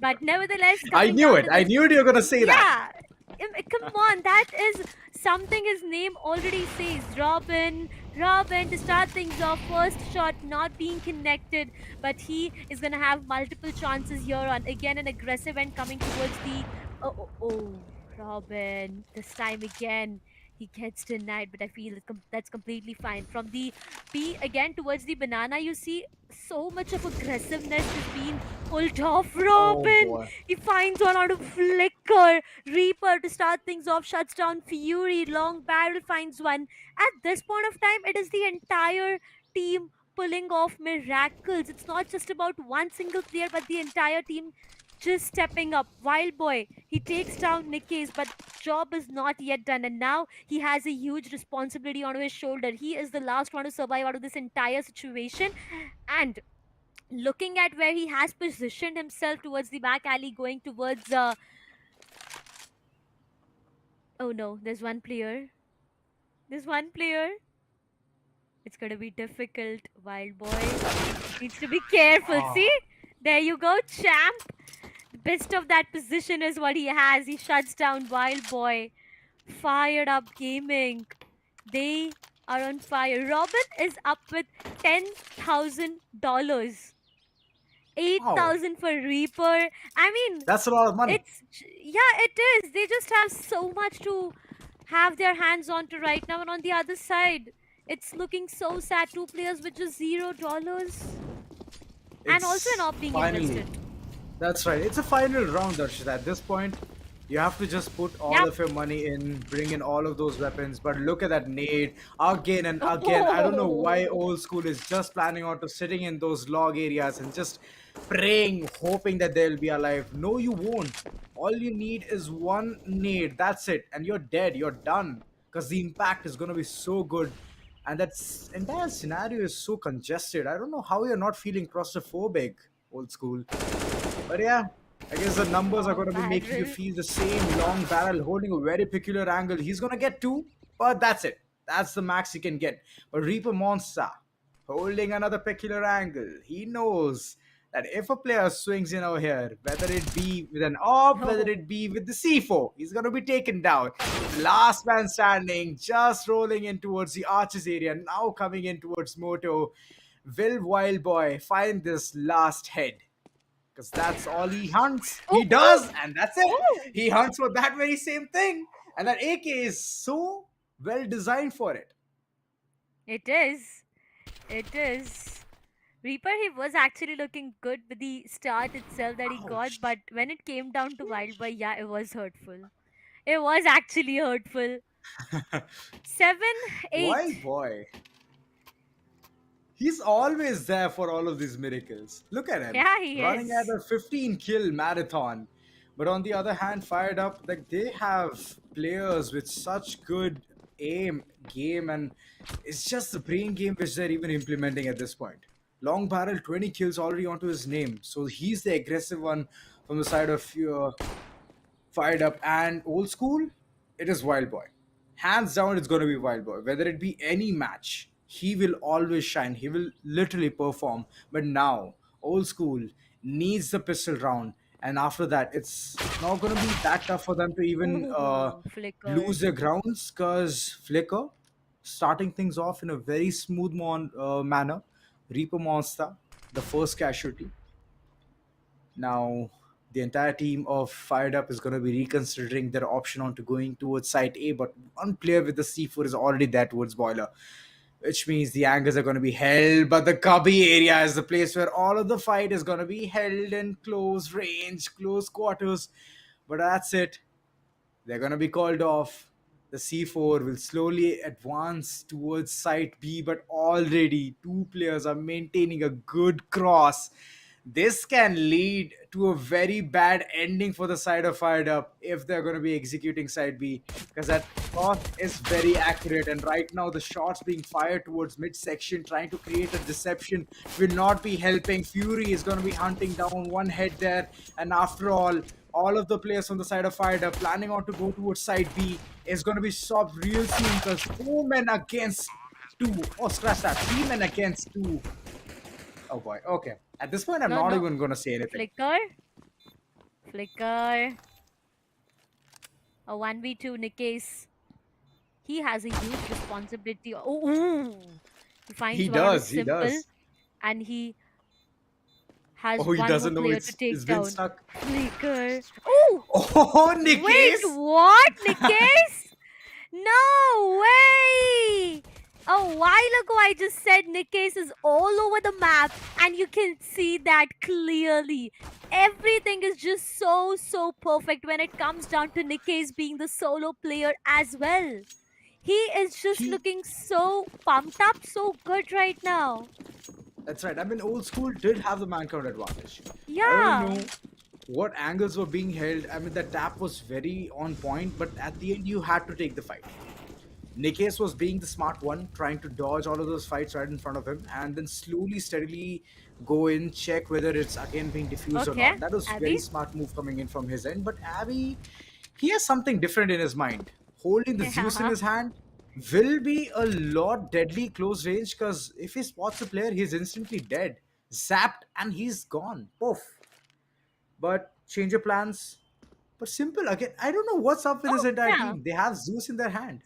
But nevertheless, I coming knew down it. to I this, knew you were going to say that. yeah, come on, that is something his name already says. Robin to start things off. First shot not being connected, but he is gonna have multiple chances here on. Again, an aggressive end coming towards the. Oh, Robin. This time again. He gets denied, but I feel that's completely fine. From the B again towards the banana, you see so much of aggressiveness is being pulled off. Oh Robin, boy. he finds one out of flicker. Reaper to start things off, shuts down Fury. Long barrel finds one. At this point of time, it is the entire team pulling off miracles. It's not just about one single player, but the entire team just stepping up. Wild Boy, he takes down Nikki's, but job is not yet done, and now he has a huge responsibility on his shoulder. He is the last one to survive out of this entire situation, and looking at where he has positioned himself towards the back alley, going towards oh no, there's one player. There's one player. It's gonna be difficult. Wild Boy needs to be careful. See? There you go, champ. The best of that position is what he has. He shuts down Wild Boy. Fired Up Gaming. They are on fire. Robin is up with $10,000. Wow. 8,000 for Reaper. I mean, That's a lot of money. yeah, it is. They just have so much to have their hands on to right now. And on the other side, it's looking so sad. Two players with just $0. And also It's not being finally. invested. That's right. It's a final round, Darshit. At this point, you have to just put all Yep. of your money in, bring in all of those weapons. But look at that nade again and again. I don't know why old school is just planning on to sitting in those log areas and just praying, hoping that they'll be alive. No, you won't. All you need is one nade. That's it. And you're dead. You're done. Because the impact is going to be so good. And that entire scenario is so congested. I don't know how you're not feeling claustrophobic, old school. But yeah, I guess the numbers are Long going to be making you barrel. feel the same. Long barrel holding a very peculiar angle. He's going to get two, but that's it. That's the max he can get. But Reaper Monster holding another peculiar angle. He knows that if a player swings in over here, whether it be with an AWP, whether it be with the C4, he's going to be taken down. Last man standing, just rolling in towards the arches area, now coming in towards Moto. Will Wild Boy find this last head? Because that's all he hunts. Oh, He does, and that's it. oh. He hunts for that very same thing. And that AK is so well designed for it. It is. It is. Reaper, he was actually looking good with the start itself that he got, Ouch. but when it came down to Wild Boy, yeah, it was hurtful. It was actually hurtful. 7, 8. Wild Boy. He's always there for all of these miracles. Look at him. Yeah, he Running is. at a 15 kill marathon. But on the other hand, Fired Up, like they have players with such good aim, game, and it's just the brain game which they're even implementing at this point. Long Barrel, 20 kills already onto his name. So he's the aggressive one from the side of Fired Up. And old school, it is Wild Boy. Hands down, it's going to be Wild Boy. Whether it be any match, he will always shine. He will literally perform. But now, old school needs the pistol round. And after that, it's not going to be that tough for them to even Ooh, flickered. lose their grounds because Flicker starting things off in a very smooth manner. Reaper Monster, the first casualty. Now, the entire team of Fired Up is going to be reconsidering their option on to going towards Site A, but one player with the C4 is already there towards Boiler. which means the angles are going to be held. But the cubby area is the place where all of the fight is going to be held in close range, close quarters. But that's it. They're going to be called off. The C4 will slowly advance towards site B, but already two players are maintaining a good cross. This can lead to a very bad ending for the side of Fired Up if they're going to be executing side B, because that cross is very accurate. And right now, the shots being fired towards midsection, trying to create a deception, will not be helping. Fury is going to be hunting down one head there. And after all of the players on the side of Fired Up planning on to go towards side B is going to be stopped real soon, because 4 men against 2. Oh, scratch that. 3 men against 2. Oh boy. Okay. At this point, I'm No, not no. even going to say anything. Flicker. A 1v2 Nikkei's. He has a huge responsibility. Oh, ooh. He finds He one on does. He Simple, does. and he has Oh, he one more doesn't know player to it's take been down. stuck. Flicker. Oh! Oh, Wait, Nikkei's. what? Nikkei's? No way! A while ago, I just said Nikkei's is all over the map, and you can see that clearly. Everything is just so perfect when it comes down to Nikkei's being the solo player as well. He is just He- looking so pumped up, so good right now. That's right. I mean, old school did have the man count advantage. I Yeah. don't know what angles were being held. I mean, the tap was very on point, but at the end, you had to take the fight. Nikkei's was being the smart one, trying to dodge all of those fights right in front of him, and then slowly, steadily go in, check whether it's again being diffused or Okay, not. That was Abby? very smart move coming in from his end. But Abby, he has something different in his mind. Holding the Zeus in his hand will be a lot deadly close range, because if he spots a player, he's instantly dead, zapped, and he's gone. Poof. But change your plans. But Simple again, I don't know what's up with this Oh, entire yeah. team. They have Zeus in their hand.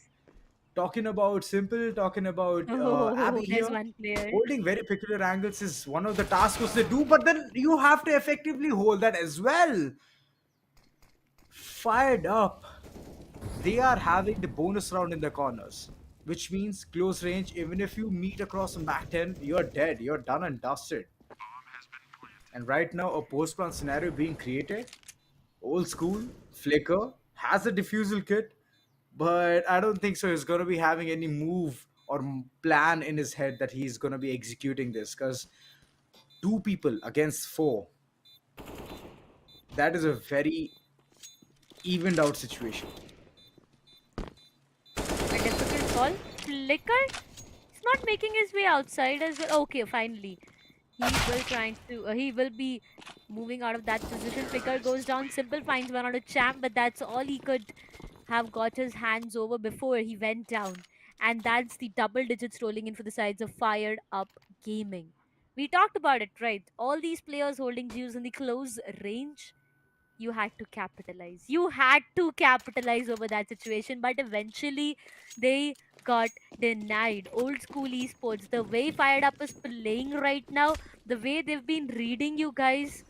Talking about Simple, talking about Oh, Abby there's here. one player. Holding very peculiar angles is one of the tasks they do, but then you have to effectively hold that as well. Fired up. They are having the bonus round in the corners, which means close range. Even if you meet across a Mac 10, you're dead. You're done and dusted. And right now, a post-plan scenario being created. Old school, Flicker has a diffusal kit, but I don't think so. He's going to be having any move or plan in his head that he's going to be executing this, because 2 people against 4, that is a very evened out situation. A difficult call. Flicker? He's not making his way outside as well. Okay, finally. He will be moving out of that position. Flicker goes down. Simple finds one on a champ, but that's all he could have got his hands over before he went down. And that's the double digits rolling in for the sides of Fired Up Gaming. We talked about it, right? All these players holding Zeus in the close range. You had to capitalize. You had to capitalize over that situation, but eventually they got denied. Old school esports, the way Fired Up is playing right now, the way they've been reading you guys,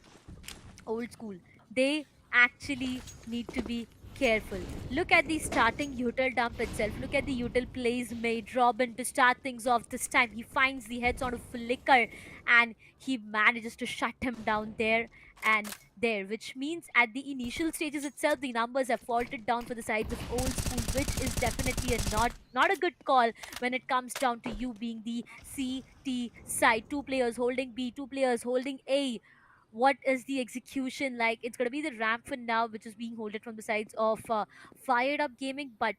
old school, they actually need to be careful. Look at the starting util dump itself. Look at the util plays made. Robin to start things off this time. He finds the heads on a Flicker and he manages to shut him down there and there, which means at the initial stages itself, the numbers have faltered down for the sides of old school, which is definitely a not a good call when it comes down to you being the CT side. 2 players holding B, 2 players holding A. What is the execution like? It's going to be the ramp for now, which is being holded from the sides of Fired Up Gaming, but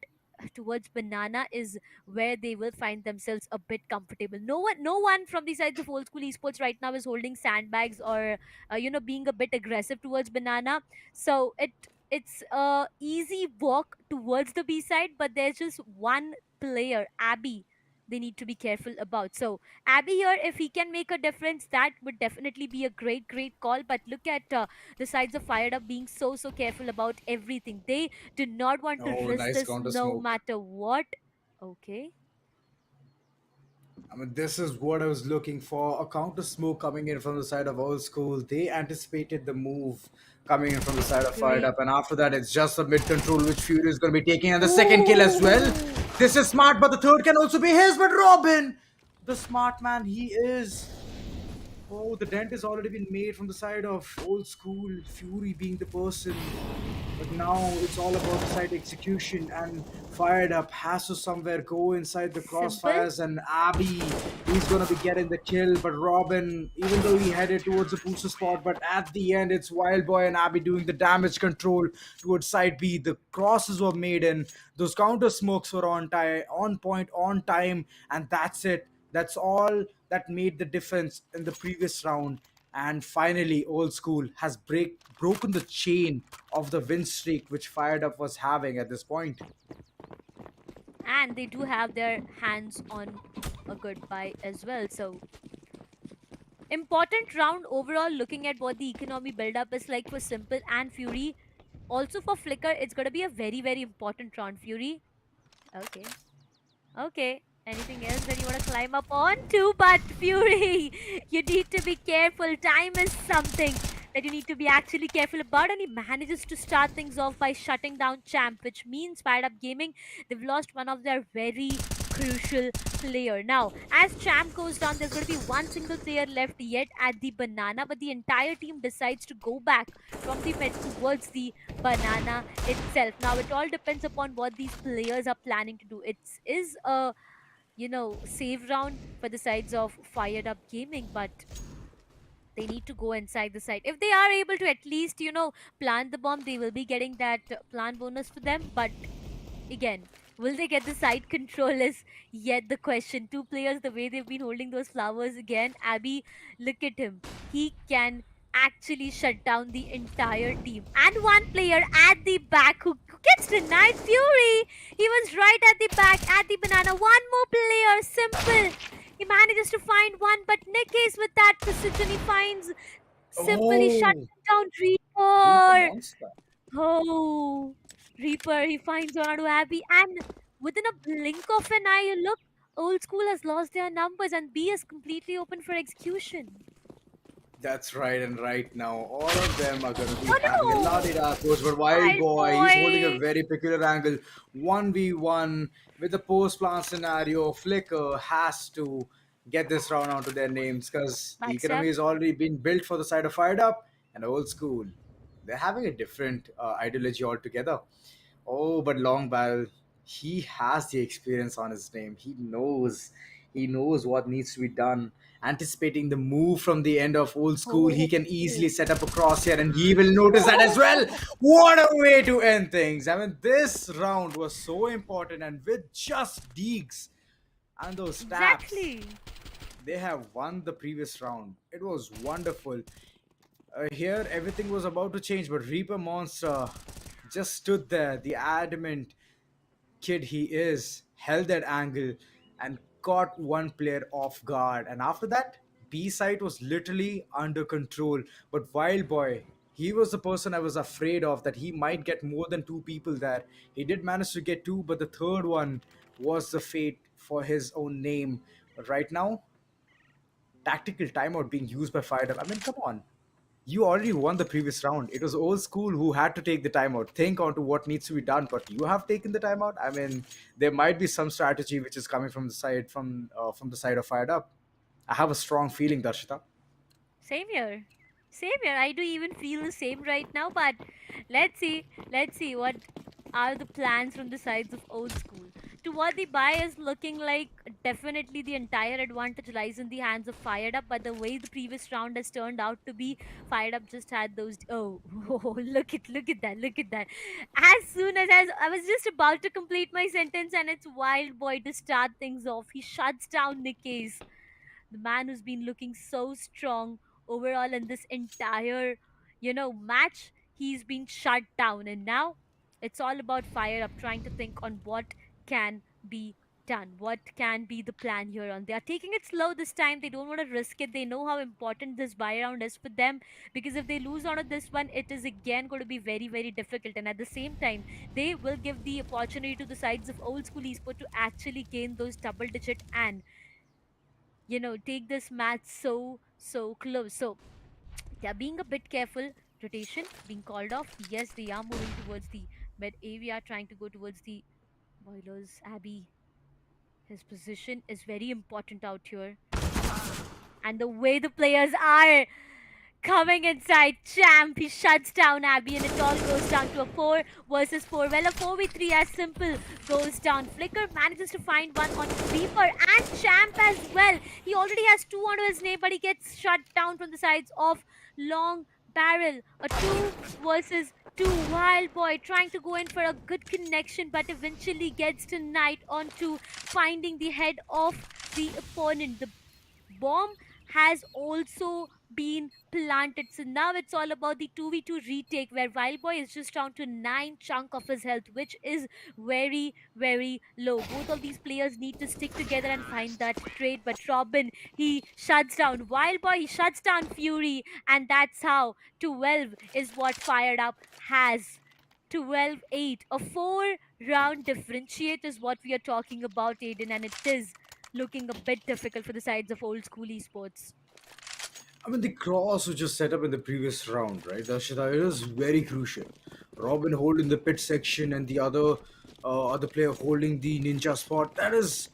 towards Banana is where they will find themselves a bit comfortable. No one from the sides of old school esports right now is holding sandbags or being a bit aggressive towards Banana. So it's a easy walk towards the B side, but there's just one player, Abby, they need to be careful about. So Abby here, if he can make a difference, that would definitely be a great call. But look at the sides of Fired Up being so careful about everything. They do not want to Oh, risk nice this counter no smoke. matter what. Okay. I mean, this is what I was looking for. A counter smoke coming in from the side of old school. They anticipated the move coming in from the side of Fired Fury. Up, and after that, it's just a mid control which Fury is going to be taking, and the second kill as well. Ooh. This is smart, but the third can also be his. But Robin, the smart man he is. Oh, the dent has already been made from the side of old school, Fury being the person. But now it's all about the side execution, and Fired Up has to somewhere go inside the Simple. crossfires, and Abby, he's gonna be getting the kill. But Robin, even though he headed towards the booster spot, but at the end it's Wild Boy and Abby doing the damage control towards side B. The crosses were made, and those counter smokes were on time, on point, on time, and that's it. That's all that made the difference in the previous round. And finally, Old School has broken the chain of the win streak which Fired Up was having at this point. And they do have their hands on a good buy as well. So important round overall, looking at what the economy build-up is like for Simple and Fury. Also for Flicker, it's gonna be a very, very important round. Fury. Okay. Okay. Anything else that you want to climb up onto? But Fury, you need to be careful. Time is something that you need to be actually careful about. And he manages to start things off by shutting down Champ, which means FIREDUP-Gaming, they've lost one of their very crucial player. Now, as Champ goes down, there's going to be one single player left yet at the banana, but the entire team decides to go back from the mid towards the banana itself. Now, it all depends upon what these players are planning to do. It is a save round for the sides of FIREDUP-Gaming, but they need to go inside the site. If they are able to at least, plant the bomb, they will be getting that plant bonus for them. But again, will they get the side control is yet the question. Two players, the way they've been holding those flowers again. Abby, look at him. He can actually shut down the entire team. And one player at the back who gets denied. Fury, he was right at the back, at the banana. One more player, Simple. He manages to find one, but Nick is with that precision. He finds Simple. He shuts Oh, down Reaper Reaper. Monster. Oh, Reaper, he finds one to Abby, and within a blink of an eye, you look, Old School has lost their numbers, and B is completely open for execution. That's right, and right now, all of them are going to be Oh having a no! la-di-da approach. But Wild Wild Boy, he's holding a boy! very peculiar angle. 1v1 with the post-plant scenario. Flicker has to get this round onto their names because the Backstab. economy has already been built for the side of Fired Up and Old School. They're having a different ideology altogether. Oh, but Long Barrel, he has the experience on his name. He knows what needs to be done. Anticipating the move from the end of old school, he can easily Oh. set up a crosshair and he will notice that as well. What a way to end things. I mean, this round was so important, and with just Deeks and those taps, Exactly. they have won the previous round. It was wonderful. Here, everything was about to change, but Reaper Monster just stood there, the adamant kid he is, held that angle and caught one player off guard. And after that, B side was literally under control. But Wild Boy, he was the person I was afraid of, that he might get more than two people there. He did manage to get two, but the third one was the fate for his own name. But right now, tactical timeout being used by Fired Up. I mean, come on. You already won the previous round. It was old school who had to take the timeout, think onto what needs to be done, but you have taken the timeout. I mean, there might be some strategy which is coming from the side of Fired Up. I have a strong feeling, Darshita. Same here. Same here. I do even feel the same right now, but let's see. Let's see what are the plans from the sides of old school. To what the buy is looking like, definitely the entire advantage lies in the hands of Fired Up, but the way the previous round has turned out to be, Fired Up just had those look at that, look at that. As soon as I was just about to complete my sentence and it's Wild Boy to start things off. He shuts down Nikki's, the man who's been looking so strong overall in this entire match. He's been shut down, and now it's all about Fire Up trying to think on what can be done, what can be the plan here on. They are taking it slow this time. They don't want to risk it. They know how important this buy round is for them, because if they lose out on this one, it is again going to be very, very difficult. And at the same time, they will give the opportunity to the sides of old school esport to actually gain those double digit and take this match so close. So they're being a bit careful. Rotation being called off. Yes, they are moving towards the mid area, trying to go towards the boilers. Abby, his position is very important out here, and the way the players are coming inside, Champ, he shuts down Abby, and it all goes down to a 4 versus 4. Well, a 4v3 as simple goes down. Flicker manages to find one on Reaper and Champ as well. He already has 2 onto his name, but he gets shut down from the sides of Long Barrel. A 2 versus 2. Wild Boy trying to go in for a good connection, but eventually gets denied onto finding the head of the opponent. The bomb has also been planted. So now it's all about the 2v2 retake where Wild Boy is just down to 9 chunk of his health, which is very, very low. Both of these players need to stick together and find that trade. But Robin, he shuts down Wild Boy, he shuts down Fury, and that's how 12 is what Fired Up has. 12-8. A 4-round differentiate is what we are talking about, Aiden, and it is looking a bit difficult for the sides of old school esports. I mean, the cross was just set up in the previous round, right, Darshita? It was very crucial. Robin holding the pit section and the other player holding the ninja spot. That is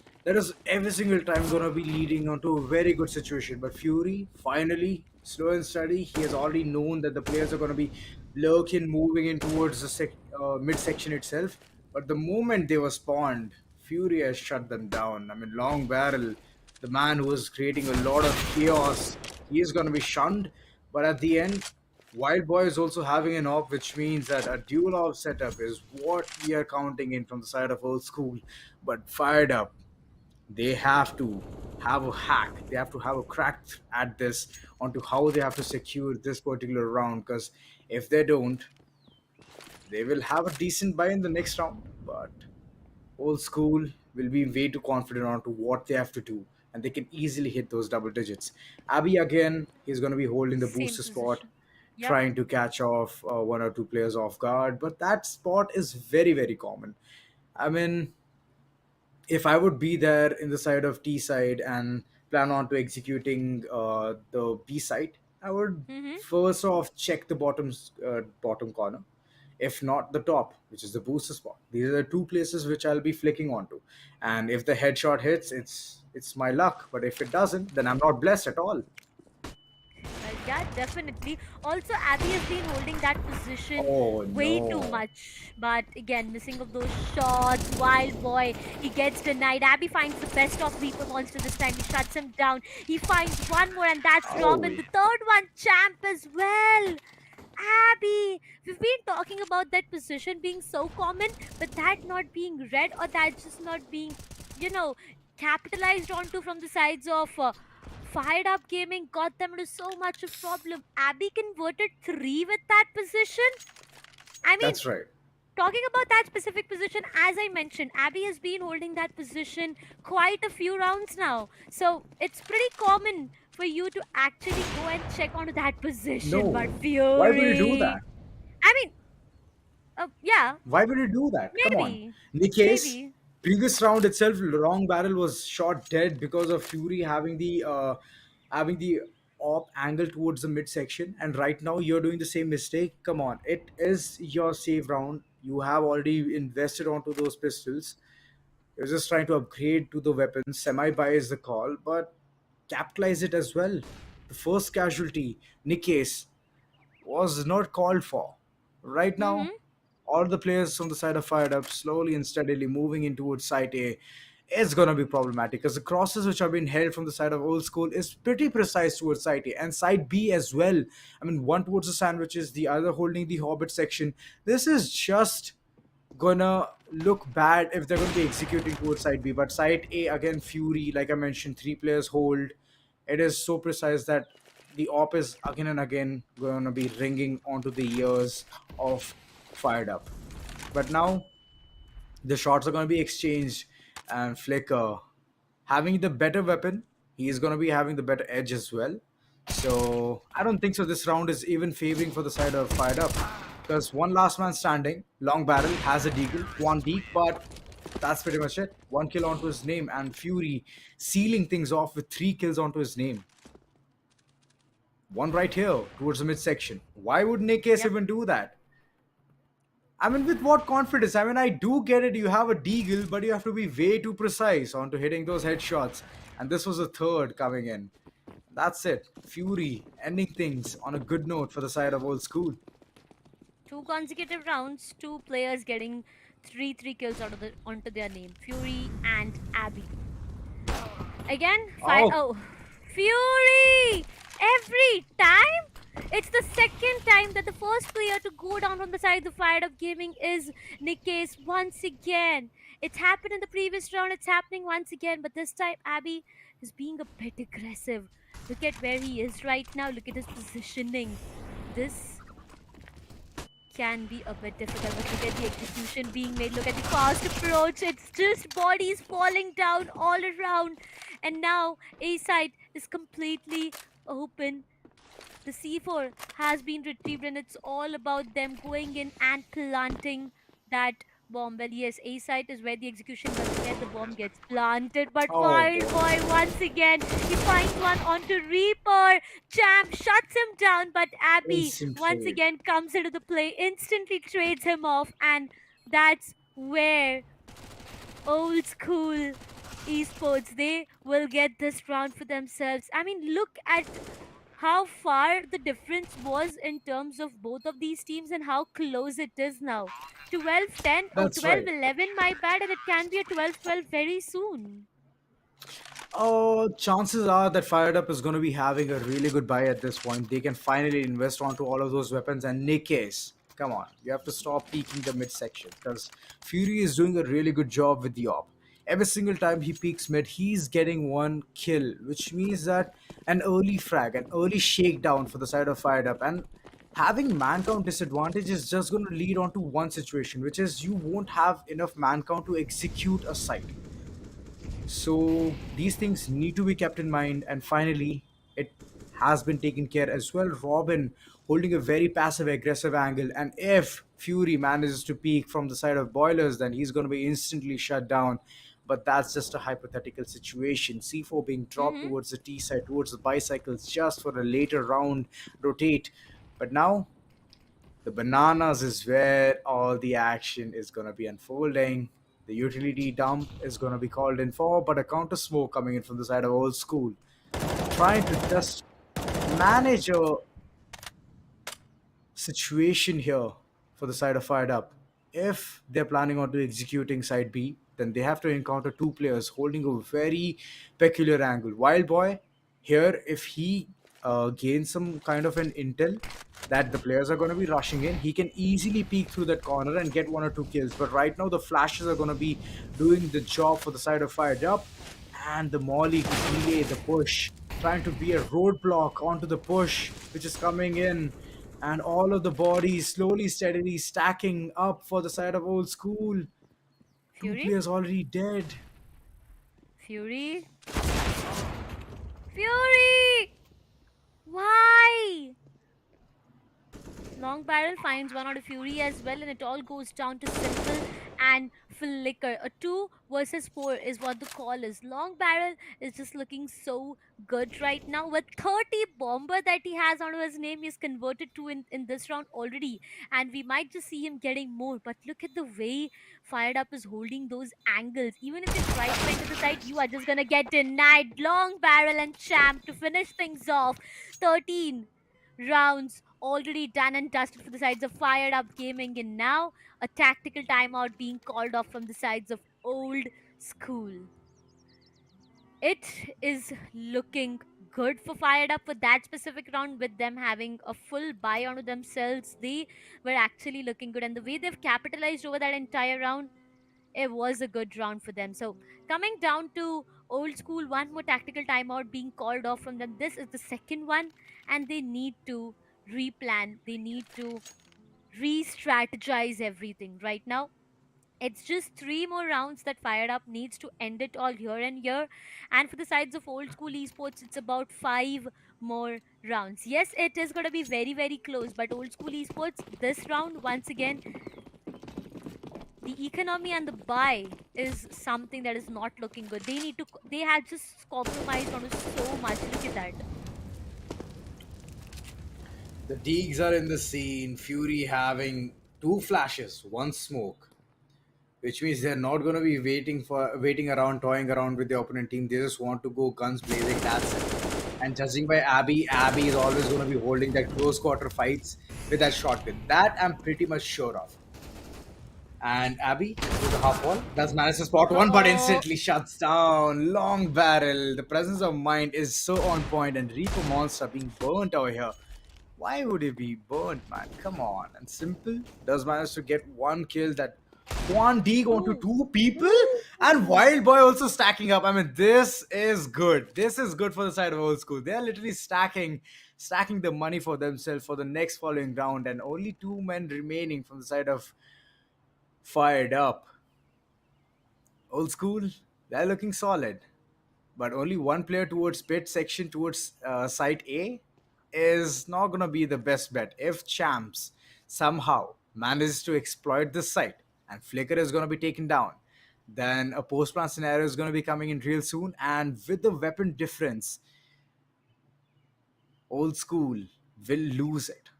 every single time gonna be leading onto a very good situation. But Fury finally slow and steady. He has already known that the players are gonna be lurking, moving in towards the mid section itself. But the moment they were spawned, Fury has shut them down. I mean, Long Barrel, the man who was creating a lot of chaos, he is going to be shunned. But at the end, Wild Boy is also having an op, which means that a dual op setup is what we are counting in from the side of old school. But Fired Up, they have to have a hack. They have to have a crack at this onto how they have to secure this particular round. Because if they don't, they will have a decent buy in the next round. But old school will be way too confident onto what they have to do, and they can easily hit those double digits. Abby again, he's going to be holding the Same booster spot, position. Yep. trying to catch off one or two players off guard, but that spot is very, very common. I mean, if I would be there in the side of T side and plan on to executing the B side, I would Mm-hmm. first off check the bottom corner, if not the top, which is the booster spot. These are the two places which I'll be flicking onto, and if the headshot hits, it's my luck. But if it doesn't, then I'm not blessed at all. Yeah, definitely. Also, Abby has been holding that position Oh way too no! much. But again, missing of those shots. Wild Boy, he gets denied. Abby finds the best of Reaper Monster this time. He shuts him down. He finds one more, and that's Oh, Robin. The third one, Champ as well. Abby, we've been talking about that position being so common, but that not being read or that just not being, you know, capitalized onto from the sides of Fired Up Gaming got them into so much of problem. Abby converted 3 with that position. I mean, that's right. talking about that specific position, as I mentioned, Abby has been holding that position quite a few rounds now. So it's pretty common for you to actually go and check onto that position. But No, why would you do Fury, that? I mean, yeah, Why would you do that? Come on. maybe, Nikes, maybe. previous round itself, Wrong Barrel was shot dead because of Fury having the op angle towards the midsection, and right now you're doing the same mistake. Come on, it is your save round. You have already invested onto those pistols. You're just trying to upgrade to the weapons. Semi buy is the call, but capitalize it as well. The first casualty, Nikes, was not called for. Right now, Mm-hmm. all the players from the side of Fired Up slowly and steadily moving in towards site A is going to be problematic because the crosses which are being held from the side of old school is pretty precise towards site A and side B as well. I mean, one towards the sandwiches, the other holding the Hobbit section. This is just gonna look bad if they're gonna be executing towards side B. But side A again, Fury, like I mentioned, three players hold. It is so precise that the op is again and again gonna be ringing onto the ears of Fired Up. But now the shots are gonna be exchanged, and Flicker having the better weapon, he is gonna be having the better edge as well. So I don't think so. This round is even favoring for the side of Fired Up because one last man standing. Long Barrel has a deagle, one deep, but That's pretty much it. 1 kill onto his name, and Fury sealing things off with 3 kills onto his name. One right here towards the midsection. Why would Nick Ace Yep. even do that? I mean, with what confidence? I mean, I do get it. You have a deagle, but you have to be way too precise onto hitting those headshots. And this was a third coming in. That's it. Fury ending things on a good note for the side of old school. 2 consecutive rounds, 2 players getting three kills onto their name. Fury and Abby. Again, Oh, Fury! Every time? It's the second time that the first player to go down on the side of FIREDUP-Gaming is Nick Case once again. It's happened in the previous round, it's happening once again, but this time Abby is being a bit aggressive. Look at where he is right now, look at his positioning. This can be a bit difficult, but look at the execution being made, look at the fast approach, it's just bodies falling down all around. And now A side is completely open. The C4 has been retrieved and it's all about them going in and planting that bomb. Well, yes, A site is where the execution doesn't get, the bomb gets planted. But oh Wild boy. Boy once again, he finds one onto Reaper. Champ shuts him down, but Abby Instant once trade. again comes into the play, instantly trades him off, and that's where old school esports, they will get this round for themselves. I mean, look at how far the difference was in terms of both of these teams and how close it is now. 12-10, oh, That's right. 12-11, my bad, and it can be a 12-12 very soon. Oh, chances are that Fired Up is going to be having a really good buy at this point. They can finally invest onto all of those weapons. And Nick Case, come on, you have to stop peeking the midsection because Fury is doing a really good job with the op. Every single time he peeks mid, he's getting 1 kill, which means that an early frag, an early shakedown for the side of Fired Up. And having man count disadvantage is just going to lead on to one situation, which is you won't have enough man count to execute a site. So these things need to be kept in mind, and finally, it has been taken care as well. Robin holding a very passive aggressive angle, and if Fury manages to peek from the side of Boilers, then he's going to be instantly shut down. But that's just a hypothetical situation. C4 being dropped Mm-hmm. towards the T side, towards the bicycles, just for a later round rotate. But now the bananas is where all the action is going to be unfolding. The utility dump is going to be called in for, but a counter smoke coming in from the side of old school. Trying to just manage a situation here for the side of Fired Up. If they're planning on to executing side B, then they have to encounter 2 players holding a very peculiar angle. Wild Boy, here, if he gains some kind of an intel that the players are going to be rushing in, he can easily peek through that corner and get 1 or 2 kills. But right now, the flashes are going to be doing the job for the side of Fired Up, and the Molly to delay the push, trying to be a roadblock onto the push, which is coming in, and all of the bodies slowly, steadily stacking up for the side of old school. Two Fury? players already dead. Fury? Fury! Why? Long Barrel finds one out of Fury as well, and it all goes down to Simple and Flicker. A 2 versus 4 is what the call is. Long Barrel is just looking so good right now. With 30 bomber that he has onto his name, he's converted to in this round already. And we might just see him getting more. But look at the way Fired Up is holding those angles. Even if you try to enter the side, you are just gonna get denied. Long Barrel and Champ to finish things off. 13 rounds already done and dusted for the sides of FIREDUP-Gaming, and now a tactical timeout being called off from the sides of old school. It is looking good for Fired Up for that specific round, with them having a full buy onto themselves. They were actually looking good, and the way they've capitalized over that entire round, it was a good round for them. So coming down to old school, one more tactical timeout being called off from them. This is the second one, and they need to replan. They need to re-strategize everything right now. It's just 3 more rounds that Fired Up needs to end it all here and here. And for the sides of old school esports, it's about 5 more rounds. Yes, it is going to be very, very close. But old school esports, this round, once again, the economy and the buy is something that is not looking good. They had just compromised on so much. Look at that. The Deegs are in the scene. Fury having two flashes, one smoke, which means they're not going to be waiting around, toying around with the opponent team. They just want to go guns blazing. That's it. And judging by Abby is always going to be holding that close quarter fights with that shotgun. That I'm pretty much sure of. And Abby with the half wall does manage to spot one, but Uh-oh. instantly shuts down. Long barrel. The presence of mind is so on point, and Reaper Monster being burnt over here. Why would he be burnt, man? Come on. And Simple does manage to get one kill. That Juan Deeg onto Ooh. two people, and Wild Boy also stacking up. I mean, this is good. This is good for the side of Old School. They are literally stacking the money for themselves for the next following round, and only two men remaining from the side of Fired Up. Old School, they're looking solid, but only one player towards pit section towards site A is not gonna be the best bet. If Champs somehow manages to exploit this site and Flicker is gonna be taken down, then a post-plan scenario is gonna be coming in real soon. And with the weapon difference, Old School will lose it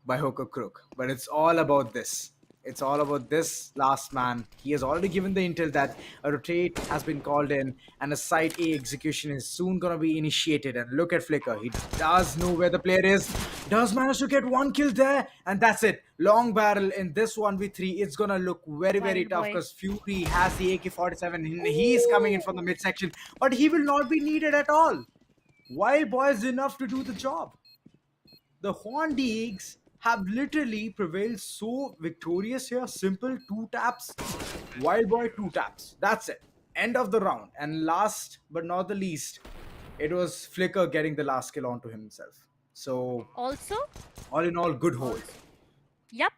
by hook or crook. But it's all about this. It's all about this last man. He has already given the intel that a rotate has been called in and a site A execution is soon gonna be initiated. And look at Flicker. He does know where the player is. Does manage to get one kill there, and that's it. Long barrel in this 1v3. It's gonna look very, very Wild tough Boy. because Fury has the AK-47. He's coming in from the midsection, but he will not be needed at all. Wild Boy is enough to do the job. The Horn Deegs have literally prevailed so victorious here. Simple two taps, Wild Boy two taps. That's it. End of the round. And last but not the least, it was Flicker getting the last kill onto himself. So Also, all in all, good hold. yep.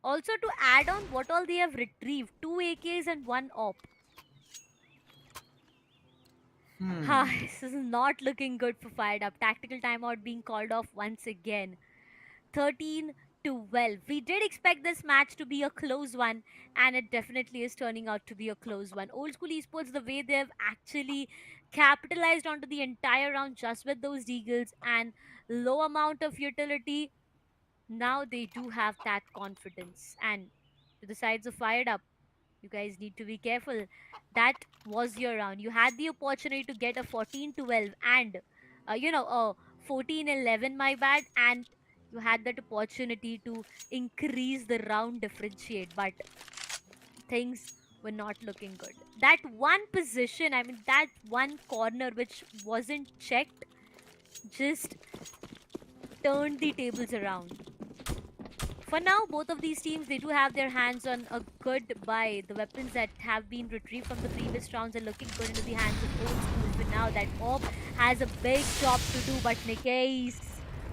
Also, to add on what all they have retrieved, 2 AKs and 1 op. This is not looking good for Fired Up. Tactical timeout being called off once again. 13-12. We did expect this match to be a close one, and it definitely is turning out to be a close one. Old School Esports, the way they've actually capitalized onto the entire round just with those deagles and low amount of utility, now they do have that confidence. And to the sides of Fired Up, you guys need to be careful. That was your round. You had the opportunity to get a 14-12 and a 14-11, my bad, and you had that opportunity to increase the round differentiate, but things were not looking good. That one position, I mean that one corner which wasn't checked, just turned the tables around. For now, both of these teams, they do have their hands on a good buy. The weapons that have been retrieved from the previous rounds are looking good into the hands of Old School. For now, that Orb has a big job to do, but Nikkei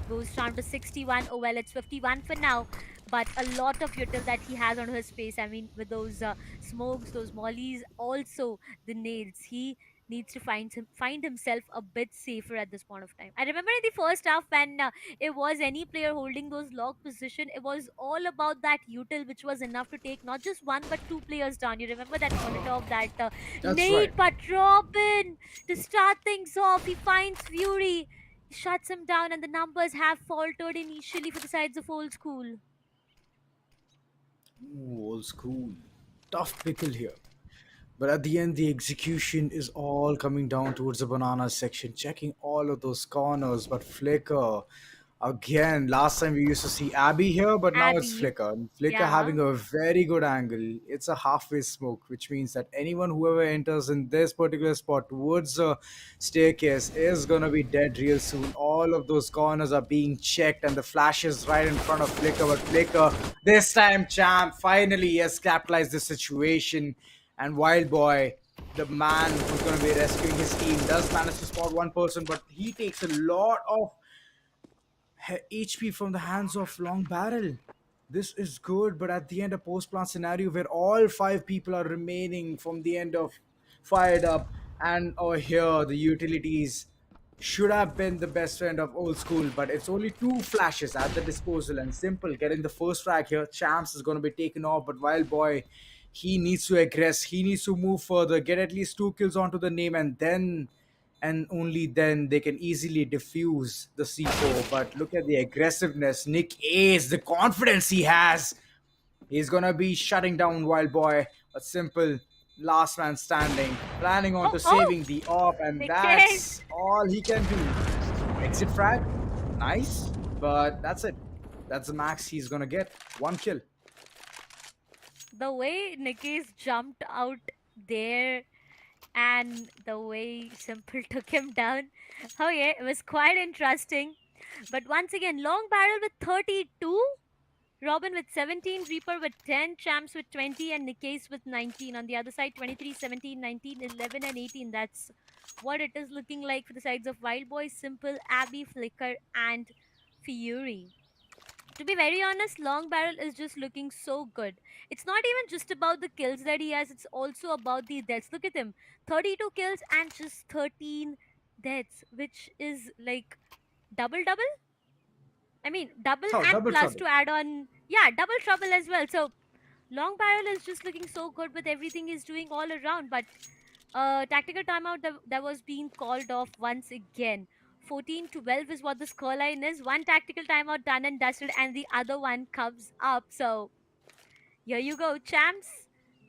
goes down to 61. Oh well, it's 51 for now. But a lot of util that he has on his face. I mean, with those smokes, those mollies, also the nades. He needs to find himself a bit safer at this point of time. I remember in the first half when it was any player holding those lock position, it was all about that util which was enough to take not just one but two players down. You remember that Molotov, that That's nade, right. but Robin, to start things off, he finds Fury, shuts him down, and the numbers have faltered initially for the sides of Old School. Ooh, Old School. Tough pickle here. But at the end, the execution is all coming down towards the banana section, checking all of those corners. But Flicker, again, last time we used to see Abby here, but now it's Abby, Flicker. And Flicker yeah. having a very good angle. It's a halfway smoke, which means that whoever enters in this particular spot towards the staircase is gonna be dead real soon. All of those corners are being checked, and the flash is right in front of Flicker. But Flicker, this time, champ, finally has capitalized the situation. And Wild Boy, the man who's going to be rescuing his team, does manage to spot one person, but he takes a lot of HP from the hands of Long Barrel. This is good, but at the end, a post-plant scenario where all five people are remaining from the end of Fired Up, and over here, the utilities should have been the best friend of Old School, but it's only two flashes at the disposal, and Simple getting the first frag here. Champs is going to be taken off, but Wild Boy He needs to aggress. He needs to move further, get at least 2 kills onto the name, and then and only then they can easily defuse the C4. But look at the aggressiveness. Nick Ace, the confidence he has. He's gonna be shutting down Wild Boy. A simple last man standing, planning on to saving the op, and Nikkei. that's all he can do. Exit frag, nice, but that's it. That's the max he's gonna get. 1 kill. The way Nikki's jumped out there and the way Simple took him down, oh yeah, it was quite interesting. But once again, Long Barrel with 32, Robin with 17, Reaper with 10, Champs with 20, and Nikkei's with 19. On the other side, 23, 17, 19, 11, and 18. That's what it is looking like for the sides of Wild Boy, Simple, Abby, Flicker, and Fury. To be very honest, Long Barrel is just looking so good. It's not even just about the kills that he has, it's also about the deaths. Look at him, 32 kills and just 13 deaths, which is like double double. I mean, double Oh, and double plus trouble. to add on, yeah, double trouble as well. So Long Barrel is just looking so good with everything he's doing all around. But tactical timeout that was being called off once again. 14-12 is what the scoreline is. One tactical timeout done and dusted, and the other one comes up. So here you go, Champs.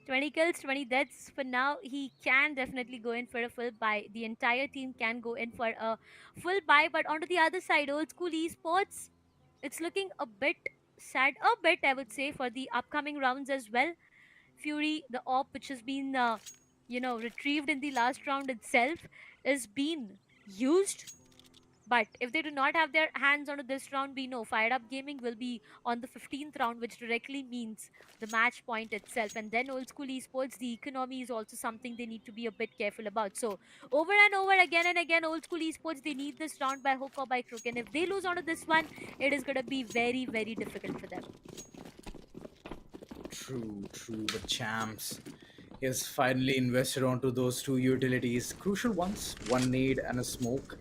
20 kills, 20 deaths. For now, he can definitely go in for a full buy. The entire team can go in for a full buy. But onto the other side, Old School Esports, it's looking a bit sad, a bit, I would say, for the upcoming rounds as well. Fury, the op which has been, retrieved in the last round itself, is being used. But if they do not have their hands onto this round, we know FIREDUP-Gaming will be on the 15th round, which directly means the match point itself. And then Old School Esports, the economy is also something they need to be a bit careful about. So over and over, again and again, Old School Esports, they need this round by hook or by crook. And if they lose onto this one, it is going to be very, very difficult for them. True, but Champs is finally invested onto those 2 utilities, crucial ones, one nade and a smoke.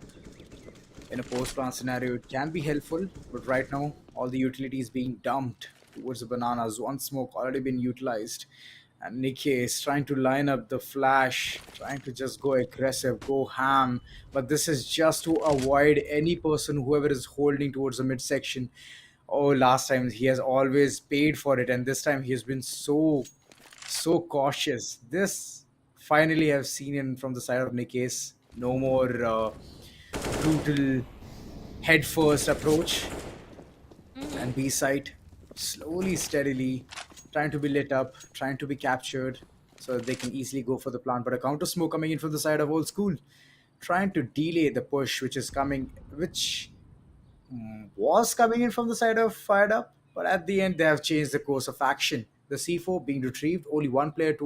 In a post-plan scenario, it can be helpful, but right now, all the utilities being dumped towards the bananas. One smoke already been utilized, and Nikkei is trying to line up the flash, trying to just go aggressive, go ham, but this is just to avoid any person, whoever is holding towards the midsection. Oh, last time he has always paid for it, and this time he has been so cautious. This finally have seen him from the side of Nikkei. No more brutal head first approach, and B side slowly, steadily trying to be lit up, trying to be captured so that they can easily go for the plant. But a counter smoke coming in from the side of Old School, trying to delay the push which is coming, which was coming in from the side of Fired Up, but at the end they have changed the course of action. The C4 being retrieved, only one player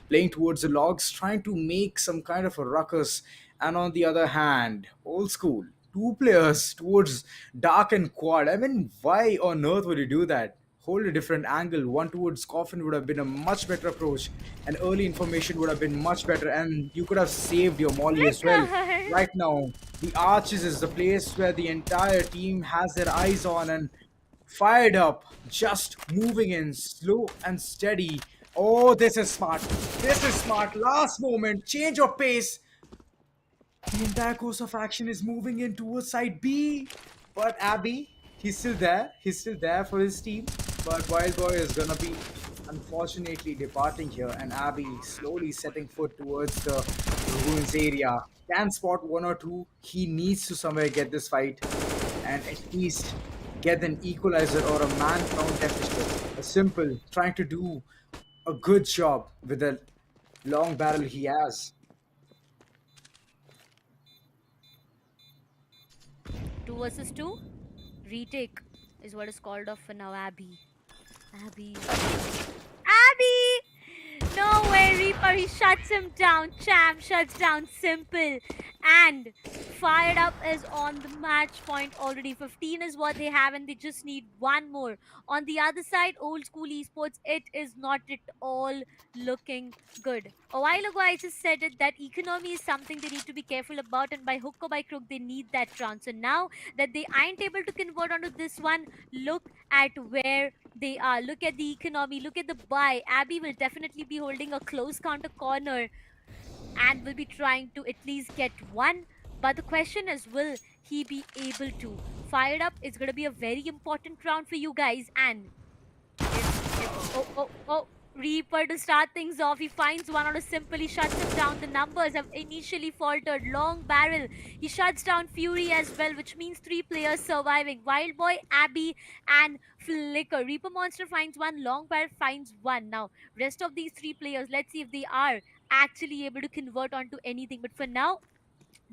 playing towards the logs, trying to make some kind of a ruckus, and on the other hand, Old School, 2 players towards Dark and Quad. I mean, why on earth would you do that? Hold a different angle. One towards Coffin would have been a much better approach, and early information would have been much better, and you could have saved your molly as well. Right now, the Arches is the place where the entire team has their eyes on, and Fired Up, just moving in slow and steady. Oh, this is smart. This is smart. Last moment, change of pace. The entire course of action is moving in towards side B. But Abby, he's still there. He's still there for his team. But Wild Boy is gonna be unfortunately departing here, and Abby slowly setting foot towards the ruins area. Can spot 1 or 2. He needs to somewhere get this fight and at least get an equalizer or a man count deficit. A simple trying to do a good job with the long barrel he has. 2 versus 2. Retake is what is called off for now. Abby. No way, Reaper. He shuts him down. Champ shuts down Simple. And Fired Up is on the match point already. 15 is what they have, and they just need one more. On the other side, Old School Esports, it is not at all looking good. A while ago, I just said it that economy is something they need to be careful about, and by hook or by crook, they need that round. So now that they aren't able to convert onto this one, look at where they are. Look at the economy, look at the buy. Abby will definitely be holding a close counter corner and will be trying to at least get one. But the question is, will he be able to? Fired Up is going to be a very important round for you guys. And if Reaper to start things off, he finds one on a simple, he shuts him down. The numbers have initially faltered. Long barrel, he shuts down Fury as well, which means 3 players surviving. Wild Boy, Abby, and Flicker. Reaper Monster finds one, Long barrel finds one. Now, rest of these 3 players, let's see if they are actually able to convert onto anything. But for now,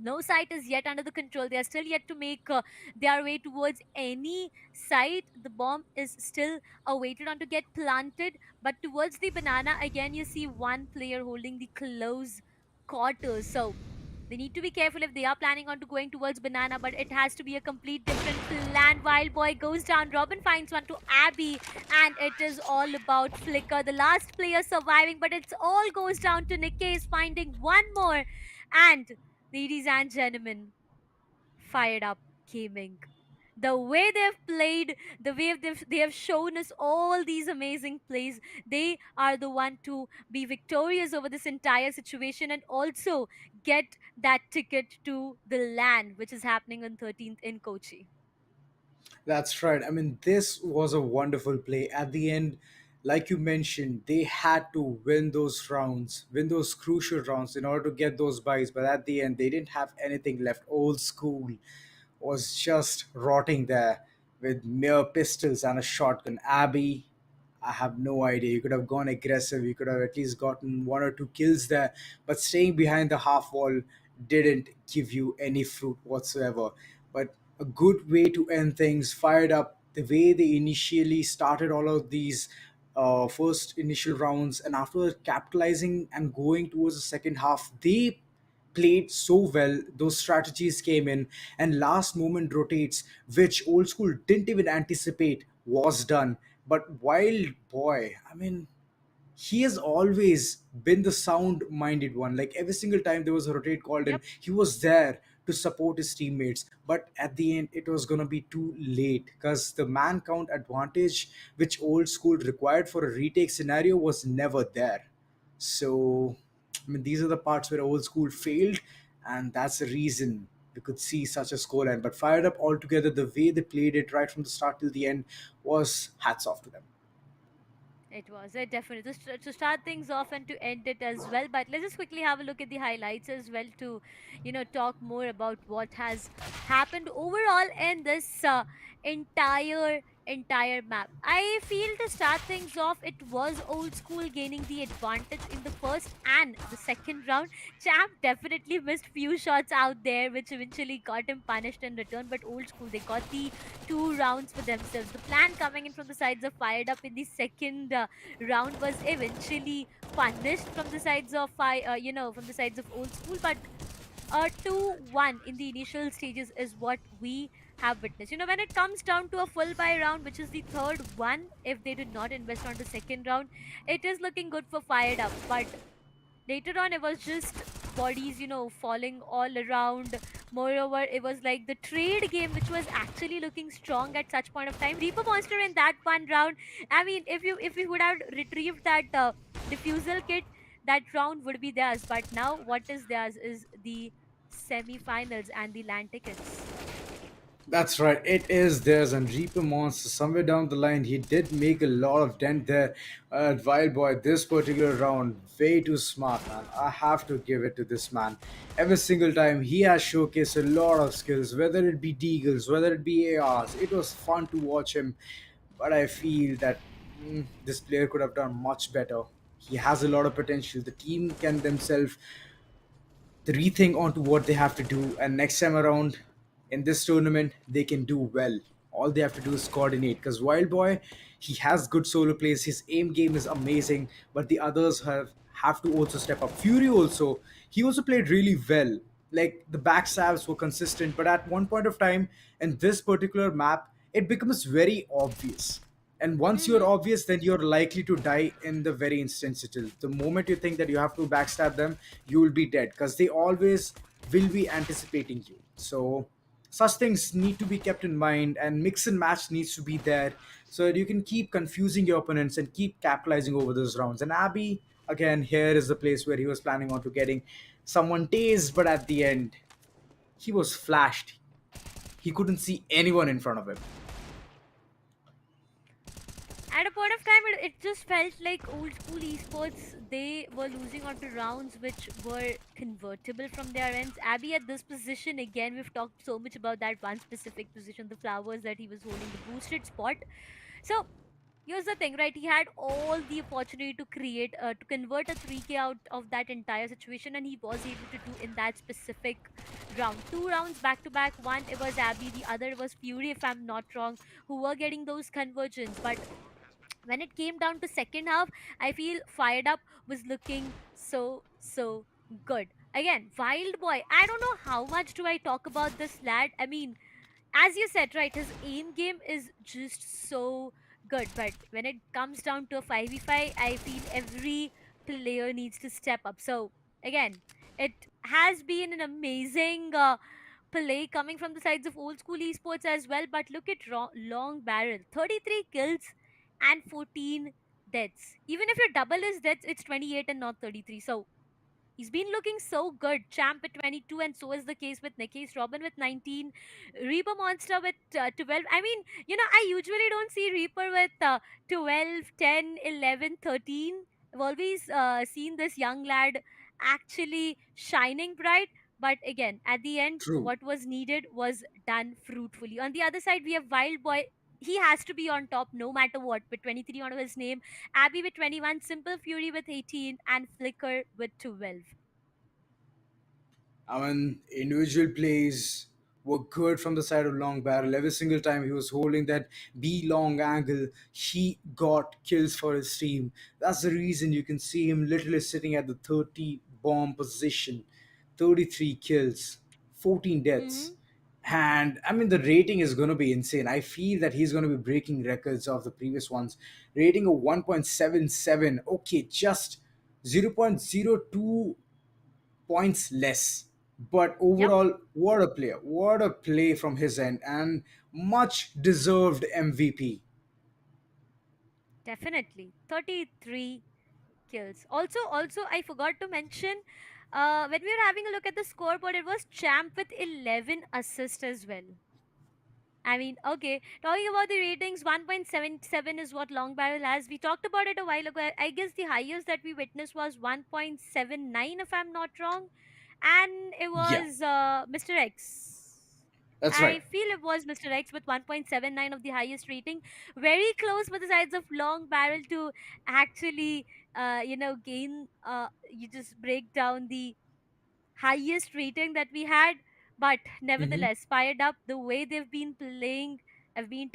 no site is yet under the control. They are still yet to make their way towards any site. The bomb is still awaited on to get planted. But towards the banana, again, you see one player holding the close quarters. So they need to be careful if they are planning on to going towards banana, but it has to be a complete different plan. Wild Boy goes down. Robin finds one to Abby, and it is all about Flicker, the last player surviving, but it's all goes down to Nikkei is finding one more. And ladies and gentlemen, Fired Up Gaming. The way they've played, the way they have shown us all these amazing plays, they are the one to be victorious over this entire situation and also get that ticket to the LAN, which is happening on 13th in Kochi. That's right. I mean, this was a wonderful play. At the end, like you mentioned, they had to win those rounds, win those crucial rounds in order to get those buys. But at the end, they didn't have anything left. Old school was just rotting there with mere pistols and a shotgun. Abby, I have no idea. You could have gone aggressive. You could have at least gotten 1 or 2 kills there. But staying behind the half wall didn't give you any fruit whatsoever. But a good way to end things, fired up the way they initially started all of these first initial rounds, and after capitalizing and going towards the second half, they played so well. Those strategies came in, and last moment rotates, which old school didn't even anticipate, was done. But Wild Boy, I mean, he has always been the sound minded one. Like every single time there was a rotate called in, Yep. he was there to support his teammates. But at the end, it was gonna be too late because the man count advantage which old school required for a retake scenario was never there. So I mean, these are the parts where old school failed, and that's the reason we could see such a scoreline. But fired up altogether, the way they played it right from the start till the end was hats off to them. It was it definitely to start things off and to end it as well. But let's just quickly have a look at the highlights as well to, talk more about what has happened overall in this entire map. I feel to start things off, it was Old School gaining the advantage in the first and the second round. Champ definitely missed few shots out there, which eventually got him punished in return. But Old School, they got the 2 rounds for themselves. The plan coming in from the sides of Fired Up in the second round was eventually punished from the sides of from the sides of Old School. But 2-1 in the initial stages is what we have witnessed. When it comes down to a full buy round, which is the third one, if they did not invest on the second round, it is looking good for Fired Up. But later on, it was just bodies, falling all around. Moreover, it was like the trade game, which was actually looking strong at such point of time. Reaper Monster in that one round. I mean, if you would have retrieved that diffusal kit, that round would be theirs. But now, what is theirs is the semi-finals and the land tickets. That's right, it is theirs. And Reaper Monster, somewhere down the line, he did make a lot of dent there. Wild Boy, this particular round, way too smart, man. I have to give it to this man. Every single time, he has showcased a lot of skills, whether it be Deagles, whether it be ARs. It was fun to watch him, but I feel that this player could have done much better. He has a lot of potential. The team can themselves rethink onto what they have to do, and next time around in this tournament they can do well. All they have to do is coordinate, because Wild Boy, he has good solo plays, his aim game is amazing, but the others have to also step up. Fury also, he also played really well like the backstabs were consistent, but at one point of time in this particular map, it becomes very obvious. And once you're Mm-hmm. obvious, then you're likely to die in the very instant itself. The moment you think that you have to backstab them, you will be dead because they always will be anticipating you. So such things need to be kept in mind, and mix and match needs to be there so that you can keep confusing your opponents and keep capitalizing over those rounds. And Abby, again, here is the place where he was planning on to getting someone tased, but at the end, he was flashed. He couldn't see anyone in front of him. At a point of time, it just felt like old school esports. They were losing onto rounds which were convertible from their ends. Abby at this position, again, we've talked so much about that one specific position, the flowers that he was holding, the boosted spot. So here's the thing, right? He had all the opportunity to create, to convert a 3K out of that entire situation, and he was able to do in that specific round. Two rounds back to back. One, it was Abby, the other was Fury, if I'm not wrong, who were getting those conversions. But when it came down to second half, I feel Fired Up was looking so good. Again, Wild Boy. I don't know how much do I talk about this lad. I mean, as you said, right, his aim game is just so good. But when it comes down to a 5v5, I feel every player needs to step up. So again, it has been an amazing play coming from the sides of old school esports as well. But look at Long Barrel, 33 kills and 14 deaths. Even if your double is deaths, it's 28 and not 33. So he's been looking so good. Champ at 22, and so is the case with Nikes. Robin with 19. Reaper Monster with 12. I mean, I usually don't see Reaper with 12, 10, 11, 13. I've always seen this young lad actually shining bright. But again, at the end, True. what was needed was done fruitfully. On the other side, we have Wild Boy. He has to be on top no matter what, with 23 on his name. Abby with 21, Simple Fury with 18, and Flicker with 12. I mean, individual plays were good from the side of Long Barrel. Every single time he was holding that B long angle, he got kills for his team. That's the reason you can see him literally sitting at the 30 bomb position, 33 kills, 14 deaths. Mm-hmm. And I mean, the rating is going to be insane. I feel that he's going to be breaking records of the previous ones. Rating of 1.77. Okay, just 0.02 points less. But Yep, overall, what a player. What a play from his end, and much deserved MVP. definitely. 33 kills. Also, I forgot to mention, when we were having a look at the scoreboard, it was Champ with 11 assists as well. I mean, okay, talking about the ratings, 1.77 is what Long Barrel has. We talked about it a while ago. I guess the highest that we witnessed was 1.79, if I'm not wrong. And it Yeah, was Mr. X. that's I right. feel it was Mr. X with 1.79 of the highest rating. Very close for the sides of Long Barrel to actually, gain, you just break down the highest rating that we had. But Hmm. nevertheless, Fired Up, the way they've been playing, I've been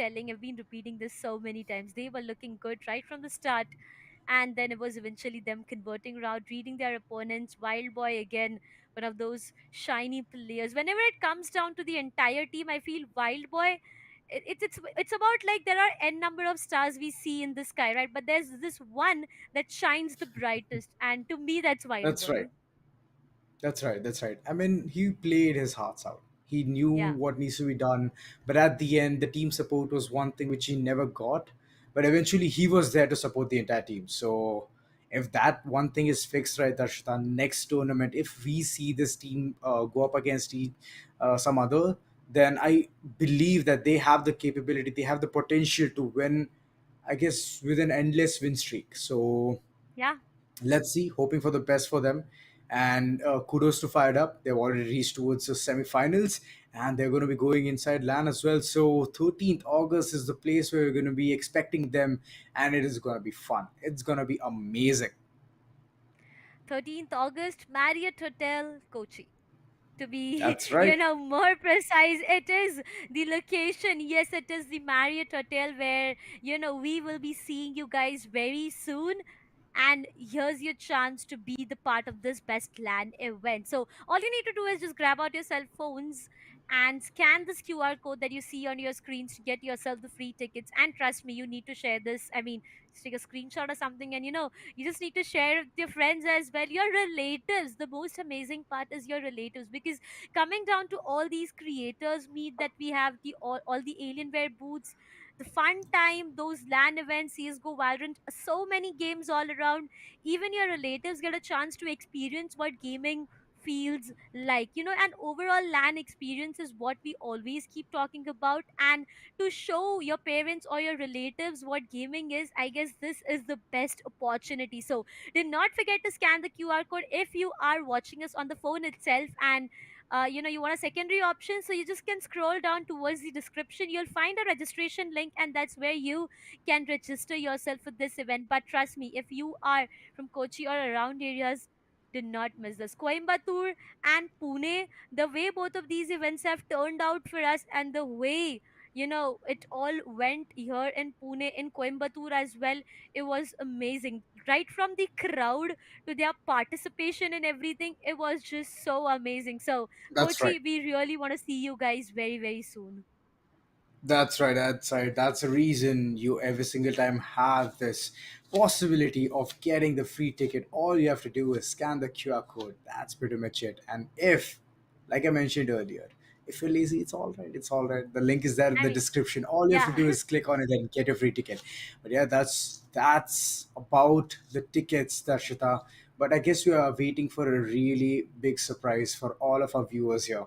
repeating this so many times. They were looking good right from the start. And then it was eventually them converting route, reading their opponents. Wild Boy, again, one of those shiny players. Whenever it comes down to the entire team, I feel Wild Boy. It's about like there are n number of stars we see in the sky, right? But there's this one that shines the brightest, and to me, that's Wild That's right. Boy. That's right. That's right. I mean, he played his hearts out. He knew Yeah. what needs to be done. But at the end, the team support was one thing which he never got. But eventually, he was there to support the entire team. So, if that one thing is fixed, right, Darshita, next tournament, if we see this team go up against some other, then I believe that they have the capability, they have the potential to win, I guess, with an endless win streak. So, Yeah. let's see, hoping for the best for them. And kudos to Fired Up. They've already reached towards the semifinals, and they're going to be going inside LAN as well. So 13th August is the place where we're going to be expecting them, and it is going to be fun. It's going to be amazing. 13th August, Marriott Hotel, Kochi. To be, That's right. more precise, it is the location. Yes, it is the Marriott Hotel where, we will be seeing you guys very soon. and here's your chance to be the part of this best LAN event. So all you need to do is just grab out your cell phones and scan this QR code that you see on your screens to get yourself the free tickets. And trust me, you need to share this. I mean, just take a screenshot or something, and you just need to share with your friends as well, your relatives. The most amazing part is your relatives, because coming down to all these creators meet that we have, all the Alienware booths, the fun time, those LAN events, CSGO, Valorant, so many games all around. Even your relatives get a chance to experience what gaming feels like, and overall LAN experience is what we always keep talking about. And to show your parents or your relatives what gaming is, I guess this is the best opportunity. So do not forget to scan the QR code if you are watching us on the phone itself. And you want a secondary option, so you just can scroll down towards the description. You'll find a registration link, and that's where you can register yourself for this event. But trust me, if you are from Kochi or around areas, do not miss this. Coimbatore and Pune, the way both of these events have turned out for us, and the way it all went here in Pune, in Coimbatore as well, it was amazing. Right from the crowd to their participation and everything, it was just so amazing. So That's right. Kochi, we really want to see you guys very, very soon. That's right. That's right. That's the reason you every single time have this possibility of getting the free ticket. All you have to do is scan the QR code. That's pretty much it. And if, like I mentioned earlier, if you're lazy, it's all right. It's all right. The link is there in I the mean, description. All you have to yeah. do is click on it and get a free ticket. But yeah, that's about the tickets, Darshita. But I guess we are waiting for a really big surprise for all of our viewers here.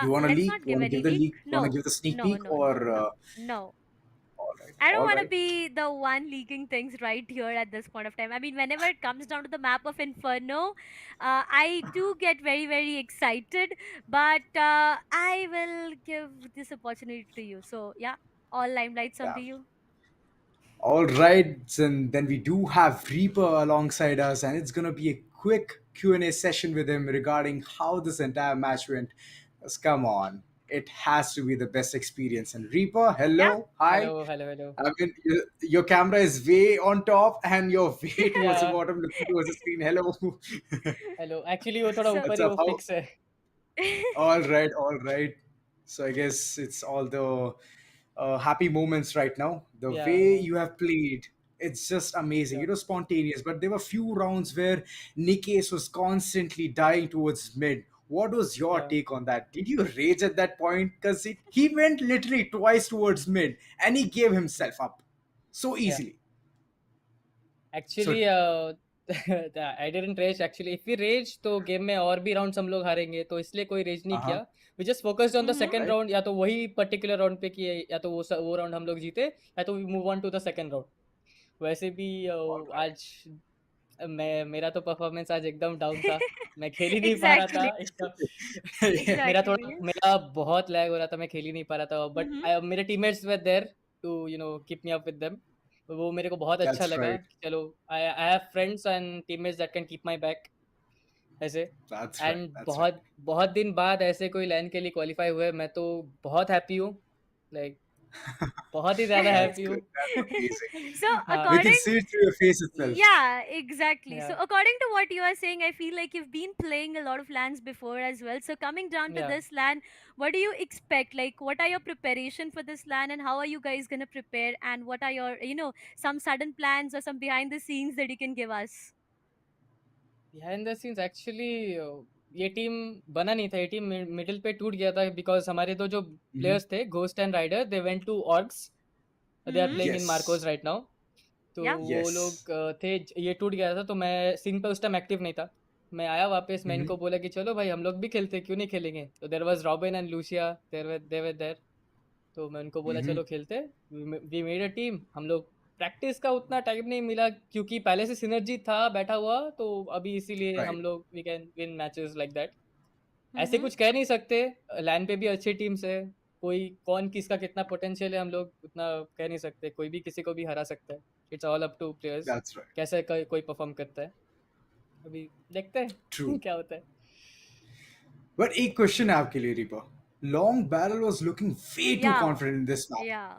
You want to Let's leak? not give Want to any give the leak. leak? Want to No, give the sneak no, peek? no, no, Or no, no. all right, I don't all want to right. be the one leaking things right here at this point of time. I mean, whenever it comes down to the map of Inferno, I do get very, very excited. But I will give this opportunity to you. So, yeah, all limelights Yeah. onto you. All right, and then we do have Reaper alongside us, and it's gonna be a quick Q&A session with him regarding how this entire match went. 'Cause come on, it has to be the best experience. And Reaper, Yeah. hello, hi. Hello, hello, hello. I mean, your camera is way on top, and you're way towards the Yeah, bottom, looking towards the screen. Hello. hello. Actually वो थोड़ा So, ऊपर What's ही up? वो How? fix है. All right, all right. So I guess it's all the happy moments right now. The Yeah, way yeah, you have played, it's just amazing. yeah, It was spontaneous, but there were few rounds where Nikes was constantly dying towards mid. What was your yeah, take on that? Did you rage at that point? Because he went literally twice towards mid and he gave himself up so yeah. easily. So, Actually, I didn't rage. Actually, if we rage तो game में और भी rounds हम लोग हारेंगे, तो इसलिए कोई rage नहीं uh-huh. किया. We just focused on the mm-hmm. second Right? round. या तो वही particular round पे किए, या तो वो round हम लोग जीते, या तो we move on to the second round. वैसे भी All right. आज मेरा तो परफॉर्मेंस आज एकदम डाउन था. मैं खेल ही नहीं पा रहा था Exactly. एकदम. Yeah. Exactly. मेरा बहुत लैग हो रहा था. मैं खेल ही नहीं पा रहा था. But Mm-hmm. मेरे teammates were there to keep me up with them. वो मेरे को बहुत अच्छा That's लगा right. कि चलो I have friends and teammates that can keep my back ऐसे. That's right. And That's right. बहुत बहुत दिन बाद ऐसे कोई लैन के लिए क्वालिफाई हुए. मैं तो बहुत हैप्पी हूँ. लाइक बहुत ही ज़्यादा That's हैप्पी good. हूँ. That's amazing. So, हाँ, We can according, see it through your face itself. yeah, exactly. So, या according to what you are saying, I feel like you've been playing a lot of LANs before as well. So, coming down to या this LAN, what do you expect? Like, what are your preparation for this LAN, and how are you guys gonna prepare? And what are your, some sudden plans or some behind the scenes that you can give us? Behind the scenes actually ये team बना नहीं था. ये team middle पे टूट गया था because हमारे दो जो Mhm. प्लेयर्स थे, Ghost and Rider, they went to orgs. They are Mm-hmm. Playing in Marcos Yes. Right now. तो Yeah. वो Yes. लोग थे. ये टूट गया था तो मैं सीन पे उस टाइम एक्टिव नहीं था. मैं आया वापस. मैं Mhm. इनको बोला कि चलो भाई हम लोग भी खेलते, क्यों नहीं खेलेंगे. तो there was Robin and Lucia, they were there. तो मैं उनको बोला Mhm. चलो खेलते. We made a team. हम लोग प्रैक्टिस का उतना टाइम नहीं मिला क्योंकि पहले से सिनर्जी था बैठा हुआ. तो अभी इसीलिए Right. हम लोग we can win matches like that. ऐसे Mm-hmm. कुछ कह नहीं सकते. लैन पे भी अच्छी टीम्स है. कोई कौन किसका कितना पोटेंशियल है हम लोग उतना कह नहीं सकते. कोई भी किसी को भी हरा सकता है. It's all up two players That's right. कैसे कोई परफॉर्म करता है. अभी देखते हैं True. क्या होता है. But a question I have के लिए Reaper. Long Barrel was looking way too Yeah. confident in this match. Yeah.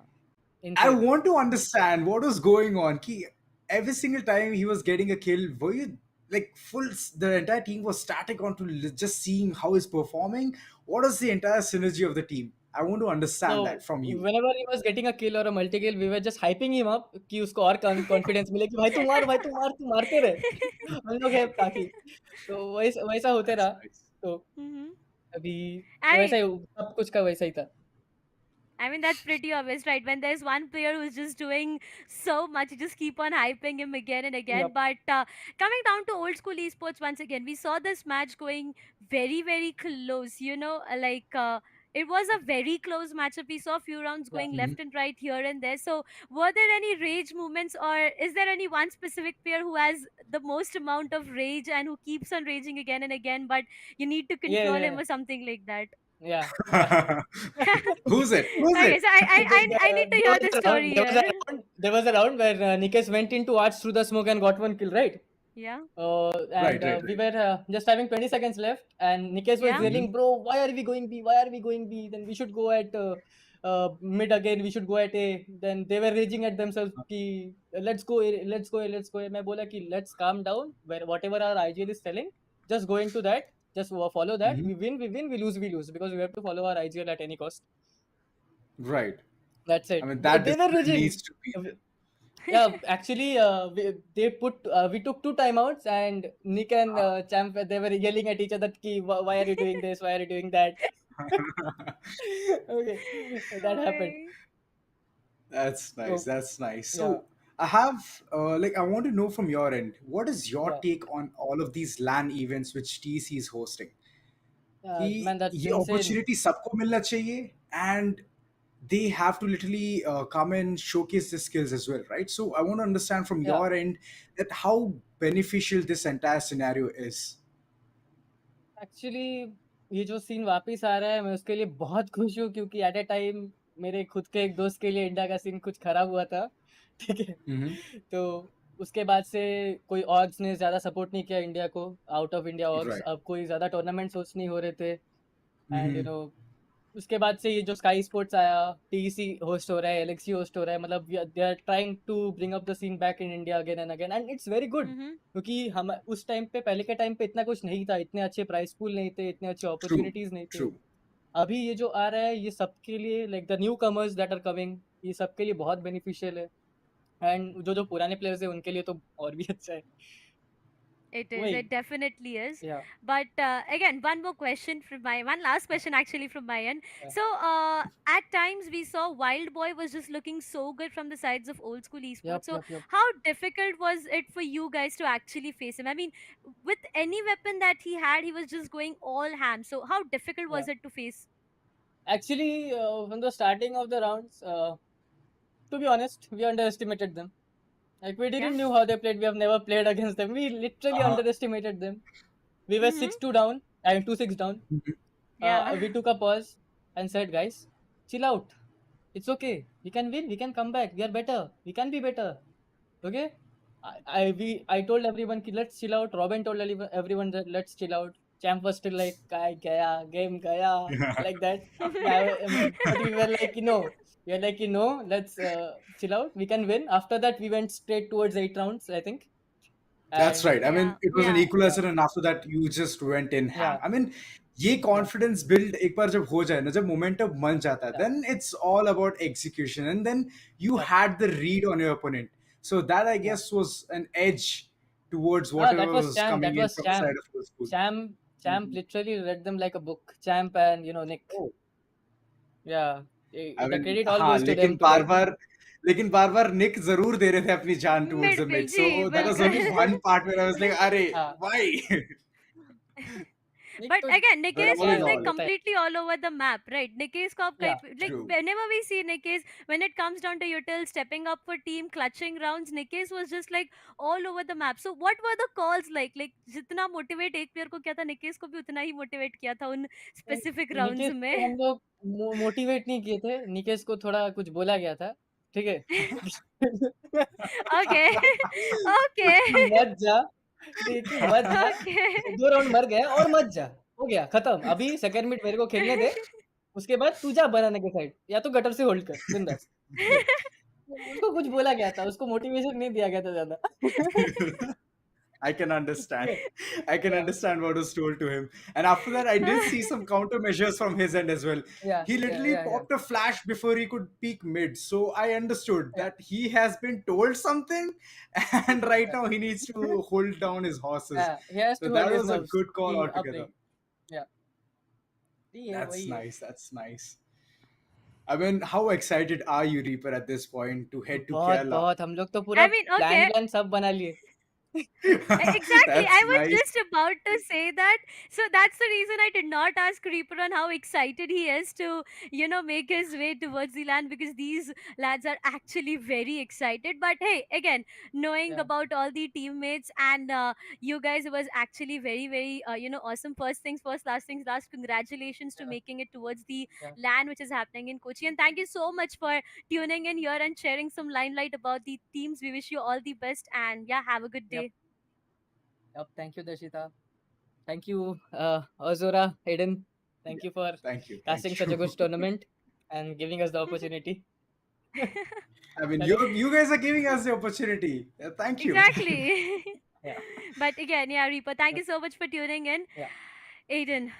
I insane. want to understand what was going on. Ki, every single time he was getting a kill, were you like the entire team was static onto just seeing how he's performing? What is the entire synergy of the team? I want to understand that So from you. whenever he was getting a kill or a multi kill, we were just hyping him up कि उसको और confidence मिले कि भाई तू मार, भाई तू मार, तू मारते रहे। हम लोग है काफी, तो वैसा वैसा होते That's रहा। nice. तो Mhm. अभी I वैसा ही सब कुछ का वैसा ही था। I mean, that's pretty obvious, right? When there's one player who's just doing so much, you just keep on hyping him again and again. Yep. But coming down to old school esports once again, we saw this match going very, very close. It was a very close matchup. We saw a few rounds Yeah. going left and right here and there. So, were there any rage moments, or is there any one specific player who has the most amount of rage and who keeps on raging again and again, but you need to Yeah, control him yeah, or something like that? yeah, yeah. Who's it? Who's Okay, it? so I need to There hear was the a round. story here. There was a round where Nikes went into arch through the smoke and got one kill, right? Yeah, Right, right, We right. were just having 20 seconds left, and Nikes was yeah. yelling, "Bro, why are we going B? Why are we going B? Then we should go at mid again. We should go at A." Then they were raging at themselves, "Ki let's go A, let's go A, let's go A." मैं बोला कि let's calm down. Where whatever our IGL is telling, just go into that. Just follow that. Mhm. We win, we lose, because we have to follow our IGL at any cost. Right. That's I it. mean, that They were discipline raging. needs to be there. Yeah, actually, we took 2 timeouts, and Nick and Champ, they were yelling at each other, ki, why are you doing this? Why are you doing that? Okay, that happened. Okay. That's nice. So That's nice. yeah, So I have I want to know from your end, what is your yeah, take on all of these LAN events which TEC is hosting? कि man, that's ये insane. opportunity सबको मिलना चाहिए, and they have to literally come and showcase their skills as well, right? So I want to understand from Yeah, your end that how beneficial this entire scenario is. actually, ये जो scene वापस आ रहा है, मैं उसके लिए बहुत खुश हूँ, क्योंकि एट ए टाइम मेरे खुद के एक दोस्त के लिए इंडिया का सीन कुछ खराब हुआ था। ठीक है, Mm-hmm. तो उसके बाद से कोई ऑर्ग्स ने ज़्यादा सपोर्ट नहीं किया इंडिया को, out of India orgs. Right. अब कोई ज़्यादा टूर्नामेंट्स होस्ट नहीं हो रहे थे, एंड Mm-hmm. उसके बाद से ये जो स्काई स्पोर्ट्स आया, टीईसी होस्ट हो रहा है, एलेक्सी होस्ट हो रहा है, मतलब they are trying to bring up the scene back in India again and again, and it's very good. Mm-hmm. क्योंकि हम उस टाइम पे, पहले के टाइम पे इतना कुछ नहीं था, इतने अच्छे प्राइस पूल नहीं थे, इतने अच्छे True. अपॉर्चुनिटीज नहीं थे। True. अभी ये जो आ रहा है, ये सबके लिए, like the new comers that are coming, ये सबके लिए बहुत बेनिफिशियल है, एंड जो पुराने प्लेयर्स है उनके लिए तो और भी अच्छा है। It is. वही, It definitely is. या But again, one last question actually from my end. Yeah. So at times we saw Wild Boy was just looking so good from the sides of old school esports. So yep. how difficult was it for you guys to actually face him? I mean, with any weapon that he had, he was just going all ham. So how difficult was Yeah. it to face? Actually, from the starting of the rounds, to be honest, we underestimated them. Like, we didn't Yeah. know how they played. We have never played against them. We literally Uh-huh. underestimated them. We were Mhm. 6-2 down, and 2-6 down. Mhm. Yeah. We took a pause and said, guys, chill out. It's okay. We can win. We can come back. We are better. We can be better. Okay? I told everyone, let's chill out. Robin told everyone that let's chill out. Champ was still like, game gaya, like that. But we were like, let's chill out. We can win. After that, we went straight towards 8 rounds, I think. That's And right. I mean, Yeah. it was an Yeah. equalizer, and after that, you just went in ham. Yeah. I mean, ये confidence build एक बार जब हो जाए ना, जब momentum बन जाता है, Yeah. then it's all about execution, and then you Yeah. had the read on your opponent. So that I Yeah. guess was an edge towards Ah, whatever that was was Champ. coming That in was from the Champ. side of the school. Champ Mhm. literally read them like a book. Champ and Nick. Oh, Yeah. I The mean, credit all हाँ, goes to them लेकिन बार बार निक जरूर दे रहे थे अपनी जान towards the बिल्कुल mid. Ji, So that was only बिल्कुल. one part where I was like, अरे, हाँ, why? Nick But तो again, Nikes all was in like all. होता है। completely all over the map, right? Nikes ko aap Yeah. like True. whenever we see Nikes, when it comes down to util stepping up for team, clutching rounds, Nikes was just like all over the map. So what were the calls like? Like जितना motivate एक player को किया था, Nikes को भी उतना ही motivate किया था उन specific rounds निकेश को में. हम लोग मोटिवेट नहीं किए थे, निकेश को थोड़ा कुछ बोला गया था, ठीक है? Okay, okay, मत जा, ठीक है, मत जा, okay. 2 राउंड मर गए और मत जा, हो गया खत्म, अभी सेकंड मिड मेरे को खेलने दे, उसके बाद तू जा बनाने के साइड, या तो गटर से होल्ड कर, बिंदास। उसको कुछ बोला गया था, उसको मोटिवेशन नहीं दिया गया था ज़्यादा। I can understand. I can Yeah, understand what was told to him. And after that, I did see some countermeasures from his end as well. yeah, He yeah, literally yeah, yeah, popped a flash before he could peak mid. So I understood yeah, that he has been told something, and right yeah. now he needs to hold down his horses. Yeah, he has So to hold that his was a nerves. good call कि अब altogether. नहीं. Yeah. ये That's वही है. nice. That's nice. I mean, how excited are you, Reaper, at this point to head to बहुत Kerala? बहुत हम लोग तो पूरा I mean, प्लान okay. व्लान सब बना लिए. Exactly. That's I was nice. just about to say that. So that's the reason I did not ask Reaper on how excited he is to, make his way towards the land, because these lads are actually very excited. But hey, again, knowing Yeah, about all the teammates and you guys was actually very, very, awesome. First things first, last things last. Congratulations to yeah, making it towards the yeah. land which is happening in Kochi. And thank you so much for tuning in here and sharing some limelight about the teams. We wish you all the best and yeah, have a good Yep, day. yep. Thank you, Darshita. Thank you, Azura, Aiden. Thank Yeah. you for Thank you. casting Thank such a you. good tournament and giving us the opportunity. I mean, चले. you guys are giving us the opportunity. Thank you. Exactly. Yeah, But again, yeah, Reaper, thank you so much for tuning in. yeah, Aiden,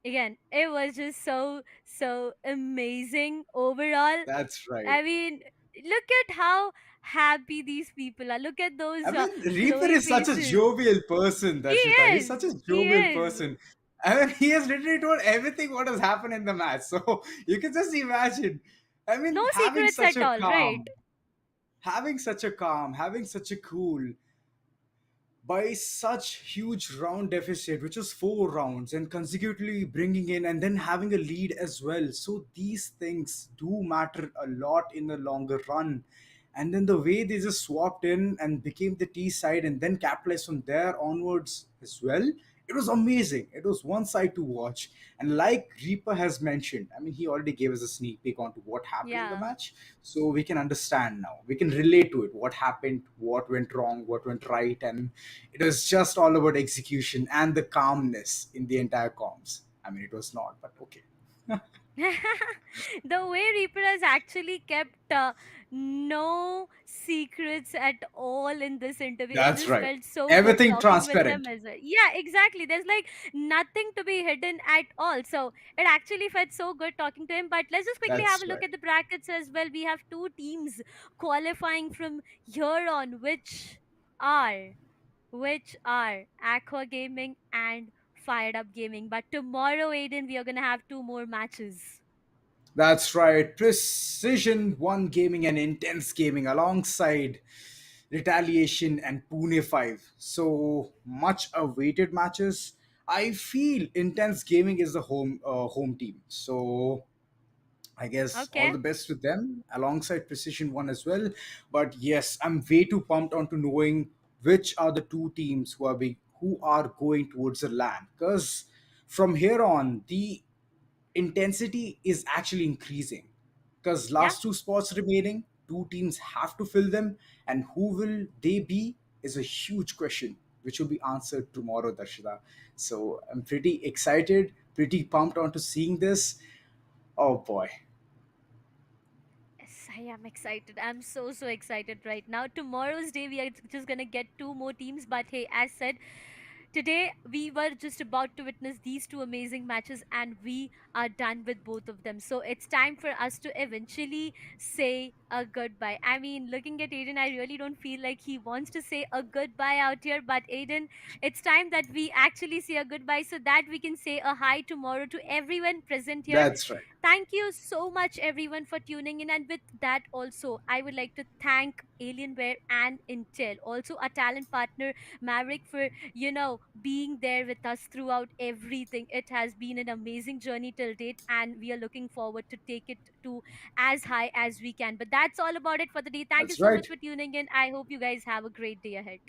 again, it was just so, so amazing overall. That's right. I mean, look at how happy these people are. Look at those I mean, Reaper glowy is such a faces. jovial person, He Darshita. He's such is. a He jovial is. person. I mean, he has literally told everything what has happened in the match. So you can just imagine. I No mean, secrets at all, right? having such a cool, by such huge round deficit, which was 4 rounds, and consecutively bringing in and then having a lead as well. So these things do matter a lot in the longer run. And then the way they just swapped in and became the T side and then capitalized from there onwards as well, it was amazing. It was one side to watch. And like Reaper has mentioned, I mean, he already gave us a sneak peek onto what happened in the Yeah. match. So we can understand now. We can relate to it. What happened, what went wrong, what went right. And it was just all about execution and the calmness in the entire comms. I mean, it was not, but okay. The way Reaper has actually kept no secrets at all in this interview, it That's just right. felt so good Everything talking with him transparent. as well. Yeah, exactly. There's like nothing to be hidden at all. So it actually felt so good talking to him. But let's just quickly have That's a look right. at the brackets as well. We have two teams qualifying from here on, which are aQuA Gaming and Fired Up Gaming. But tomorrow, Aiden, we are gonna have two more matches. That's right. Precision 1 gaming and intense gaming alongside retaliation and Pune 5. So much awaited matches. I feel intense gaming is the home team. So I guess all Okay. the best to them alongside Precision One as well. But yes, I'm way too pumped on to knowing which are the two teams who are going towards the land. Because from here on, the intensity is actually increasing. Because Yeah. last two spots remaining, two teams have to fill them, and who will they be is a huge question, which will be answered tomorrow, Darshita. So I'm pretty excited, pretty pumped on to seeing this. Oh boy. Yes, I am excited. I'm so, so excited right now. Tomorrow's day, we are just gonna get two more teams. But hey, as said, today we were just about to witness these two amazing matches, and we are done with both of them. So it's time for us to eventually say a goodbye. I mean, looking at Aiden, I really don't feel like he wants to say a goodbye out here. But Aiden, it's time that we actually say a goodbye so that we can say a hi tomorrow to everyone present here. That's right. Thank you so much, everyone, for tuning in. And with that, also, I would like to thank Alienware and Intel, also a talent partner, Maverick, for being there with us throughout everything. It has been an amazing journey till date, and we are looking forward to take it to as high as we can. But that's all about it for the day. Thank you That's so much right. for tuning in. I hope you guys have a great day ahead.